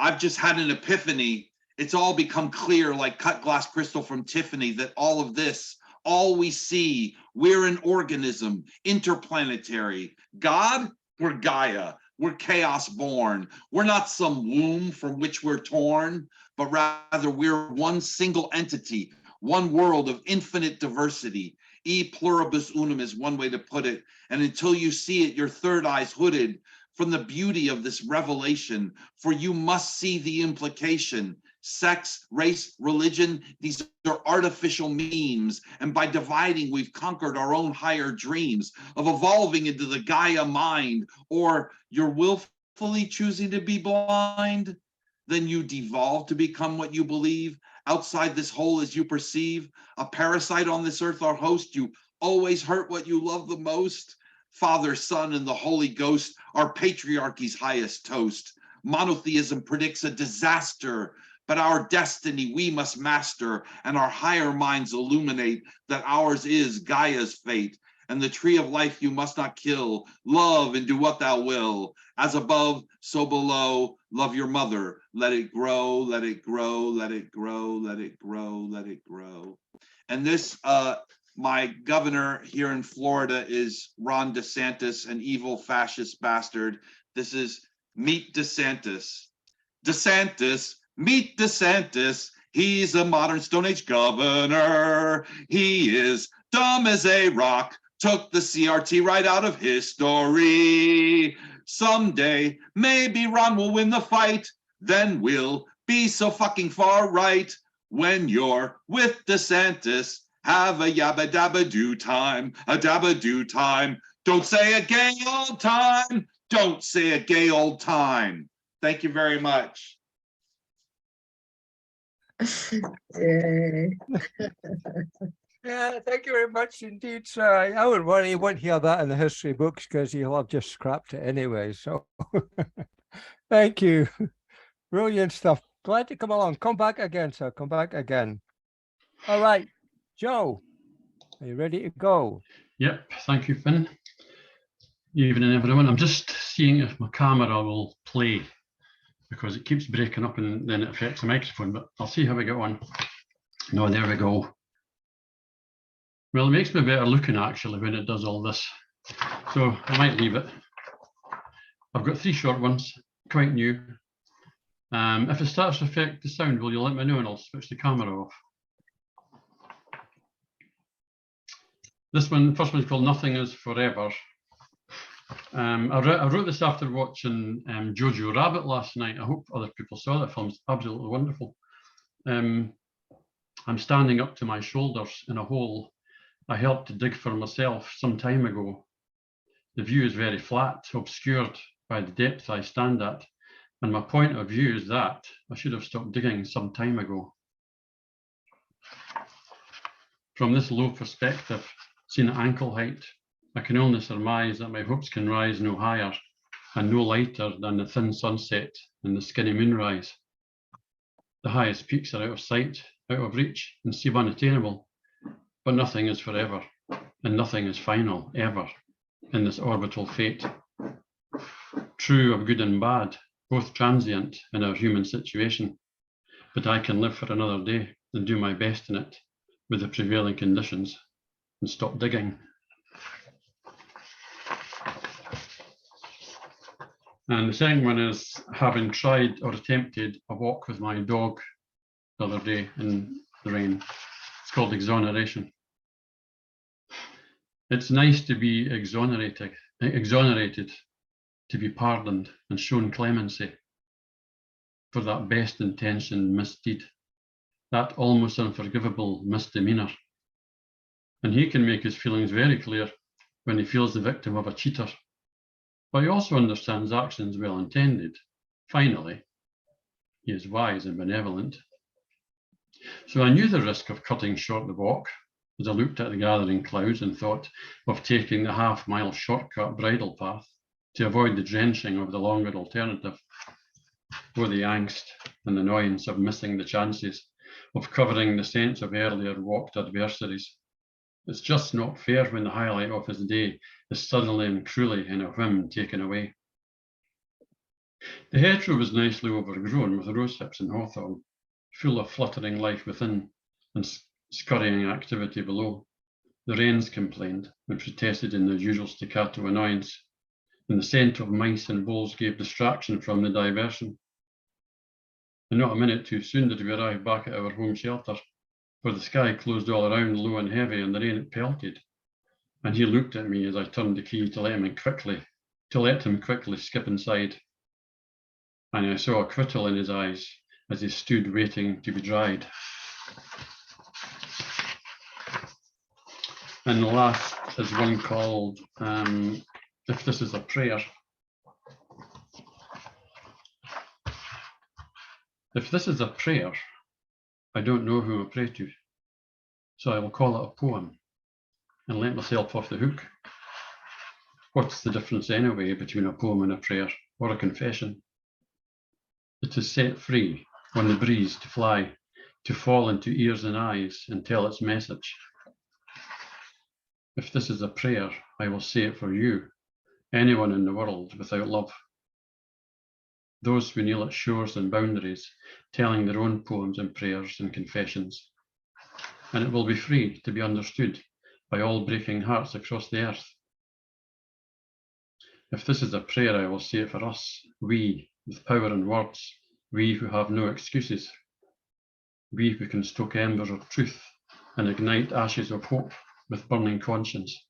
I've just had an epiphany. It's all become clear like cut glass crystal from Tiffany that all of this, all we see, we're an organism, interplanetary. God, we're Gaia. We're chaos born. We're not some womb from which we're torn, but rather we're one single entity, one world of infinite diversity. E pluribus unum is one way to put it. And until you see it, your third eye's hooded from the beauty of this revelation, for you must see the implication. Sex, race, religion, these are artificial memes. And by dividing, we've conquered our own higher dreams of evolving into the Gaia mind. Or you're willfully choosing to be blind, then you devolve to become what you believe. Outside this whole as you perceive, a parasite on this earth or host, you always hurt what you love the most. Father, Son, and the Holy Ghost are patriarchy's highest toast. Monotheism predicts a disaster, but our destiny we must master, and our higher minds illuminate that ours is Gaia's fate. And the tree of life you must not kill. Love and do what thou will. As above, so below. Love your mother. Let it grow, let it grow, let it grow, let it grow, let it grow. And this, my governor here in Florida is Ron DeSantis, an evil fascist bastard. This is Meet DeSantis. DeSantis, meet DeSantis. He's a modern Stone Age governor. He is dumb as a rock. Took the CRT right out of history. Someday, maybe Ron will win the fight. Then we'll be so fucking far right. When you're with DeSantis, have a yabba dabba do time, a dabba do time. Don't say a gay old time. Don't say a gay old time. Thank you very much. Yeah, thank you very much indeed, sir. I wouldn't worry, you won't hear that in the history books because he'll have just scrapped it anyway. So thank you. Brilliant stuff. Glad to come along. Come back again, sir. Come back again. All right, Joe, are you ready to go? Yep, thank you, Finn. Evening, everyone. I'm just seeing if my camera will play because it keeps breaking up and then it affects the microphone, but I'll see how we get on. No, there we go. Well, it makes me better looking actually when it does all this. So I might leave it. I've got 3 short ones, quite new. If it starts to affect the sound, will you let me know and I'll switch the camera off. This one, the first one's called Nothing Is Forever. I wrote this after watching Jojo Rabbit last night. I hope other people saw that film. It's absolutely wonderful. I'm standing up to my shoulders in a hole I helped to dig for myself some time ago. The view is very flat, obscured by the depth I stand at, and my point of view is that I should have stopped digging some time ago. From this low perspective, seen at ankle height, I can only surmise that my hopes can rise no higher and no lighter than the thin sunset and the skinny moonrise. The highest peaks are out of sight, out of reach, and seem unattainable. But nothing is forever, and nothing is final, ever, in this orbital fate. True of good and bad, both transient in our human situation, but I can live for another day and do my best in it with the prevailing conditions and stop digging. And the second one is having tried or attempted a walk with my dog the other day in the rain. It's called exoneration. It's nice to be exonerated, to be pardoned and shown clemency for that best intentioned misdeed, that almost unforgivable misdemeanor. And he can make his feelings very clear when he feels the victim of a cheater, but he also understands actions well intended. Finally, he is wise and benevolent. So I knew the risk of cutting short the walk as I looked at the gathering clouds and thought of taking the half-mile shortcut bridle path to avoid the drenching of the longer alternative, or the angst and annoyance of missing the chances of covering the sense of earlier walked adversaries. It's just not fair when the highlight of his day is suddenly and cruelly in a whim taken away. The hedgerow was nicely overgrown with rose hips and hawthorn, full of fluttering life within and scurrying activity below. The wrens complained and protested in their usual staccato annoyance, and the scent of mice and voles gave distraction from the diversion. And not a minute too soon did we arrive back at our home shelter, for the sky closed all around low and heavy and the rain pelted. And he looked at me as I turned the key to let him quickly skip inside. And I saw a quittle in his eyes as he stood waiting to be dried. And the last is one called If This Is a Prayer. If this is a prayer, I don't know who I pray to, so I will call it a poem and let myself off the hook. What's the difference anyway between a poem and a prayer or a confession? It is set free on the breeze to fly, to fall into ears and eyes and tell its message. If this is a prayer, I will say it for you, anyone in the world without love. Those who kneel at shores and boundaries, telling their own poems and prayers and confessions. And it will be free to be understood by all breaking hearts across the earth. If this is a prayer, I will say it for us, we with power and words, we who have no excuses, we who can stoke embers of truth and ignite ashes of hope with burning conscience.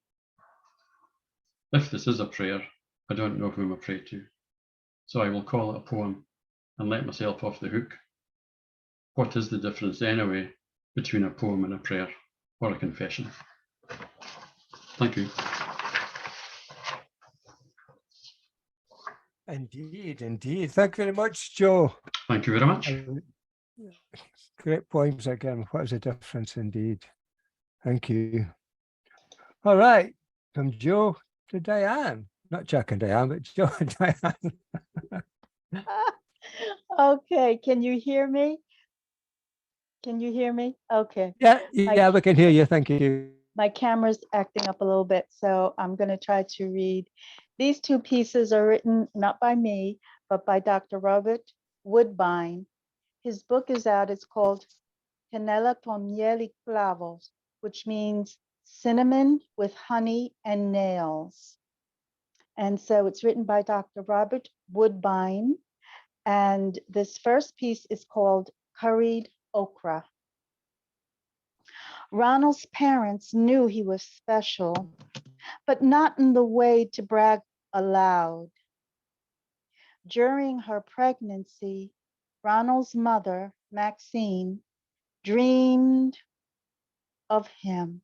If this is a prayer, I don't know whom I pray to, so I will call it a poem and let myself off the hook. What is the difference anyway between a poem and a prayer or a confession? Thank you. Indeed, indeed. Thank you very much, Joe. Thank you very much. Great poems again. What is the difference indeed? Thank you. All right, from Joe to Diane. Not Jack and Diane, but Joe and Diane. Okay, can you hear me? Can you hear me? Okay. Yeah, we can hear you. Thank you. My camera's acting up a little bit, so I'm going to try to read. These two pieces are written not by me, but by Dr. Robert Woodbine. His book is out. It's called Canela con miel y clavos, which means cinnamon with honey and nails. And so it's written by Dr. Robert Woodbine. And this first piece is called Curried Okra. Ronald's parents knew he was special, but not in the way to brag aloud. During her pregnancy, Ronald's mother, Maxine, dreamed of him.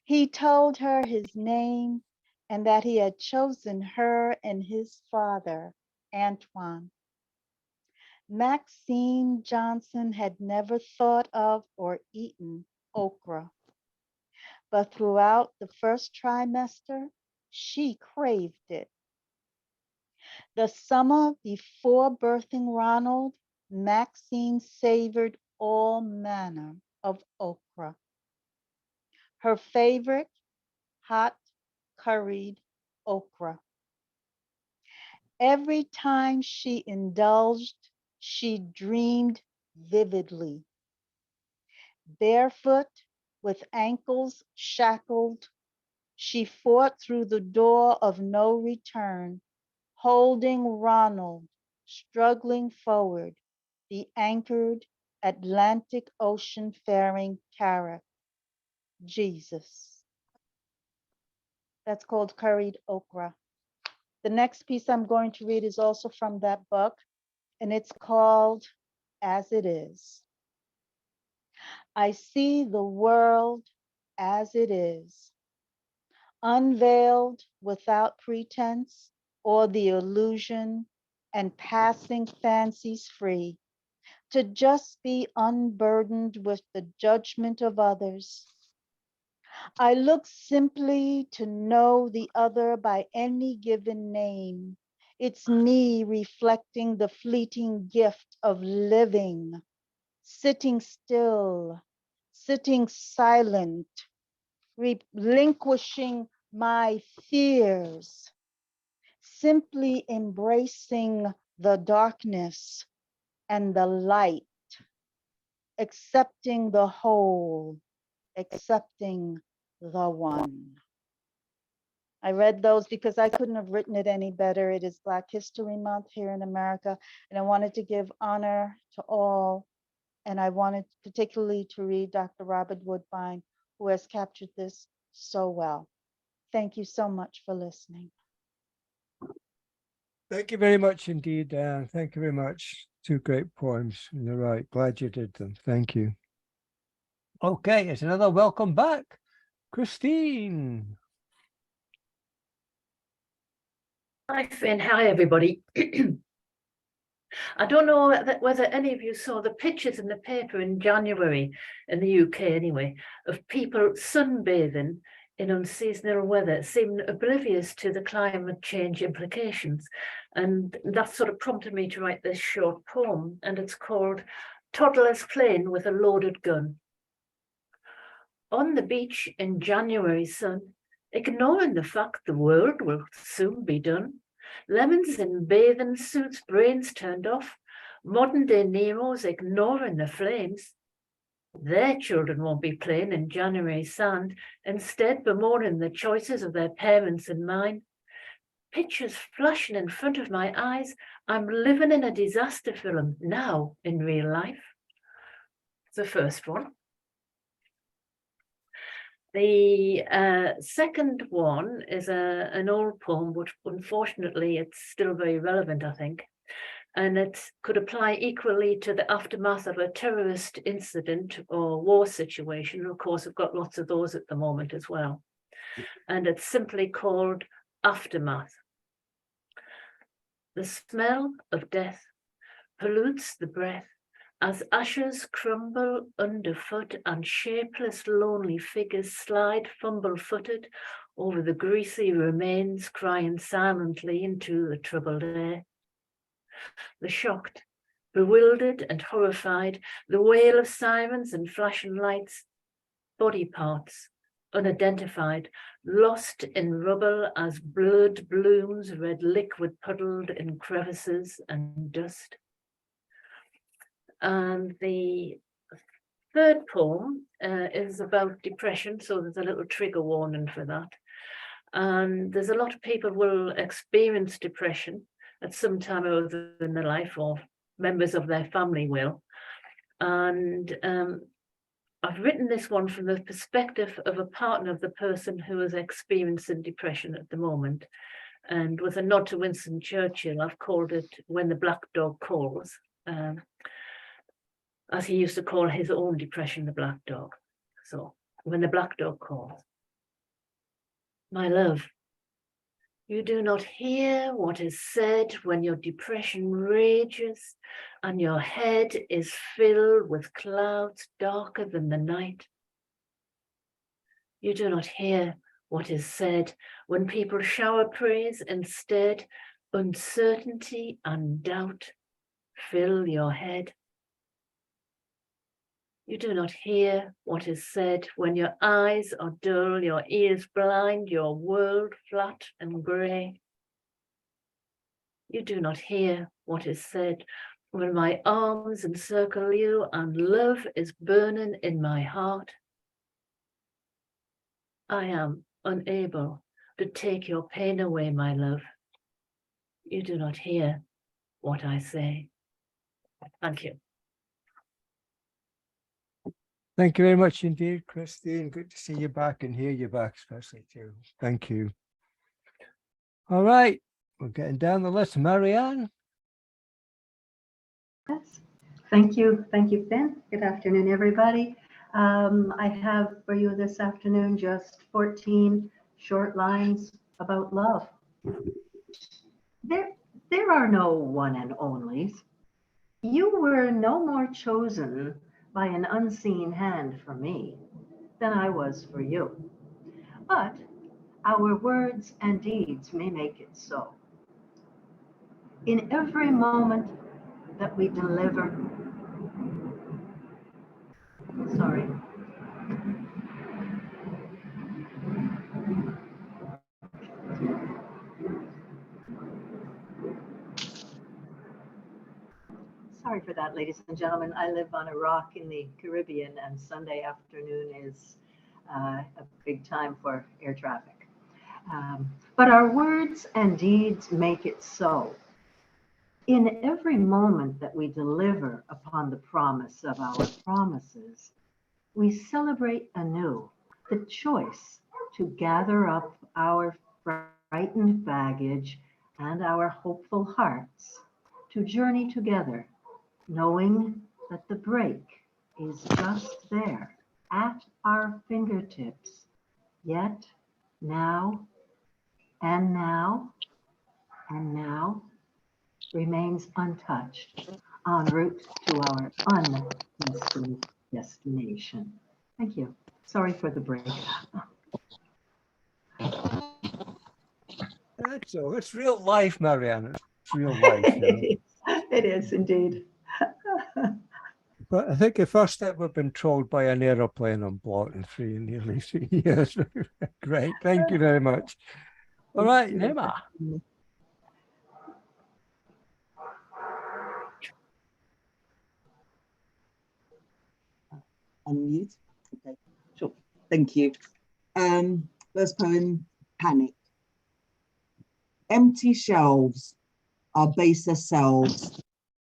He told her his name and that he had chosen her and his father, Antoine. Maxine Johnson had never thought of or eaten okra, but throughout the first trimester, she craved it. The summer before birthing Ronald, Maxine savored all manner of okra. Her favorite, hot curried okra. Every time she indulged, she dreamed vividly. Barefoot, with ankles shackled, she fought through the door of no return, holding Ronald, struggling forward, the anchored Atlantic Ocean faring carrack, Jesus. That's called Curried Okra. The next piece I'm going to read is also from that book, and it's called As It Is. I see the world as it is, unveiled without pretense or the illusion, and passing fancies free, to just be unburdened with the judgment of others. I look simply to know the other by any given name. It's me reflecting the fleeting gift of living, sitting still, sitting silent, relinquishing my fears, simply embracing the darkness and the light, accepting the whole, accepting the one. I read those because I couldn't have written it any better. It is Black History Month here in America, and I wanted to give honor to all. And I wanted particularly to read Dr. Robert Woodbine, who has captured this so well. Thank you so much for listening. Thank you very much indeed, Dan. Thank you very much. Two great poems. You're right. Glad you did them. Thank you. Okay, it's another welcome back. Christine. Hi, Finn. Hi, everybody. I don't know whether any of you saw the pictures in the paper in January, in the UK anyway, of people sunbathing in unseasonal weather, seeming oblivious to the climate change implications. And that sort of prompted me to write this short poem, and it's called Toddlers Playing with a Loaded Gun. On the beach in January sun, ignoring the fact the world will soon be done, lemons in bathing suits, brains turned off, modern day Nemos ignoring the flames. Their children won't be playing in January sand, instead bemoaning the choices of their parents and mine. Pictures flashing in front of my eyes, I'm living in a disaster film now in real life. The first one. The second one is an old poem, which unfortunately it's still very relevant, I think. And it could apply equally to the aftermath of a terrorist incident or war situation. Of course, we've got lots of those at the moment as well. And it's simply called Aftermath. The smell of death pollutes the breath as ashes crumble underfoot and shapeless, lonely figures slide fumble-footed over the greasy remains, crying silently into the troubled air. The shocked, bewildered and horrified, the wail of sirens and flashing lights, body parts, unidentified, lost in rubble as blood blooms, red liquid puddled in crevices and dust. And the third poem is about depression, so there's a little trigger warning for that. And there's a lot of people will experience depression at some time or other in their life, or members of their family will. And I've written this one from the perspective of a partner of the person who is experiencing depression at the moment. And with a nod to Winston Churchill, I've called it When the Black Dog Calls. As he used to call his own depression, the black dog. So, when the black dog calls. My love, you do not hear what is said when your depression rages and your head is filled with clouds darker than the night. You do not hear what is said when people shower praise instead. Uncertainty and doubt fill your head. You do not hear what is said when your eyes are dull, your ears blind, your world flat and grey. You do not hear what is said when my arms encircle you and love is burning in my heart. I am unable to take your pain away, my love. You do not hear what I say. Thank you. Thank you very much indeed, Christine. Good to see you back and hear you back, especially too. Thank you. All right, we're getting down the list. Marianne. Yes. Thank you, Finn. Good afternoon, everybody. I have for you this afternoon just 14 short lines about love. There are no one and onlys. You were no more chosen by an unseen hand for me than I was for you. But our words and deeds may make it so. In every moment that we deliver, sorry. Sorry for that, ladies and gentlemen. I live on a rock in the Caribbean, and Sunday afternoon is a big time for air traffic. But our words and deeds make it so. In every moment that we deliver upon the promise of our promises, we celebrate anew the choice to gather up our frightened baggage and our hopeful hearts to journey together, knowing that the break is just there at our fingertips, yet now and now and now remains untouched en route to our undestined destination. Thank you. Sorry for the break. That's all. It's real life, Marianne. It's real life. You know? It is indeed. But I think the first step we've been trolled by an aeroplane on Blot in nearly 3 years. Great. Thank you very much. All right, Nema. Unmute. Okay, sure. Thank you. First poem, Panic. Empty shelves, our baser selves.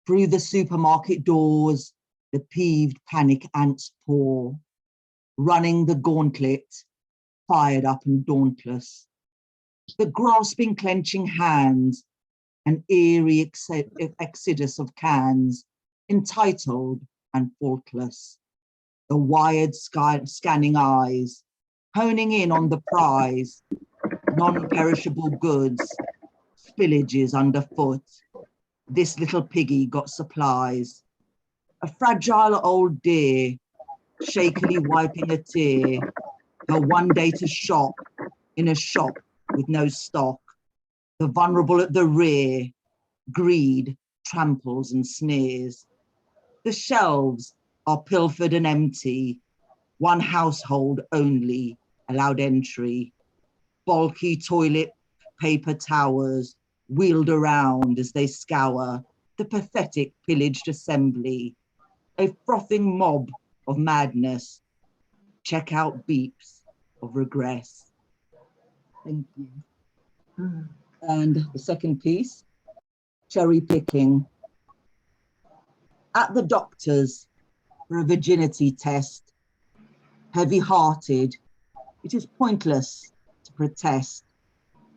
Through the supermarket doors, the peeved panic ants pour. Running the gauntlet, fired up and dauntless. The grasping, clenching hands, an eerie exodus of cans, entitled and faultless. The wired scanning eyes, honing in on the prize, non-perishable goods, spillages underfoot. This little piggy got supplies. A fragile old deer, shakily wiping a tear, her one day to shop in a shop with no stock. The vulnerable at the rear, greed tramples and sneers. The shelves are pilfered and empty, one household only allowed entry. Bulky toilet paper towers wheeled around as they scour the pathetic pillaged assembly. A frothing mob of madness, checkout beeps of regress. Thank you. And the second piece, cherry picking. At the doctor's for a virginity test, heavy-hearted, it is pointless to protest.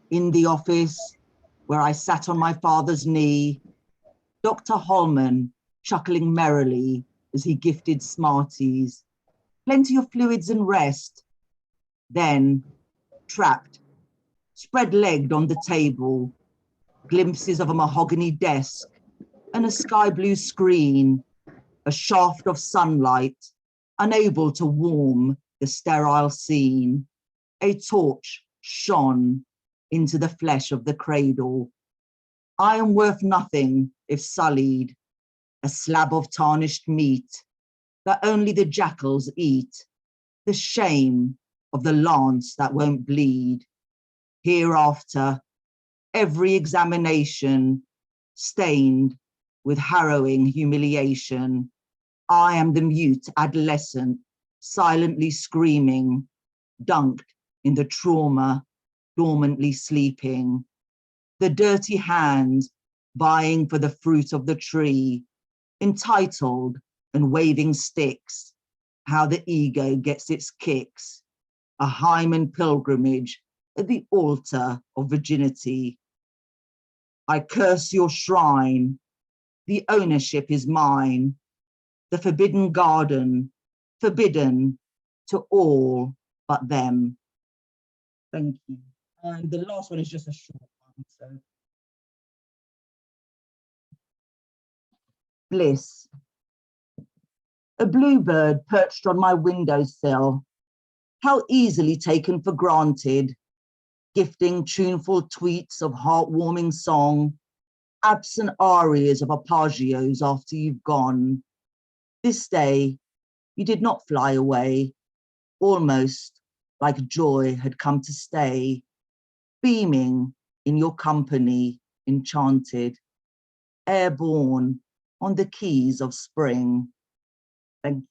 In the office where I sat on my father's knee, Dr. Holman chuckling merrily as he gifted Smarties. Plenty of fluids and rest. Then, trapped, spread-legged on the table, glimpses of a mahogany desk and a sky blue screen, a shaft of sunlight, unable to warm the sterile scene. A torch shone into the flesh of the cradle. I am worth nothing if sullied, a slab of tarnished meat that only the jackals eat, the shame of the lance that won't bleed. Hereafter, every examination stained with harrowing humiliation. I am the mute adolescent, silently screaming, dunked in the trauma, dormantly sleeping. The dirty hands vying for the fruit of the tree, entitled and waving sticks, how the ego gets its kicks. A hymen pilgrimage at the altar of virginity. I curse your shrine. The ownership is mine. The forbidden garden, forbidden to all but them. Thank you. And the last one is just a short one. So, bliss. A bluebird perched on my windowsill. How easily taken for granted, gifting tuneful tweets of heartwarming song, absent arias of arpeggios after you've gone. This day, you did not fly away, almost like joy had come to stay, beaming in your company, enchanted, airborne, on the keys of spring. Thank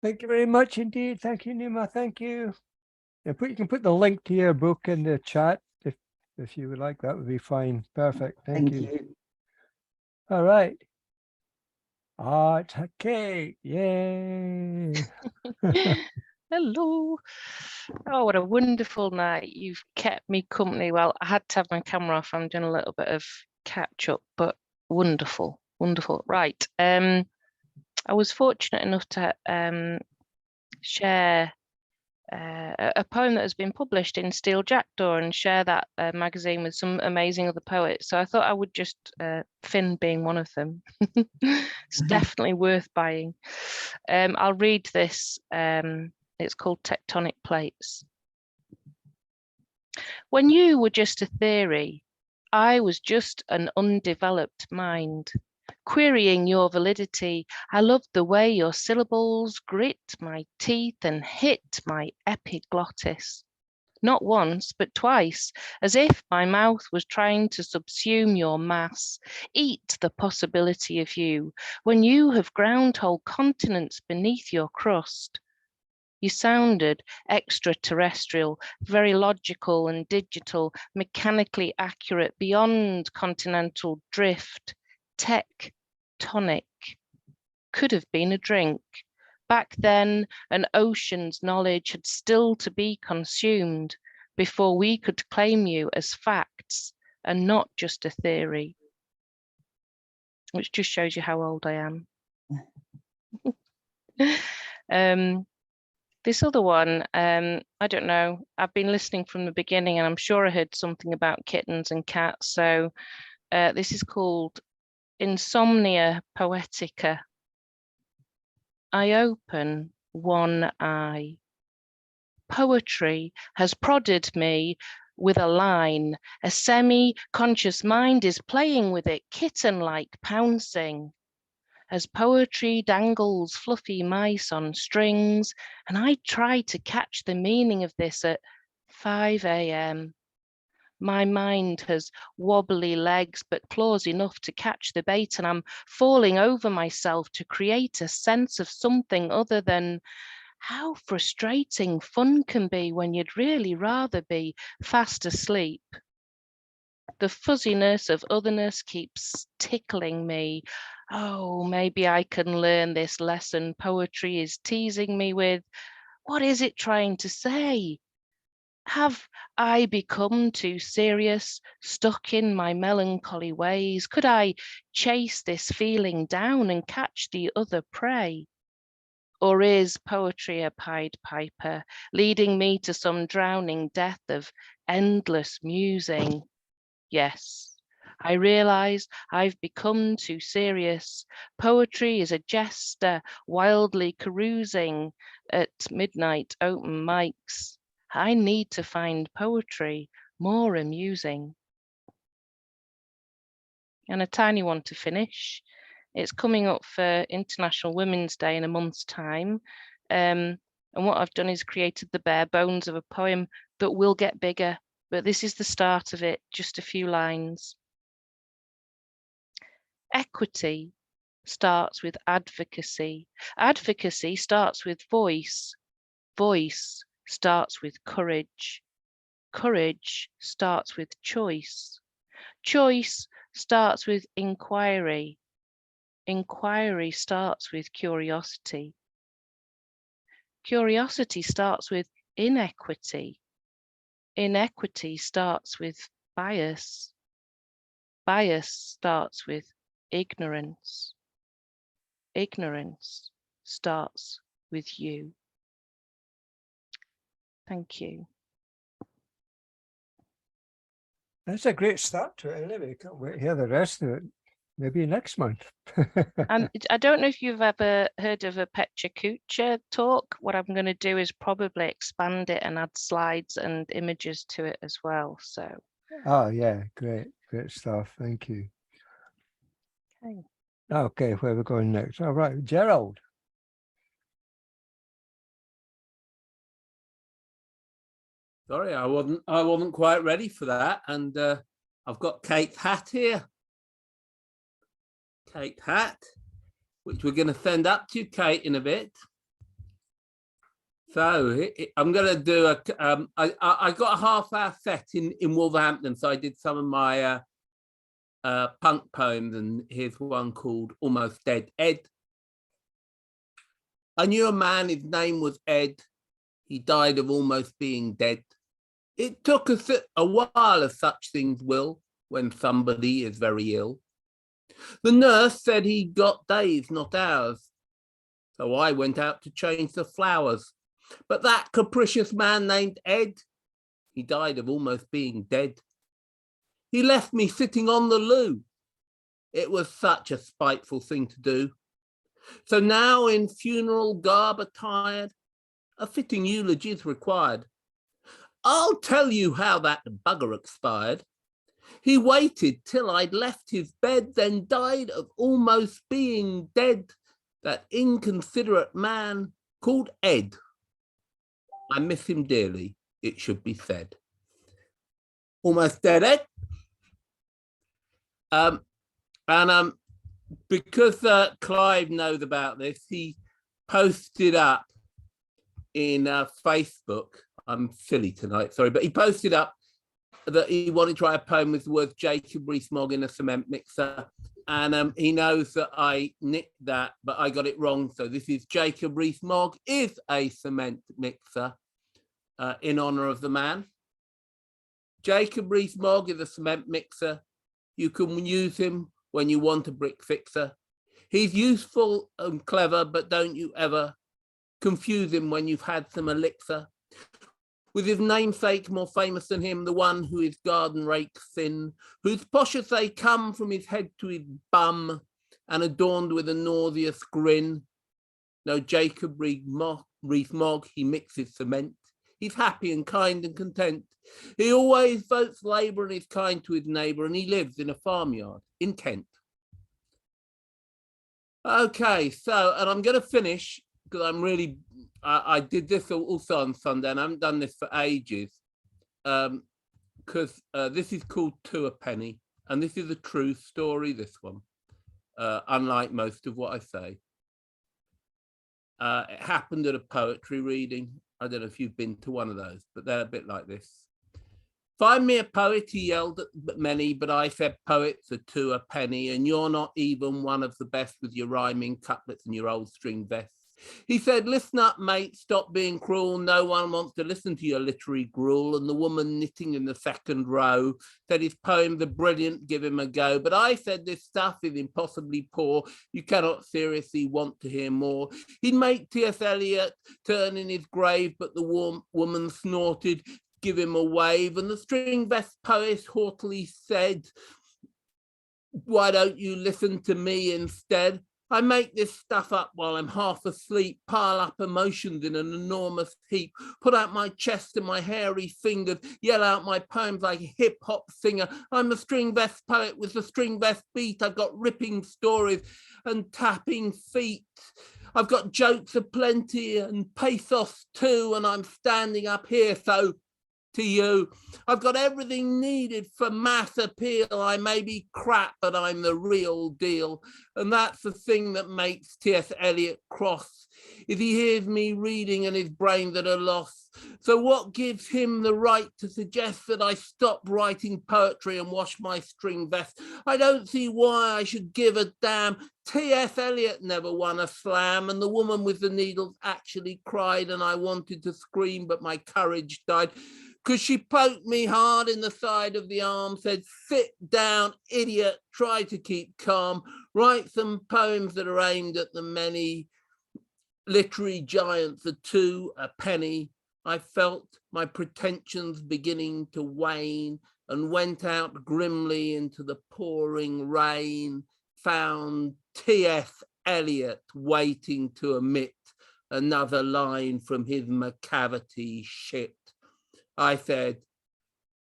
Thank you very much indeed. Thank you, Nima. Thank you. You can put the link to your book in the chat if you would like. That would be fine. Perfect. Thank you. All right. Art Cake. Yay. Hello. Oh, what a wonderful night. You've kept me company. Well, I had to have my camera off. I'm doing a little bit of catch up, but wonderful, wonderful. Right. I was fortunate enough to share a poem that has been published in Steel Jackdaw and share that magazine with some amazing other poets. So I thought I would just, Finn being one of them, it's definitely worth buying. I'll read this. It's called Tectonic Plates. When you were just a theory, I was just an undeveloped mind. Querying your validity, I loved the way your syllables grit my teeth and hit my epiglottis. Not once, but twice, as if my mouth was trying to subsume your mass, eat the possibility of you, when you have ground whole continents beneath your crust. You sounded extraterrestrial, very logical and digital, mechanically accurate, beyond continental drift, tectonic. Could have been a drink. Back then, an ocean's knowledge had still to be consumed before we could claim you as facts and not just a theory. Which just shows you how old I am. This other one, I don't know. I've been listening from the beginning and I'm sure I heard something about kittens and cats. So this is called Insomnia Poetica. I open one eye. Poetry has prodded me with a line. A semi-conscious mind is playing with it, kitten-like pouncing. As poetry dangles fluffy mice on strings, and I try to catch the meaning of this at 5 a.m. My mind has wobbly legs, but claws enough to catch the bait, and I'm falling over myself to create a sense of something other than how frustrating fun can be when you'd really rather be fast asleep. The fuzziness of otherness keeps tickling me. Oh, maybe I can learn this lesson poetry is teasing me with. What is it trying to say? Have I become too serious, stuck in my melancholy ways? Could I chase this feeling down and catch the other prey? Or is poetry a Pied Piper, leading me to some drowning death of endless musing? Yes, I realize I've become too serious. Poetry is a jester wildly carousing at midnight open mics. I need to find poetry more amusing. And a tiny one to finish. It's coming up for International Women's Day in a month's time. And what I've done is created the bare bones of a poem that will get bigger, but this is the start of it, just a few lines. Equity starts with advocacy. Advocacy starts with voice. Voice starts with courage. Courage starts with choice. Choice starts with inquiry. Inquiry starts with curiosity. Curiosity starts with inequity. Inequity starts with bias. Bias starts with ignorance. Ignorance starts with you. Thank you. That's a great start to it. Anyway, can't wait to hear the rest of it. Maybe next month. And I don't know if you've ever heard of a Pecha Kucha talk. What I'm going to do is probably expand it and add slides and images to it as well. So. Oh yeah, great stuff. Thank you. Okay. Okay, where are we going next? All right, Gerald. Sorry, I wasn't quite ready for that, and I've got Kate's hat here. Kate's hat, which we're going to send up to Kate in a bit. So I'm going to do I got a half-hour set in Wolverhampton, so I did some of my punk poems, and here's one called Almost Dead. Ed. I knew a man, his name was Ed. He died of almost being dead. It took a while, as such things will, when somebody is very ill. The nurse said he got days, not hours. So I went out to change the flowers. But that capricious man named Ed, he died of almost being dead. He left me sitting on the loo. It was such a spiteful thing to do. So now in funeral garb attired, a fitting eulogy is required. I'll tell you how that bugger expired. He waited till I'd left his bed, then died of almost being dead. That inconsiderate man called Ed. I miss him dearly, it should be said. Almost dead, Ed. Because Clive knows about this, he posted up in Facebook. I'm silly tonight, sorry, but he posted up that he wanted to try a poem with the words Jacob Rees-Mogg in a cement mixer. And he knows that I nicked that, but I got it wrong. So this is Jacob Rees-Mogg is a cement mixer in honor of the man. Jacob Rees-Mogg is a cement mixer. You can use him when you want a brick fixer. He's useful and clever, but don't you ever confuse him when you've had some elixir. With his namesake more famous than him, the one who his garden rake thin, whose posh as they come from his head to his bum, and adorned with a nauseous grin. No Jacob Rees-Mogg, he mixes cement. He's happy and kind and content. He always votes labour and is kind to his neighbour, and he lives in a farmyard in Kent. Okay, so, and I'm going to finish because I'm really, I did this also on Sunday, and I haven't done this for ages, because this is called To a Penny, and this is a true story, this one, unlike most of what I say. It happened at a poetry reading. I don't know if you've been to one of those, but they're a bit like this. Find me a poet, he yelled at many, but I said poets are 2 a penny, and you're not even one of the best with your rhyming couplets and your old string vests. He said, listen up, mate, stop being cruel. No one wants to listen to your literary gruel. And the woman knitting in the second row said his poems are brilliant, give him a go. But I said this stuff is impossibly poor. You cannot seriously want to hear more. He'd make T.S. Eliot turn in his grave, but the woman snorted, give him a wave. And the string vest poet haughtily said, why don't you listen to me instead? I make this stuff up while I'm half asleep, pile up emotions in an enormous heap, put out my chest and my hairy fingers, yell out my poems like a hip hop singer. I'm a string vest poet with the string vest beat. I've got ripping stories and tapping feet. I've got jokes aplenty and pathos too, and I'm standing up here, so to you, I've got everything needed for mass appeal. I may be crap, but I'm the real deal. And that's the thing that makes T.S. Eliot cross, is he hears me reading and his brain's at a loss. So what gives him the right to suggest that I stop writing poetry and wash my string vest? I don't see why I should give a damn. T.S. Eliot never won a slam, and the woman with the needles actually cried, and I wanted to scream, but my courage died. Because she poked me hard in the side of the arm, said, sit down, idiot, try to keep calm, write some poems that are aimed at the many. Literary giants are 2 a penny. I felt my pretensions beginning to wane and went out grimly into the pouring rain, found T.S. Eliot waiting to emit another line from his McCavity shit. I said,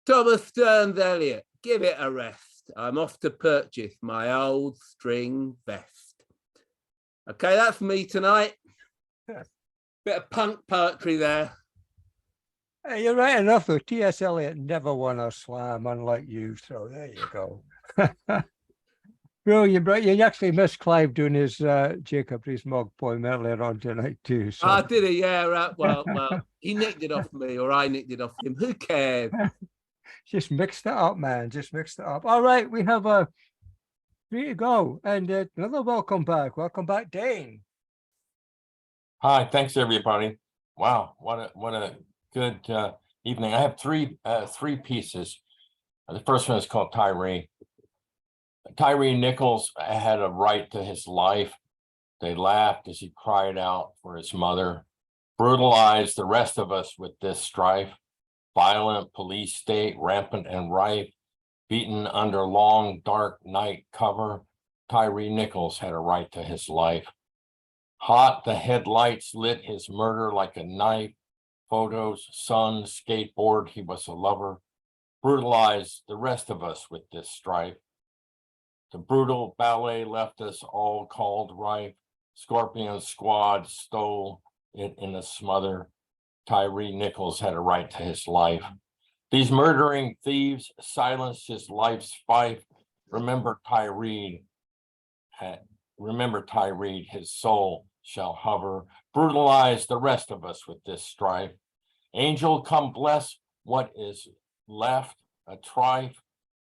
Thomas Stearns Eliot, give it a rest. I'm off to purchase my old string vest. Okay, that's me tonight. Bit of punk poetry there. Hey, you're right enough though. T.S. Eliot never won a slam, unlike you. So there you go. Brilliant, bro. You actually missed Clive doing his Jacob Rees-Mogg poem earlier on tonight too. So. I did it, yeah. Right. Well, he nicked it off me, or I nicked it off him. Who cares? Just mixed it up, man. Just mixed it up. All right, we have a three to go, and another welcome back. Welcome back, Dane. Hi, thanks everybody. Wow, what a good evening. I have three pieces. The first one is called Tyree. Tyree Nichols had a right to his life. They laughed as he cried out for his mother, brutalized the rest of us with this strife. Violent police state, rampant and rife, beaten under long, dark night cover. Tyree Nichols had a right to his life. Hot, the headlights lit his murder like a knife. Photos, sun, skateboard, he was a lover. Brutalized the rest of us with this strife. The brutal ballet left us all called rife. Scorpion squad stole it in a smother. Tyree Nichols had a right to his life. These murdering thieves silenced his life's fife. Remember Tyree, his soul shall hover. Brutalize the rest of us with this strife. Angel, come bless what is left, a trife.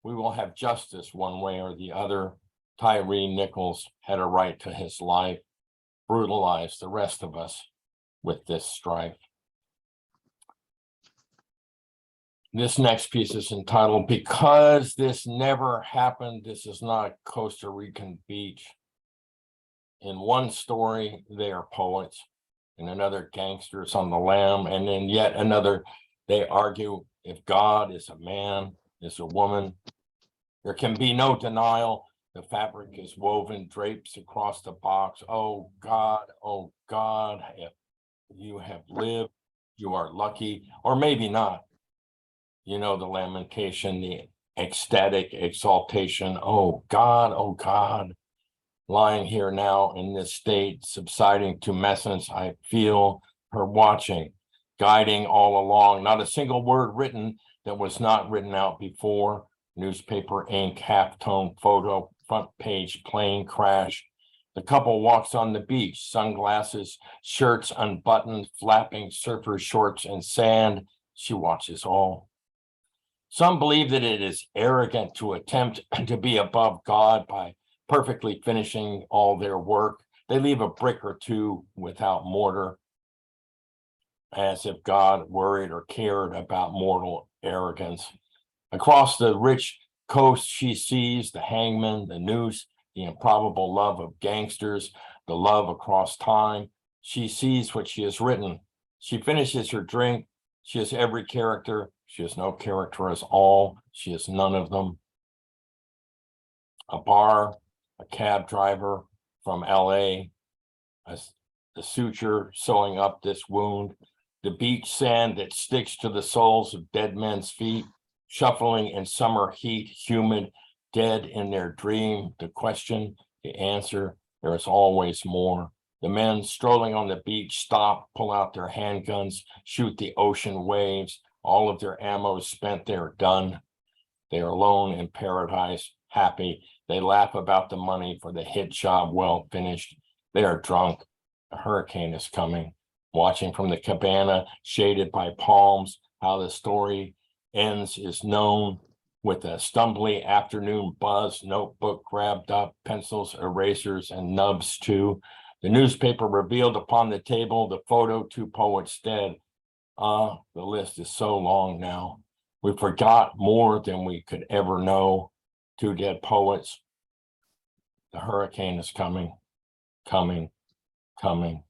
We will have justice one way or the other. Tyree Nichols had a right to his life. Brutalize the rest of us with this strife. This next piece is entitled, Because This Never Happened, This Is Not a Costa Rican Beach. In one story, they are poets. In another, gangsters on the lam. And in yet another, they argue if God is a man, is a woman. There can be no denial. The fabric is woven, drapes across the box. Oh God, if you have lived, you are lucky, or maybe not. You know, the lamentation, the ecstatic exaltation. Oh God, lying here now in this state, subsiding to mesence, I feel her watching, guiding all along. Not a single word written that was not written out before. Newspaper ink, half-tone photo, front page, plane crash. The couple walks on the beach, sunglasses, shirts unbuttoned, flapping surfer shorts and sand. She watches all. Some believe that it is arrogant to attempt to be above God by perfectly finishing all their work. They leave a brick or two without mortar, as if God worried or cared about mortal arrogance. Across the rich coast, she sees the hangman, the noose, the improbable love of gangsters, the love across time. She sees what she has written. She finishes her drink. She has every character. She has no character as all. She has none of them. A bar, a cab driver from LA, the suture sewing up this wound, the beach sand that sticks to the soles of dead men's feet, shuffling in summer heat, humid, dead in their dream. The question, the answer, there is always more. The men strolling on the beach stop, pull out their handguns, shoot the ocean waves. All of their ammo spent, they're done. They are alone in paradise, happy. They laugh about the money for the hit job well finished. They are drunk. A hurricane is coming. Watching from the cabana, shaded by palms, how the story ends is known. With a stumbly afternoon buzz, notebook grabbed up, pencils, erasers, and nubs too. The newspaper revealed upon the table the photo, two poets dead. The list is so long now. We forgot more than we could ever know. Two dead poets. The hurricane is coming, coming, coming.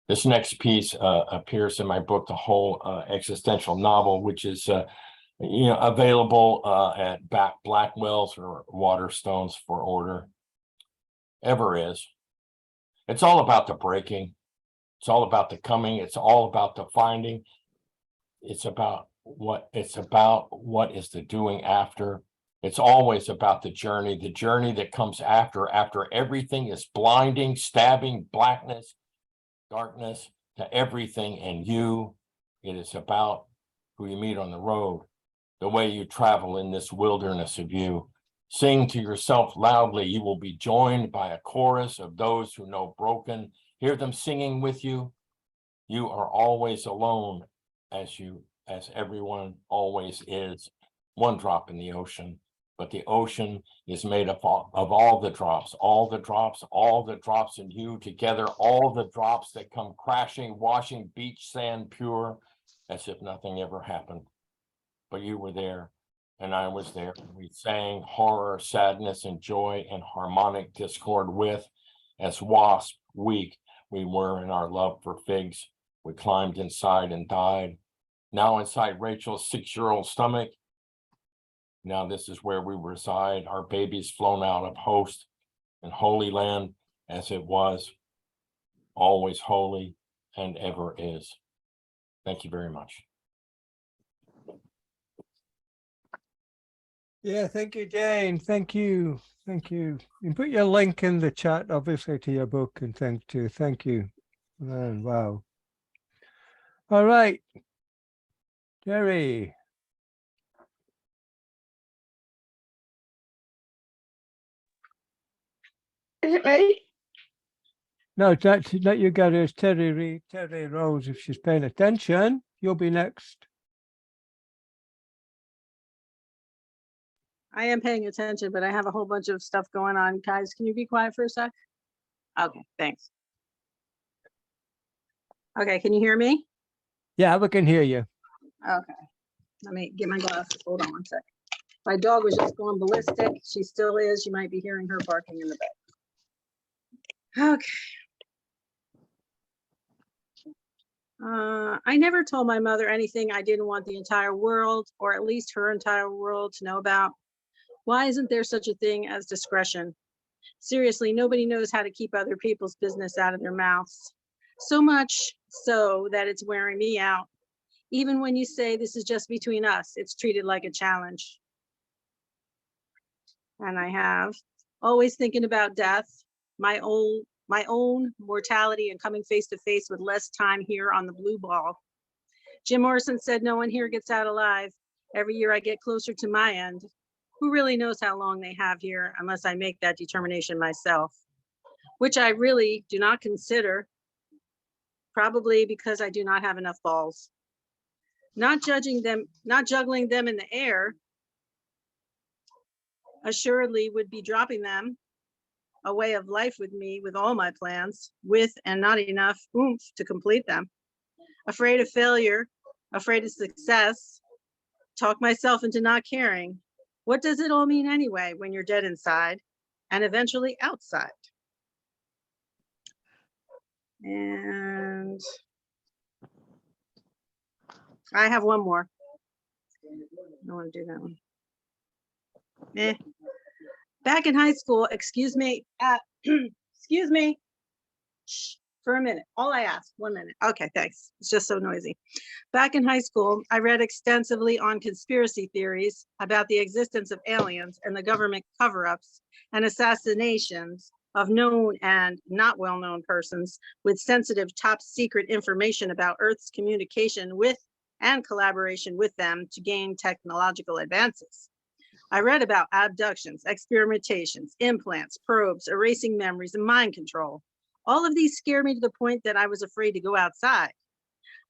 This next piece appears in my book, The Whole Existential Novel, which is available at Blackwell's or Waterstones for order. Ever is. It's all about the breaking. It's all about the coming. It's all about the finding. It's about what is the doing after. It's always about the journey that comes after everything is blinding, stabbing, blackness, darkness to everything in you. It is about who you meet on the road, the way you travel in this wilderness of you. Sing to yourself loudly. You will be joined by a chorus of those who know broken. Hear them singing with you. You are always alone, as everyone always is. One drop in the ocean, but the ocean is made up of all the drops, all the drops, all the drops in you together, all the drops that come crashing, washing beach sand pure, as if nothing ever happened. But you were there, and I was there. We sang horror, sadness, and joy and harmonic discord with, as wasp weak we were in our love for figs. We climbed inside and died. Now inside Rachel's 6-year-old stomach. Now this is where we reside. Our babies flown out of host and holy land as it was, always holy and ever is. Thank you very much. Yeah, thank you, Jane. Thank you. Thank you. You can put your link in the chat, obviously, to your book, and thank you. Thank you. Man, wow. All right. Jerry. Is it me? No, it's not you, Gary. It's Terry Rose. If she's paying attention, you'll be next. I am paying attention, but I have a whole bunch of stuff going on. Guys, can you be quiet for a sec? Okay, thanks. Okay, can you hear me? Yeah, we can hear you. Okay, let me get my glasses. Hold on one sec. My dog was just going ballistic. She still is. You might be hearing her barking in the back. Okay. I never told my mother anything I didn't want the entire world, or at least her entire world, to know about. Why isn't there such a thing as discretion? Seriously, nobody knows how to keep other people's business out of their mouths. So much so that it's wearing me out. Even when you say this is just between us, it's treated like a challenge. And I have always thinking about death, my own mortality, and coming face to face with less time here on the blue ball. Jim Morrison said no one here gets out alive. Every year I get closer to my end. Who really knows how long they have here unless I make that determination myself, which I really do not consider, probably because I do not have enough balls. Not juggling them in the air assuredly would be dropping them, a way of life with me, with all my plans, with and not enough oomph to complete them. Afraid of failure, afraid of success, talk myself into not caring. What does it all mean anyway when you're dead inside and eventually outside? And I have one more. I don't want to do that one. Back in high school, excuse me, excuse me, shh, for a minute. All I ask, 1 minute. Okay, thanks. It's just so noisy. Back in high school, I read extensively on conspiracy theories about the existence of aliens and the government cover-ups and assassinations of known and not well-known persons with sensitive top secret information about Earth's communication with and collaboration with them to gain technological advances. I read about abductions, experimentations, implants, probes, erasing memories, and mind control. All of these scared me to the point that I was afraid to go outside.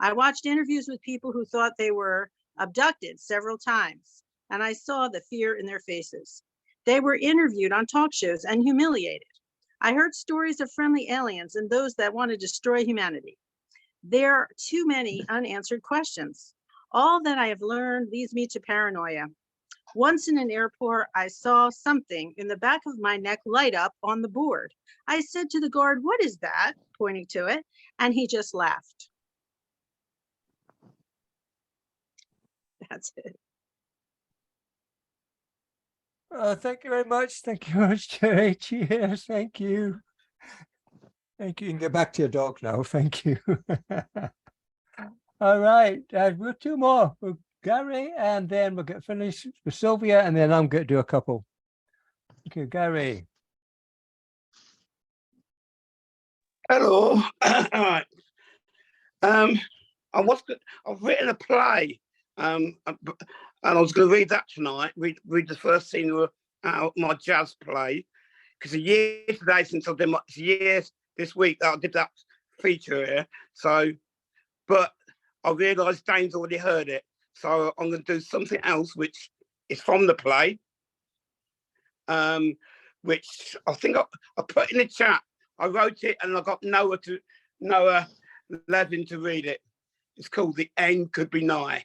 I watched interviews with people who thought they were abducted several times, and I saw the fear in their faces. They were interviewed on talk shows and humiliated. I heard stories of friendly aliens and those that want to destroy humanity. There are too many unanswered questions. All that I have learned leads me to paranoia. Once in an airport, I saw something in the back of my neck light up on the board. I said to the guard, "What is that?" pointing to it, and he just laughed. That's it. Thank you very much. Thank you very much, Jerry. Cheers. Thank you. Thank you. You can get back to your dog now. Thank you. All right. We'll two more. We'll Gary, and then we'll get finished with Sylvia, and then I'm going to do a couple. Okay, Gary. Hello. All right. I've written a play, and I was going to read that tonight. Read the first scene of my jazz play, because a year today since I did my years this week that I did that feature here. So, but I realised Dane's already heard it, so I'm going to do something else, which is from the play, which I think I put in the chat. I wrote it and I got Noah Levin to read it. It's called The End Could Be Nigh.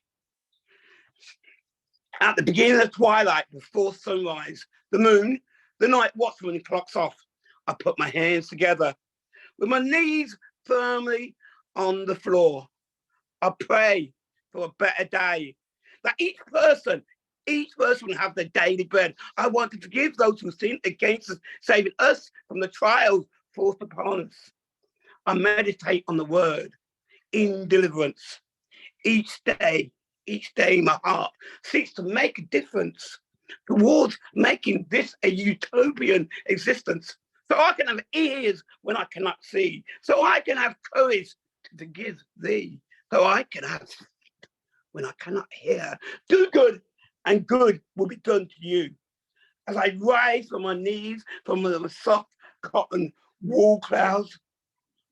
At the beginning of twilight, before sunrise, the moon, the night watchman clocks off. I put my hands together with my knees firmly on the floor. I pray for a better day, that each person will have their daily bread. I want to forgive those who sin against us, saving us from the trials forced upon us. I meditate on the word in deliverance. Each day, my heart seeks to make a difference towards making this a utopian existence. So I can have ears when I cannot see. So I can have courage to forgive thee. So I can have sight when I cannot hear. Do good, and good will be done to you. As I rise from my knees from the soft cotton wall clouds,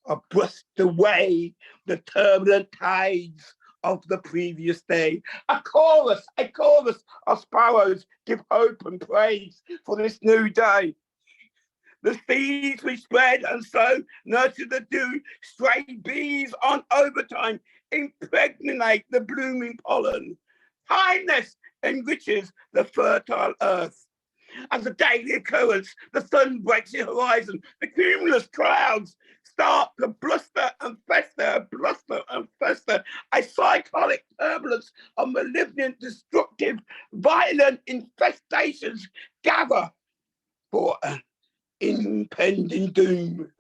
I brushed away the turbulent tides of the previous day. A chorus of sparrows give hope and praise for this new day. The seeds we spread and sow nurture the dew. Stray bees on overtime impregnate the blooming pollen. Kindness enriches the fertile earth. As a daily occurrence, the sun breaks the horizon. The cumulus clouds start to bluster and fester, a cyclonic turbulence of malignant, destructive, violent infestations gather for an impending doom.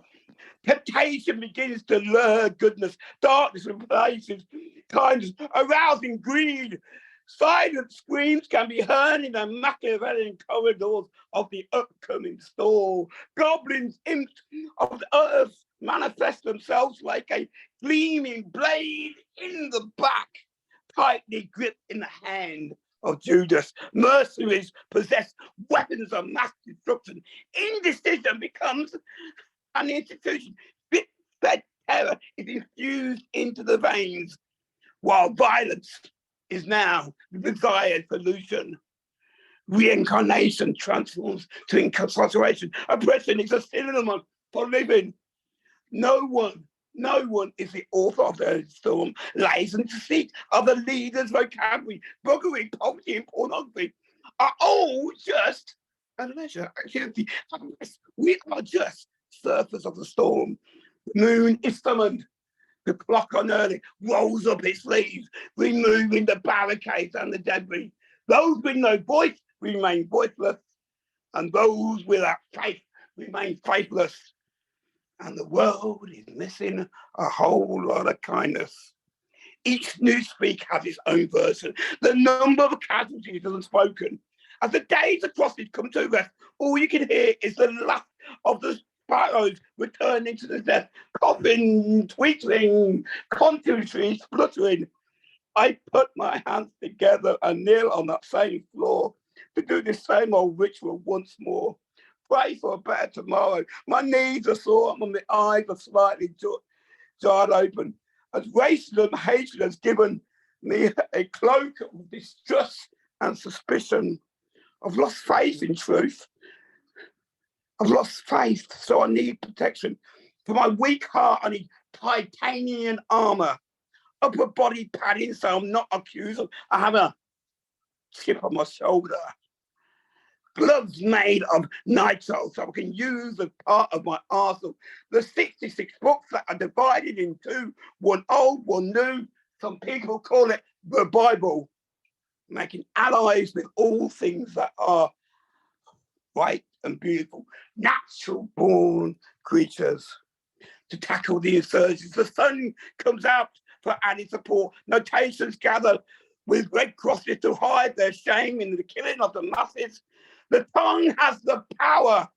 Temptation begins to lure goodness. Darkness replaces kindness, arousing greed. Silent screams can be heard in the Machiavellian corridors of the upcoming storm. Goblins, imps of the earth manifest themselves like a gleaming blade in the back, tightly gripped in the hand of Judas. Mercenaries possess weapons of mass destruction. Indecision becomes an institution. Spit-fed terror is infused into the veins, while violence is now the desired solution. Reincarnation transforms to incarceration. Oppression is a synonym for living. No one is the author of the storm. Lies and deceit are the leaders' vocabulary. Buggery, poverty, and pornography are all just a leisure activity. We are just surfers of the storm. The moon is summoned. The clock on early rolls up its sleeves, removing the barricades and the debris. Those with no voice remain voiceless, and those without faith remain faithless. And the world is missing a whole lot of kindness. Each newspeak has its own version. The number of casualties is unspoken. As the days across it come to rest, all you can hear is the laugh of the sparrows returning to the nest, coughing, tweeting, constantly spluttering. I put my hands together and kneel on that same floor to do the same old ritual once more. Pray for a better tomorrow. My knees are sore and my eyes are slightly jarred open. As racism, hatred has given me a cloak of distrust and suspicion. I've lost faith in truth. I've lost faith, so I need protection. For my weak heart, I need titanium armor, upper body padding, so I'm not accused of having a chip on my shoulder. Gloves made of nitrile, so I can use as part of my arsenal. The 66 books that are divided into one old, one new. Some people call it the Bible. Making allies with all things that are right and beautiful, natural born creatures. To tackle the insurgents, the sun comes out for added support. Notations gather with red crosses to hide their shame in the killing of the masses. The tongue has the power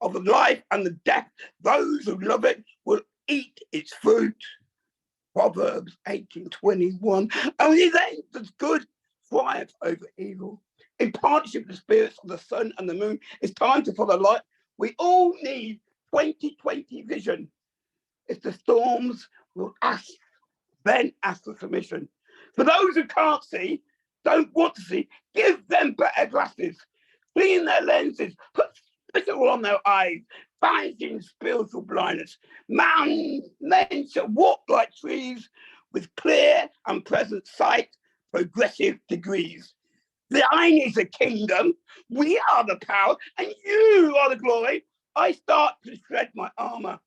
of the life and the death. Those who love it will eat its fruit. Proverbs 18:21. Only then does good triumph over evil. In partnership with the spirits of the sun and the moon, it's time to follow light. We all need 2020 vision. If the storms will ask, then ask for permission. For those who can't see, don't want to see, give them better glasses. Clean their lenses, put spittle on their eyes, banishing spiritual blindness. Men shall walk like trees with clear and present sight, progressive degrees. Thine is the kingdom, we are the power, and you are the glory. I start to shred my armor.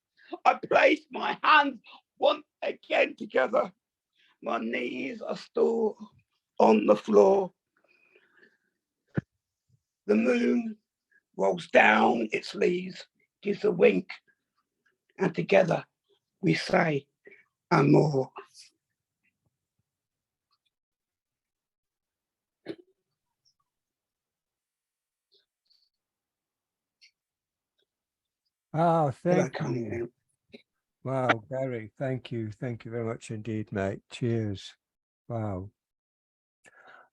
I place my hands once again together. My knees are still on the floor. The moon rolls down its leaves, gives a wink, and together we say, and more. Oh, thank you. Wow, Gary, thank you. Thank you very much indeed, mate. Cheers. Wow.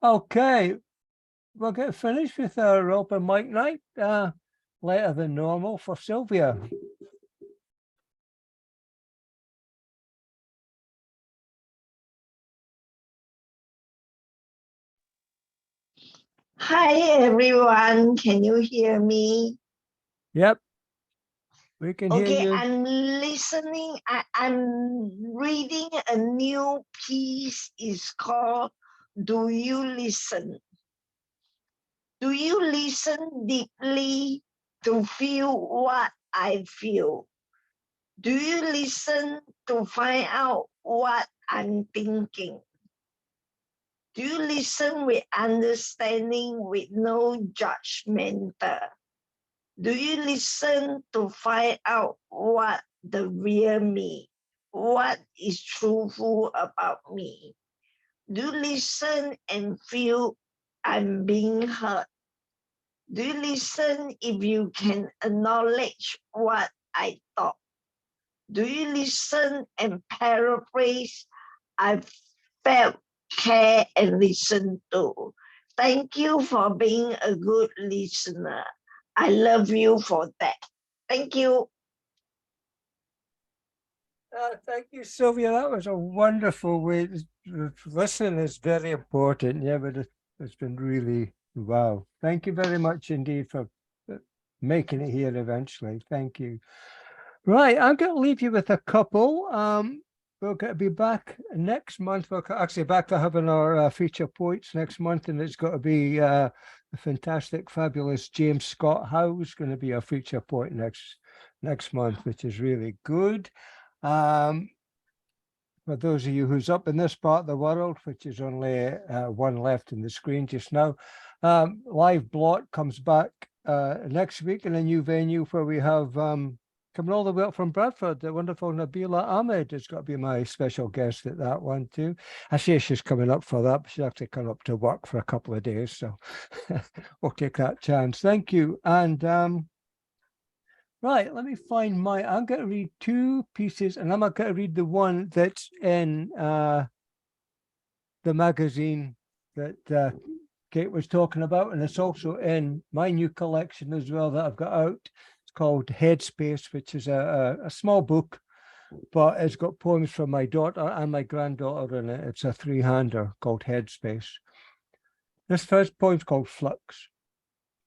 Okay, we'll get finished with our open mic night. Later than normal for Sylvia. Hi everyone, can you hear me? Yep, we can hear Okay, you. I'm listening. I'm reading a new piece. It's called Do You Listen? Do you listen deeply to feel what I feel? Do you listen to find out what I'm thinking? Do you listen with understanding, with no judgmental? Do you listen to find out what the real me, what is truthful about me? Do you listen and feel I'm being heard? Do you listen if you can acknowledge what I thought? Do you listen and paraphrase I felt, care, and listen to? Thank you for being a good listener. I love you for that. Thank you. Thank you, Sylvia. That was a wonderful way. Listening is very important. Yeah, but it's been really, wow. Thank you very much indeed for making it here eventually. Thank you. Right, I'm going to leave you with a couple. We're going to be back next month. We're actually back to having our feature poets next month, and it's got to be the fantastic, fabulous James Scott Howe's going to be our feature poet next month, which is really good. For those of you who's up in this part of the world, which is only one left in the screen just now, Live Blot comes back next week in a new venue where we have coming all the way up from Bradford, the wonderful Nabila Ahmed has got to be my special guest at that one too. I say she's coming up for that, but she's actually come up to work for a couple of days, so we'll take that chance. Thank you. And right, let me find I'm going to read two pieces, and I'm going to read the one that's in the magazine that Kate was talking about, and it's also in my new collection as well that I've got out. It's called Headspace, which is a small book, but it's got poems from my daughter and my granddaughter in it. It's a three-hander called Headspace. This first poem's called Flux.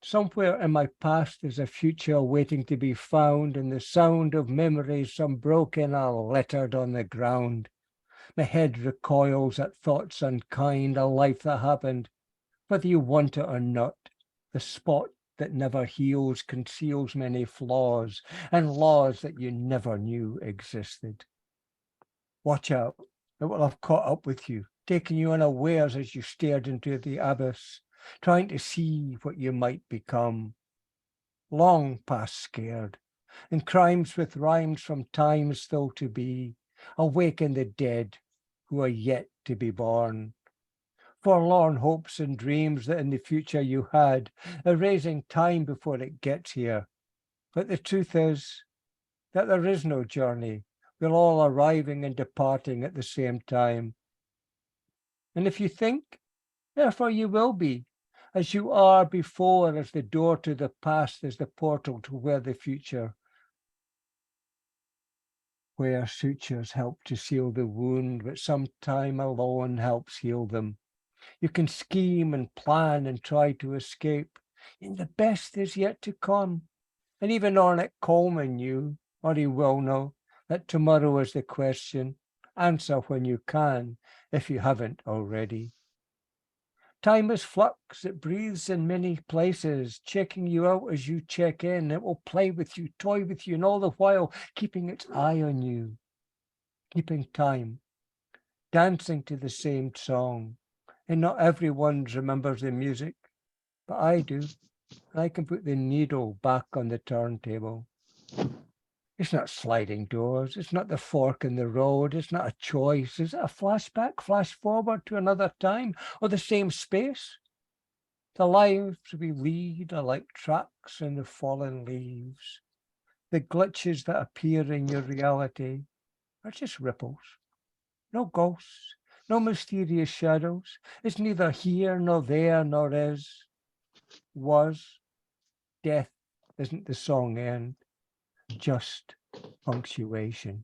Somewhere in my past is a future waiting to be found, and the sound of memories, some broken are littered on the ground. My head recoils at thoughts unkind, a life that happened. Whether you want it or not, the spot that never heals conceals many flaws and laws that you never knew existed. Watch out, it will have caught up with you, taking you unawares as you stared into the abyss, trying to see what you might become. Long past scared, and crimes with rhymes from times still to be, awaken the dead who are yet to be born. Forlorn hopes and dreams that in the future you had, erasing time before it gets here. But the truth is that there is no journey, We're all arriving and departing at the same time. And if you think, therefore you will be, as you are before, as the door to the past is the portal to where the future, where sutures help to seal the wound, but some time alone helps heal them. You can scheme and plan and try to escape, and the best is yet to come. And even Ornette Coleman knew, or he will know, that tomorrow is the question. Answer when you can, if you haven't already. Time is flux, it breathes in many places, checking you out as you check in. It will play with you, toy with you, and all the while keeping its eye on you, keeping time, dancing to the same song. And not everyone remembers the music, but I do. I can put the needle back on the turntable. It's not sliding doors. It's not the fork in the road. It's not a choice. Is it a flashback, flash forward to another time, or the same space? The lives we lead are like tracks in the fallen leaves. The glitches that appear in your reality are just ripples. No ghosts, no mysterious shadows. It's neither here nor there nor is. Was. Death isn't the song end, just punctuation.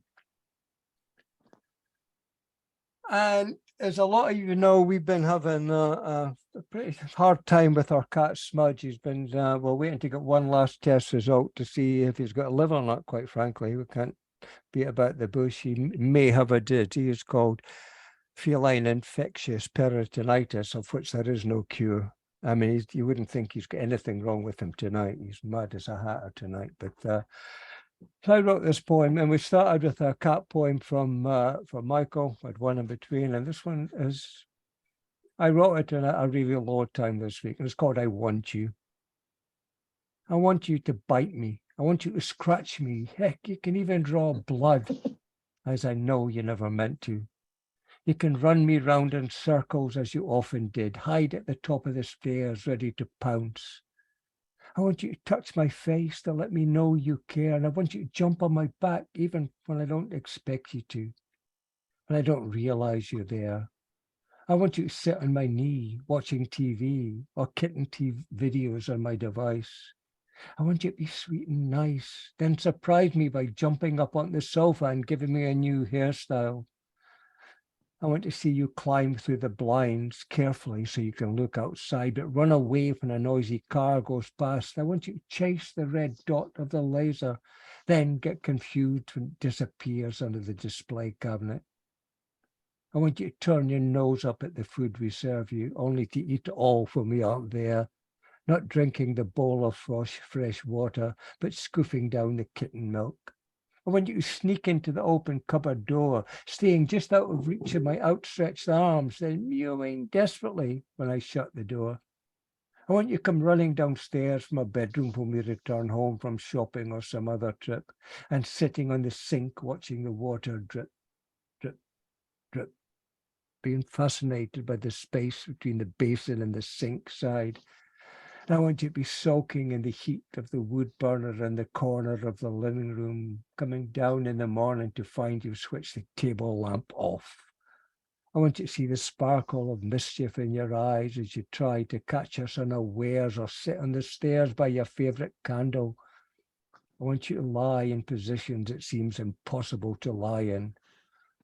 And as a lot of you know, we've been having a pretty hard time with our cat Smudge. He's been, we're waiting to get one last test result to see if he's got a liver or not, quite frankly. We can't beat about the bush. He may have a disease called feline infectious peritonitis, of which there is no cure. I mean, you wouldn't think he's got anything wrong with him tonight. He's mad as a hatter tonight. But so I wrote this poem, and we started with a cat poem from Michael. I'd one in between, and this one is, I wrote it in a really low time this week, and it's called I Want You. I want you to bite me. I want you to scratch me. Heck, you can even draw blood, as I know you never meant to. You can run me round in circles as you often did, hide at the top of the stairs, ready to pounce. I want you to touch my face to let me know you care, and I want you to jump on my back even when I don't expect you to, when I don't realize you're there. I want you to sit on my knee watching TV or kitten TV videos on my device. I want you to be sweet and nice, then surprise me by jumping up on the sofa and giving me a new hairstyle. I want to see you climb through the blinds carefully so you can look outside, but run away when a noisy car goes past. I want you to chase the red dot of the laser, then get confused when it disappears under the display cabinet. I want you to turn your nose up at the food we serve you, only to eat it all from me out there, not drinking the bowl of fresh water, but scooping down the kitten milk. I want you to sneak into the open cupboard door, staying just out of reach of my outstretched arms, then mewing desperately when I shut the door. I want you to come running downstairs from a bedroom when we return home from shopping or some other trip, and sitting on the sink watching the water drip, drip, drip, being fascinated by the space between the basin and the sink side. And I want you to be soaking in the heat of the wood burner in the corner of the living room, coming down in the morning to find you switch the table lamp off. I want you to see the sparkle of mischief in your eyes as you try to catch us unawares or sit on the stairs by your favourite candle. I want you to lie in positions it seems impossible to lie in,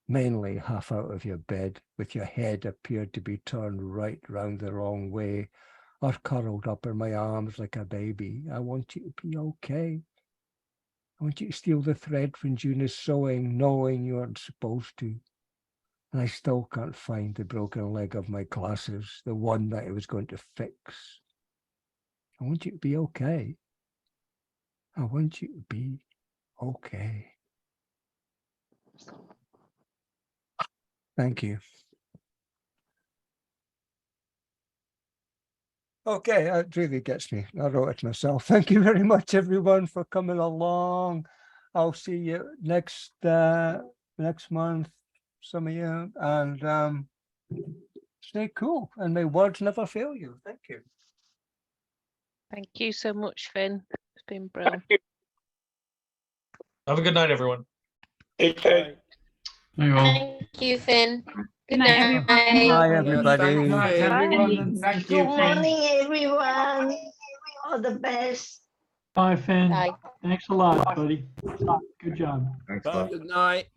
mainly half out of your bed, with your head appeared to be turned right round the wrong way, or curled up in my arms like a baby. I want you to be okay. I want you to steal the thread from June is sewing, knowing you aren't supposed to. And I still can't find the broken leg of my glasses, the one that I was going to fix. I want you to be okay. I want you to be okay. Thank you. Okay, that really gets me. I wrote it myself. Thank you very much, everyone, for coming along. I'll see you next month, some of you, and stay cool. And may words never fail you. Thank you. Thank you so much, Finn. It's been brilliant. Have a good night, everyone. Okay. Thank you, Finn. Good night, night. Bye, everybody. Good night, everyone, and thank you, Good Finn. morning, everyone. All the best. Bye, Finn. Bye. Thanks a lot, buddy. Good job. Good night.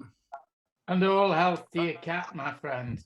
And all health to your cat, my friend.